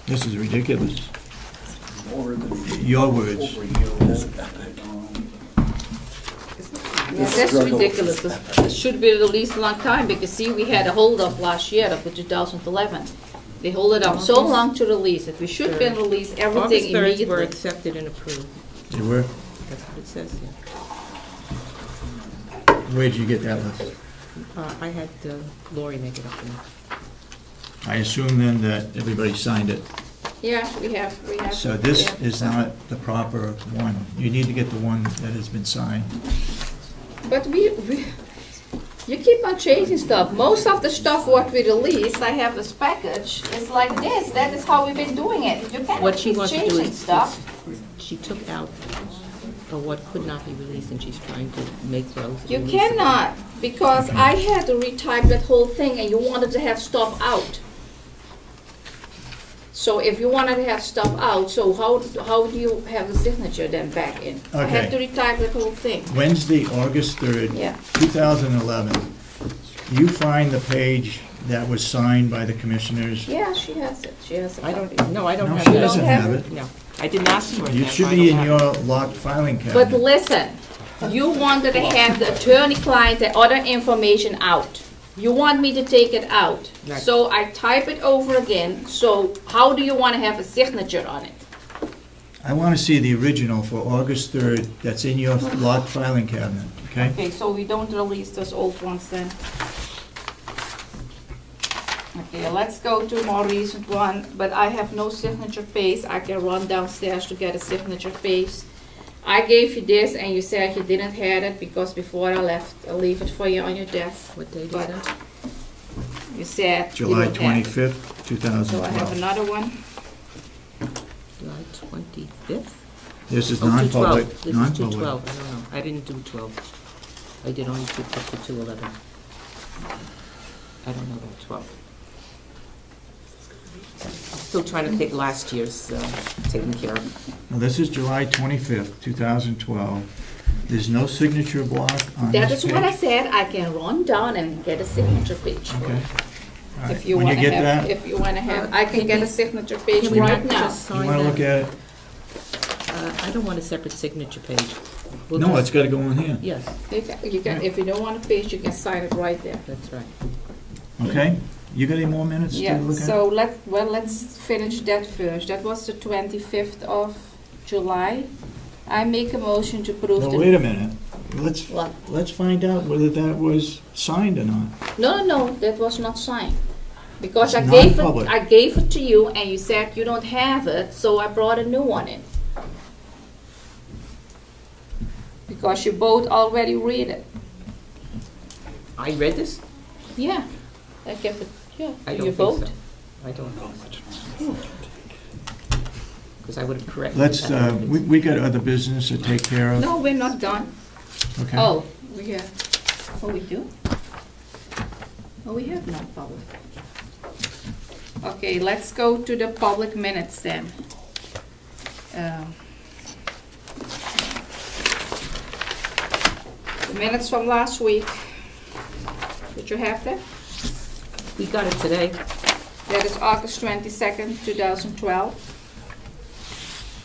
This is ridiculous. Your words. Yeah, that's ridiculous. It should be released a long time, because see, we had a hold-up last year of the 2011. They hold it up so long to release it. We should be release everything August 3rd immediately. were accepted and approved. They were? That's what it says, yeah. Where'd you get that list? I had Lori make it up for me. I assume then that everybody signed it. Yeah, we have. So this is not the proper one. You need to get the one that has been signed. But you keep on changing stuff. Most of the stuff what we release, I have this package, is like this. That is how we've been doing it. You can't What she keep wants to do changing is, stuff. she took out what could not be released, and she's trying to make those. You releasable. cannot, because I had to retype that whole thing, and you wanted to have stuff out. So if you wanted to have stuff out, so how do you have the signature then back in? I had to retype the whole thing. Wednesday, August 3rd, Yeah. 2011. You find the page that was signed by the commissioners. Yeah, she has it. She has it. I don't have She that. doesn't have it. No, I didn't ask for it. You should be in your locked filing But cabinet. listen, you wanted to have the attorney-client and other information out. You want me to take it out. Right. So I type it over again. So how do you want to have a signature on it? I want to see the original for August 3rd that's in your locked filing cabinet, okay? Okay, so we don't release those old ones then. Okay, let's go to a more recent one, but I have no signature page. I can run downstairs to get a signature page. I gave you this and you said you didn't have it because before I left, I'll leave it for you on your desk. What date is But that? you said you July don't have it. 25th, 2012. So I have another one. July 25th? This is Oh, 2/12. non-public. This is Non-public. 2/12, I don't know. I didn't do 12. I did only up to 2/11. I don't know about 12. Still trying to take last year's taken care of. Well, this is July 25th, 2012. There's no signature block on That this is what I page. said. I can run down and get a signature page. Okay. All right. If you When want you to get have, that, if you want to have, I can get a signature page Can we right not now. just you sign want to look that? at it? I don't want a separate signature page. We'll No, just- it's got to go in here. Yes, You can, if you don't want a page, you can sign it right there. that's right. Okay? You got any more minutes to Yeah, look at? so let's finish that first. That was the 25th of July. I make a motion to approve No, the... wait a minute. What? Let's find out whether that was signed or not. No, that was not signed. Because It's I gave non-public. I gave it to you and you said you don't have it, so I brought a new one in. Because you both already read it. I read this? Yeah, I gave it, yeah, I you don't think both. so. I don't know. Because I would have corrected Let's, that. we got other business to take care of. No, we're not done. Okay. Oh, we have, oh, we do? Oh, we have non-public. Okay, let's go to the public minutes then. The minutes from last week. Did you have that? We got it today. That is August 22nd, 2012.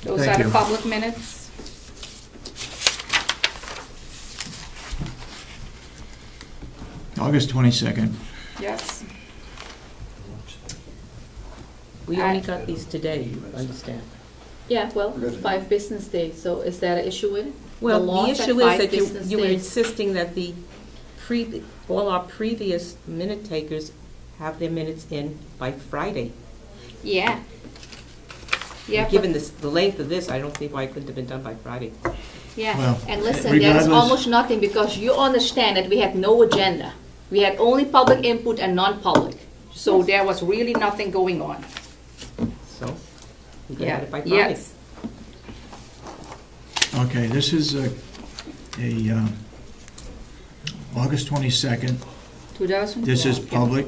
Those Thank are the you. public minutes. August 22nd. Yes. We only got these today, you understand. Yeah, well, 5 business days, so is that an issue with it? Well, law the said issue 5 is that business you were days. insisting that all our previous minute takers have their minutes in by Friday. Yeah. Yeah, Given the length of this, I don't see why it couldn't have been done by Friday. Yeah, Well, and listen, that is regardless- almost nothing because you understand that we had no agenda. We had only public input and non-public. So there was really nothing going on. So, we could Yeah, have it by Friday. yes. Okay, this is August 22nd. 2012. This is public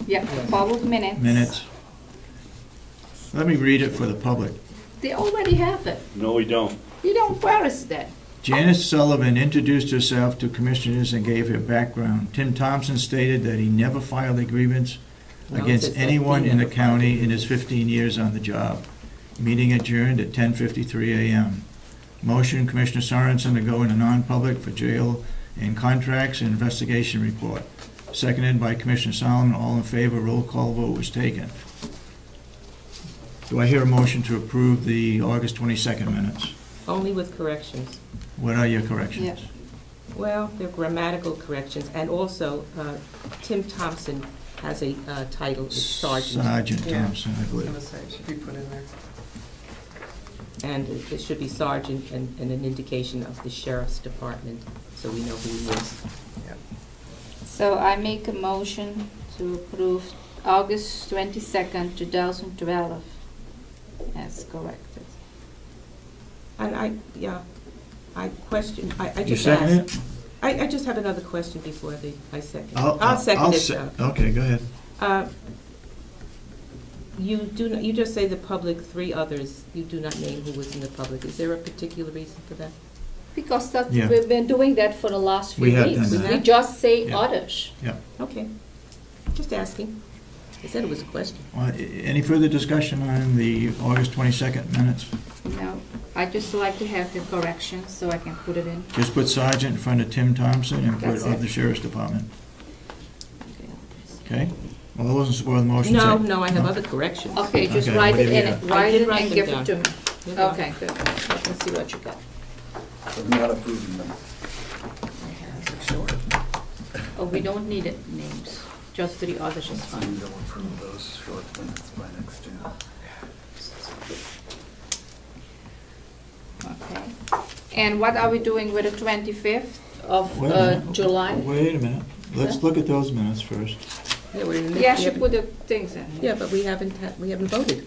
Yeah, public minutes. minutes. Let me read it for the public. They already have it. No, we don't. You don't, where is that? Janice Sullivan introduced herself to commissioners and gave her background. Tim Thompson stated that he never filed a grievance No, it against says that anyone he in the never filed county in his 15 years on the job. Meeting adjourned at 10:53 a.m. Motion, Commissioner Sorensen to go into non-public for jail and contracts and investigation report. Seconded by Commissioner Solomon. All in favor. Roll call vote was taken. Do I hear a motion to approve the August 22nd minutes? Only with corrections. What are your corrections? Yes. Well, they're grammatical corrections, and also Tim Thompson has a title, it's Sergeant. Sergeant Thompson, I I was believe. gonna say, it should be put in there. And it should be Sergeant and an indication of the Sheriff's Department, so we know who he is. So I make a motion to approve August 22nd, 2012 as corrected. And I question, I You just second asked. it? I just have another question before I second. I'll second it. Okay, go ahead. You just say the public, 3 others, you do not name who was in the public. Is there a particular reason for that? Because that's, Yeah. we've been doing that for the last few We have weeks. done that. We just say Yeah. others. Yeah. Okay, just asking. I said it was a question. Any further discussion on the August 22nd minutes? No, I just like to have the corrections so I can put it in. Just put Sergeant in front of Tim Thompson and put That's of it. the Sheriff's Department. Okay? All those in support of the motion No, say... no, I have other corrections. Okay, just Okay, write what it do you in, got? write I did it write and them give down. it to me. Never mind. Okay, good. Let me see what you got. So I'm not approving them. Oh, we don't need it, names. Just 3 others is So fine. you don't approve those short minutes by next June. Okay. And what are we doing with the 25th of Wait a minute. July? Wait a minute. Let's look at those minutes first. Yeah, we're in the- Yes, we you haven't- put the things in. Yeah, but we haven't voted.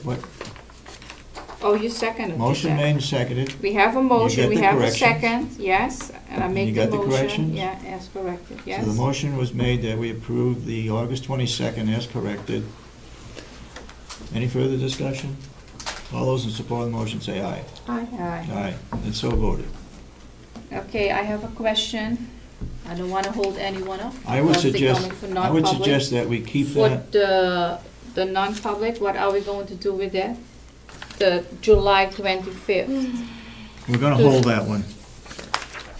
What? Oh, you seconded. you Motion said. made and seconded. We have a motion, get we the have a corrections? second, yes, and I You make the got the motion. corrections? Yeah, as corrected, yes. So the motion was made that we approve the August 22nd as corrected. Any further discussion? All those in support of the motion say aye. Aye. Aye, and so voted. Okay, I have a question. I don't want to hold anyone up. I would because they're suggest, coming for I would non-public. suggest that we keep For that. the non-public, what are we going to do with that? The July 25th. We're gonna hold that one.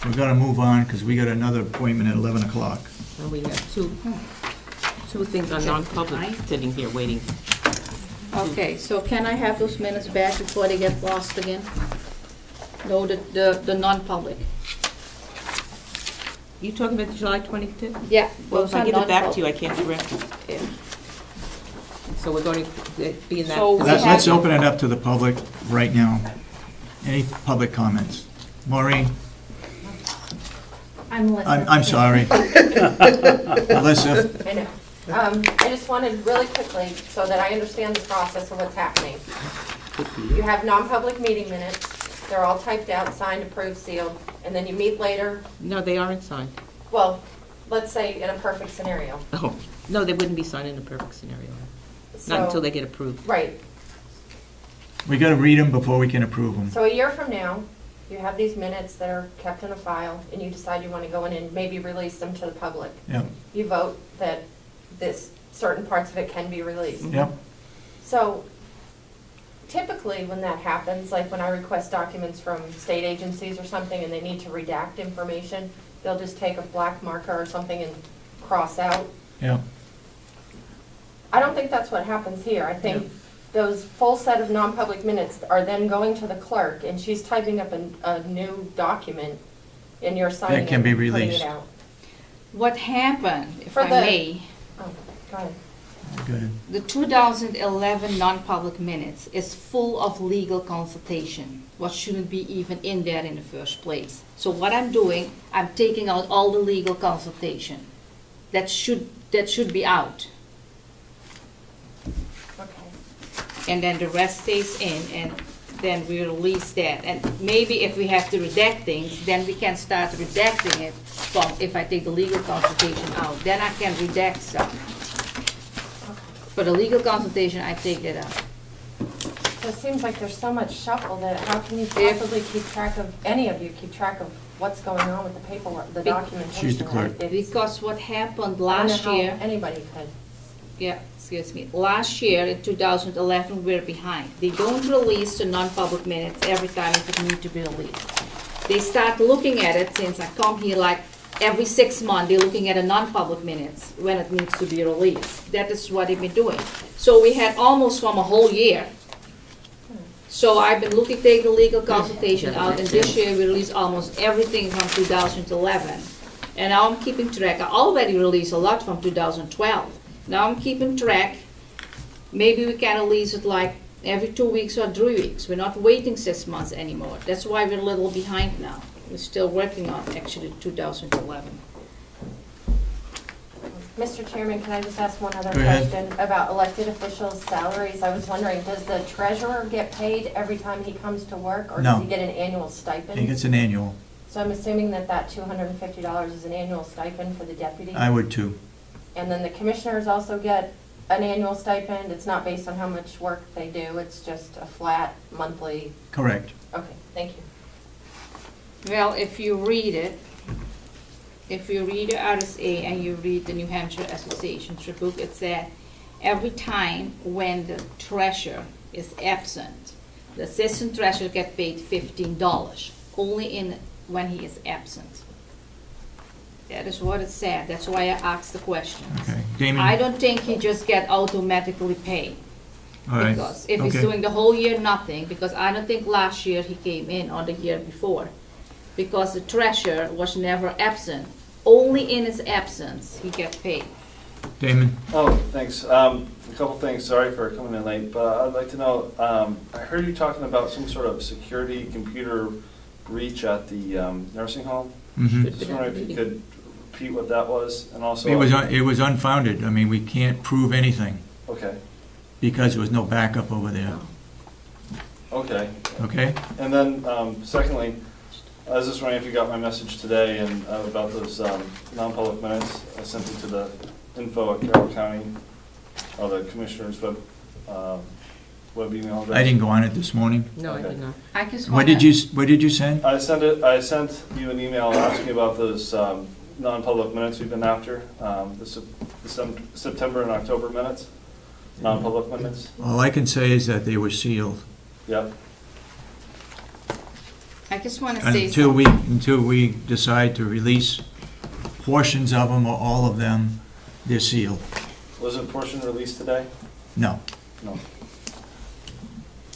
We're gonna move on, because we got another appointment at 11 o'clock. And we have two things on non-public sitting here waiting. Okay, so can I have those minutes back before they get lost again? No, the non-public. You talking about July 22nd? Yeah. Well, those if I are give it back non-public. to you, I can't correct it. Yeah. So we're going to be in that. So we position. Let's open it up to the public right now. Any public comments? Maureen? I'm Melissa. I'm sorry. Melissa? I know. I just wanted really quickly, so that I understand the process of what's happening. You have non-public meeting minutes, they're all typed out, signed, approved, sealed, and then you meet later. No, they aren't signed. Well, let's say in a perfect scenario. Oh, no, they wouldn't be signed in a perfect scenario. So- Not until they get approved. Right. We gotta read them before we can approve them. So a year from now, you have these minutes that are kept in a file, and you decide you want to go in and maybe release them to the public. Yep, You vote that this, certain parts of it can be released. yep. So typically, when that happens, like when I request documents from state agencies or something and they need to redact information, they'll just take a black marker or something and cross out. Yeah. I don't think that's what happens here. I think those full set of non-public minutes are then going to the clerk and she's typing up a new document and you're signing it. That can be and putting released. it out. What happened, if For I the- may, Oh, go ahead. Go ahead. the 2011 non-public minutes is full of legal consultation, what shouldn't be even in there in the first place. So what I'm doing, I'm taking out all the legal consultation. That should be out. Okay. And then the rest stays in, and then we release that. And maybe if we have to redact things, then we can start redacting it from, if I take the legal consultation out, then I can redact stuff. For the legal consultation, I take it out. So it seems like there's so much shuffle that how can you possibly keep track of, any of you keep track of what's going on with the paperwork, the documentation? She's the clerk. It's- Because what happened I don't know last how year, anybody could. yeah, excuse me, last year in 2011, we're behind. They don't release the non-public minutes every time if it needs to be released. They start looking at it since I come here like every 6 months, they're looking at the non-public minutes when it needs to be released. That is what they've been doing. So we had almost from a whole year. So I've been looking, taking legal consultation out, and this year we released almost everything from 2011. And now I'm keeping track. I already released a lot from 2012. Now I'm keeping track. Maybe we can release it like every 2 weeks or 3 weeks. We're not waiting 6 months anymore. That's why we're a little behind now. We're still working on actually 2011. Mr. Chairman, can I just ask one other Go ahead. question about elected officials' salaries? I was wondering, does the treasurer get paid every time he comes to work, or No. does he get an annual stipend? I think it's an annual. So I'm assuming that that $250 is an annual stipend for the deputy? I would too. And then the commissioners also get an annual stipend? It's not based on how much work they do, it's just a flat monthly? Correct. Okay, thank you. Well, if you read it, if you read the RSA and you read the New Hampshire Association's book, it said every time when the treasurer is absent, the assistant treasurer gets paid $15, only when he is absent. That is what it said. That's why I asked the question. Okay. Damon? I don't think he just get automatically paid. All right. Because if he's Okay. doing the whole year nothing, because I don't think last year he came in or the year before, because the treasurer was never absent. Only in his absence he gets paid. Damon? Oh, thanks. A couple things. Sorry for coming in late, but I'd like to know, I heard you talking about some sort of security computer breach at the nursing home. Mhm. Just wondering if you could repeat what that was, and also... It was unfounded. I mean, we can't prove anything Okay, because there was no backup over there. okay. Okay? And then, secondly, I was just wondering if you got my message today and about those non-public minutes. I sent it to the info at Carroll County, or the Commissioners web email address. I didn't go on it this morning. No, I did not. I just What did you send? I sent you an email asking about those non-public minutes we've been after, the September and October minutes, non-public minutes. All I can say is that they were sealed. Yep. I just want to say Until we decide to release portions of them or all of them, they're sealed. Was a portion released today? No. No.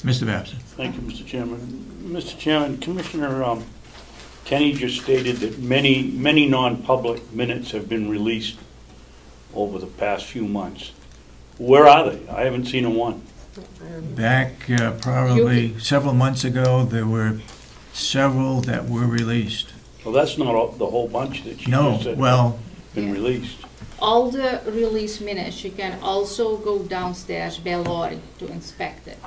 Mr. Babson. Thank you, Mr. Chairman. Mr. Chairman, Commissioner Kenny just stated that many non-public minutes have been released over the past few months. Where are they? I haven't seen a one. Back probably several months ago, there were several that were released. Well, that's not the whole bunch that you No, just said well, been released. all the release minutes, you can also go downstairs by Lori to inspect it.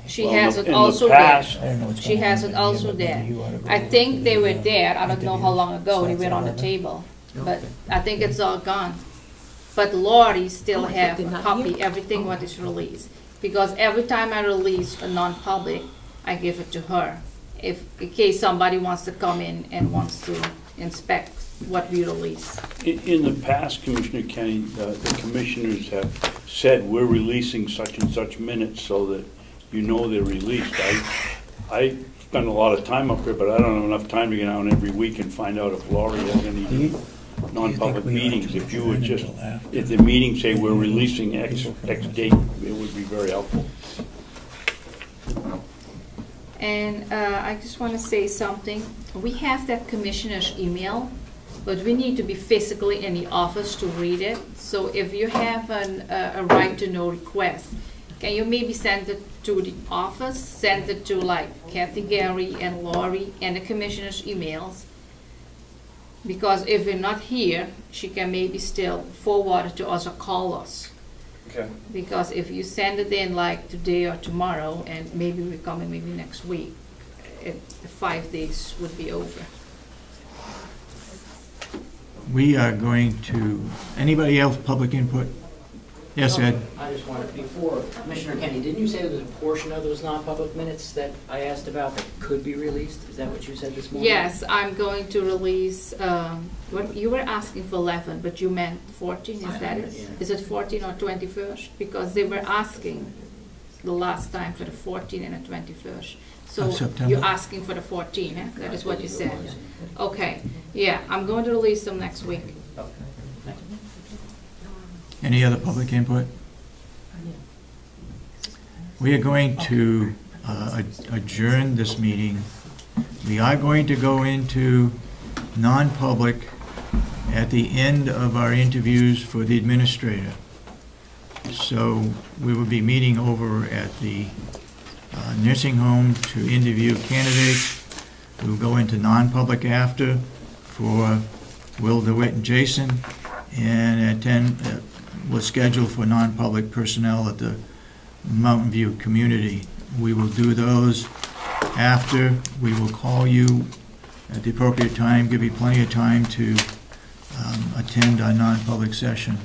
She Well, has in it the also past- I don't know there. what's She going has on it in also here, but there. maybe you ought to go I over think to they the, were there. I don't know how long ago they That's were on the all right. table, but I think it's all gone. But Lori still have they're a not copy, here? everything what is released. Because every time I release a non-public, I give it to her. If, in case somebody wants to come in and wants to inspect what we release. In the past, Commissioner Kenny, the commissioners have said we're releasing such and such minutes so that you know they're released. I spend a lot of time up here, but I don't have enough time to get out every week and find out if Laurie has any non-public meetings. If you would just, if the meetings say we're releasing X date, it would be very helpful. And I just want to say something. We have that commissioner's email, but we need to be physically in the office to read it. So if you have a right to know request, can you maybe send it to the office, send it to like Kathy, Gary, and Lori, and the commissioner's emails? Because if we're not here, she can maybe still forward it to us or call us. Okay. Because if you send it in like today or tomorrow, and maybe we're coming maybe next week, the 5 days would be over. We are going to, anybody else public input? Yes, Ed? I just wanted, before, Commissioner Kenny, didn't you say there was a portion of those non-public minutes that I asked about that could be released? Is that what you said this morning? Yes, I'm going to release, what, you were asking for 11, but you meant 14, is that it? Yeah. Is it 14 or 21st? Because they were asking the last time for the 14 and the 21st. So Of September? you're asking for the 14, eh? That is what you said. Okay, yeah, I'm going to release them next week. Any other public input? We are going to adjourn this meeting. We are going to go into non-public at the end of our interviews for the administrator. So we will be meeting over at the nursing home to interview candidates. We will go into non-public after for Will DeWitt and Jason, and at 10, we'll schedule for non-public personnel at the Mountain View community. We will do those after. We will call you at the appropriate time, give you plenty of time to attend our non-public session.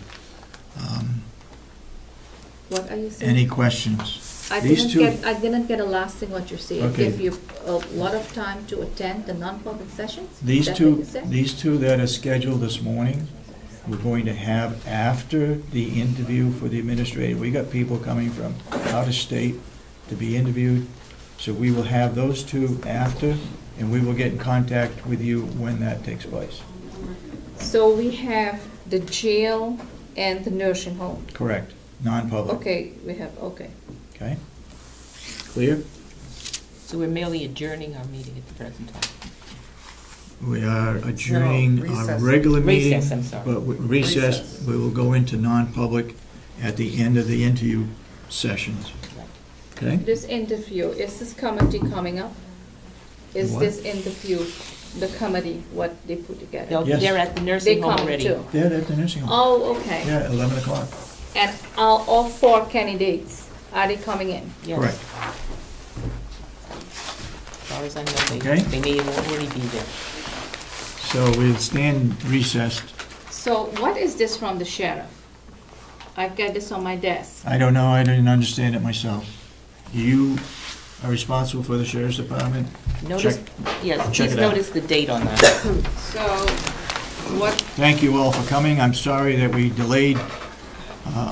What are you saying? Any questions? I These didn't get a last thing what you're saying. Okay. Give you a lot of time to attend the non-public sessions? These Is that what two, you said? these two that are scheduled this morning, we're going to have after the interview for the administrator. We got people coming from out of state to be interviewed, so we will have those two after, and we will get in contact with you when that takes place. So we have the jail and the nursing home. Correct, non-public. Okay, we have, okay. Okay? Clear? So we're merely adjourning our meeting at the present time. We are adjourning our recess. regular meeting. Recess, I'm sorry. But recess, we will go into non-public at the end of the interview sessions. Okay? This interview, is this committee coming up? Is What? this interview, the committee, what they put together? They'll- Yes. They're at the nursing They home come already. too? Yeah, at the nursing home. Oh, okay. Yeah, 11 o'clock. And all 4 candidates, are they coming in? Yes. Correct. As far as I know, Okay. they may already be there. So we'll stand recessed. So what is this from the sheriff? I've got this on my desk. I don't know, I didn't understand it myself. You are responsible for the sheriff's department? Notice, Check- yes, check please it out. notice the date on that. So what, Thank you all for coming. I'm sorry that we delayed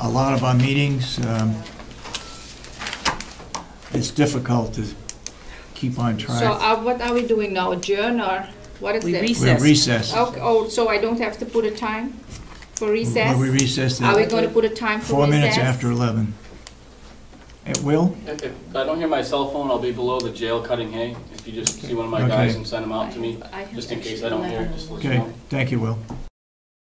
a lot of our meetings. It's difficult to keep on so track. what are we doing now, adjourn or what is We it? We're recessed. Okay, oh, so I don't have to put a time for recess? We recessed Are we at going to put a time for 4 recess? minutes after 11. It will? If I don't hear my cell phone, I'll be below the jail cutting hay. If you just see one of my guys Okay. and send them out to me, I have just in case extra I don't hear, level. just let you Okay, know. thank you, Will.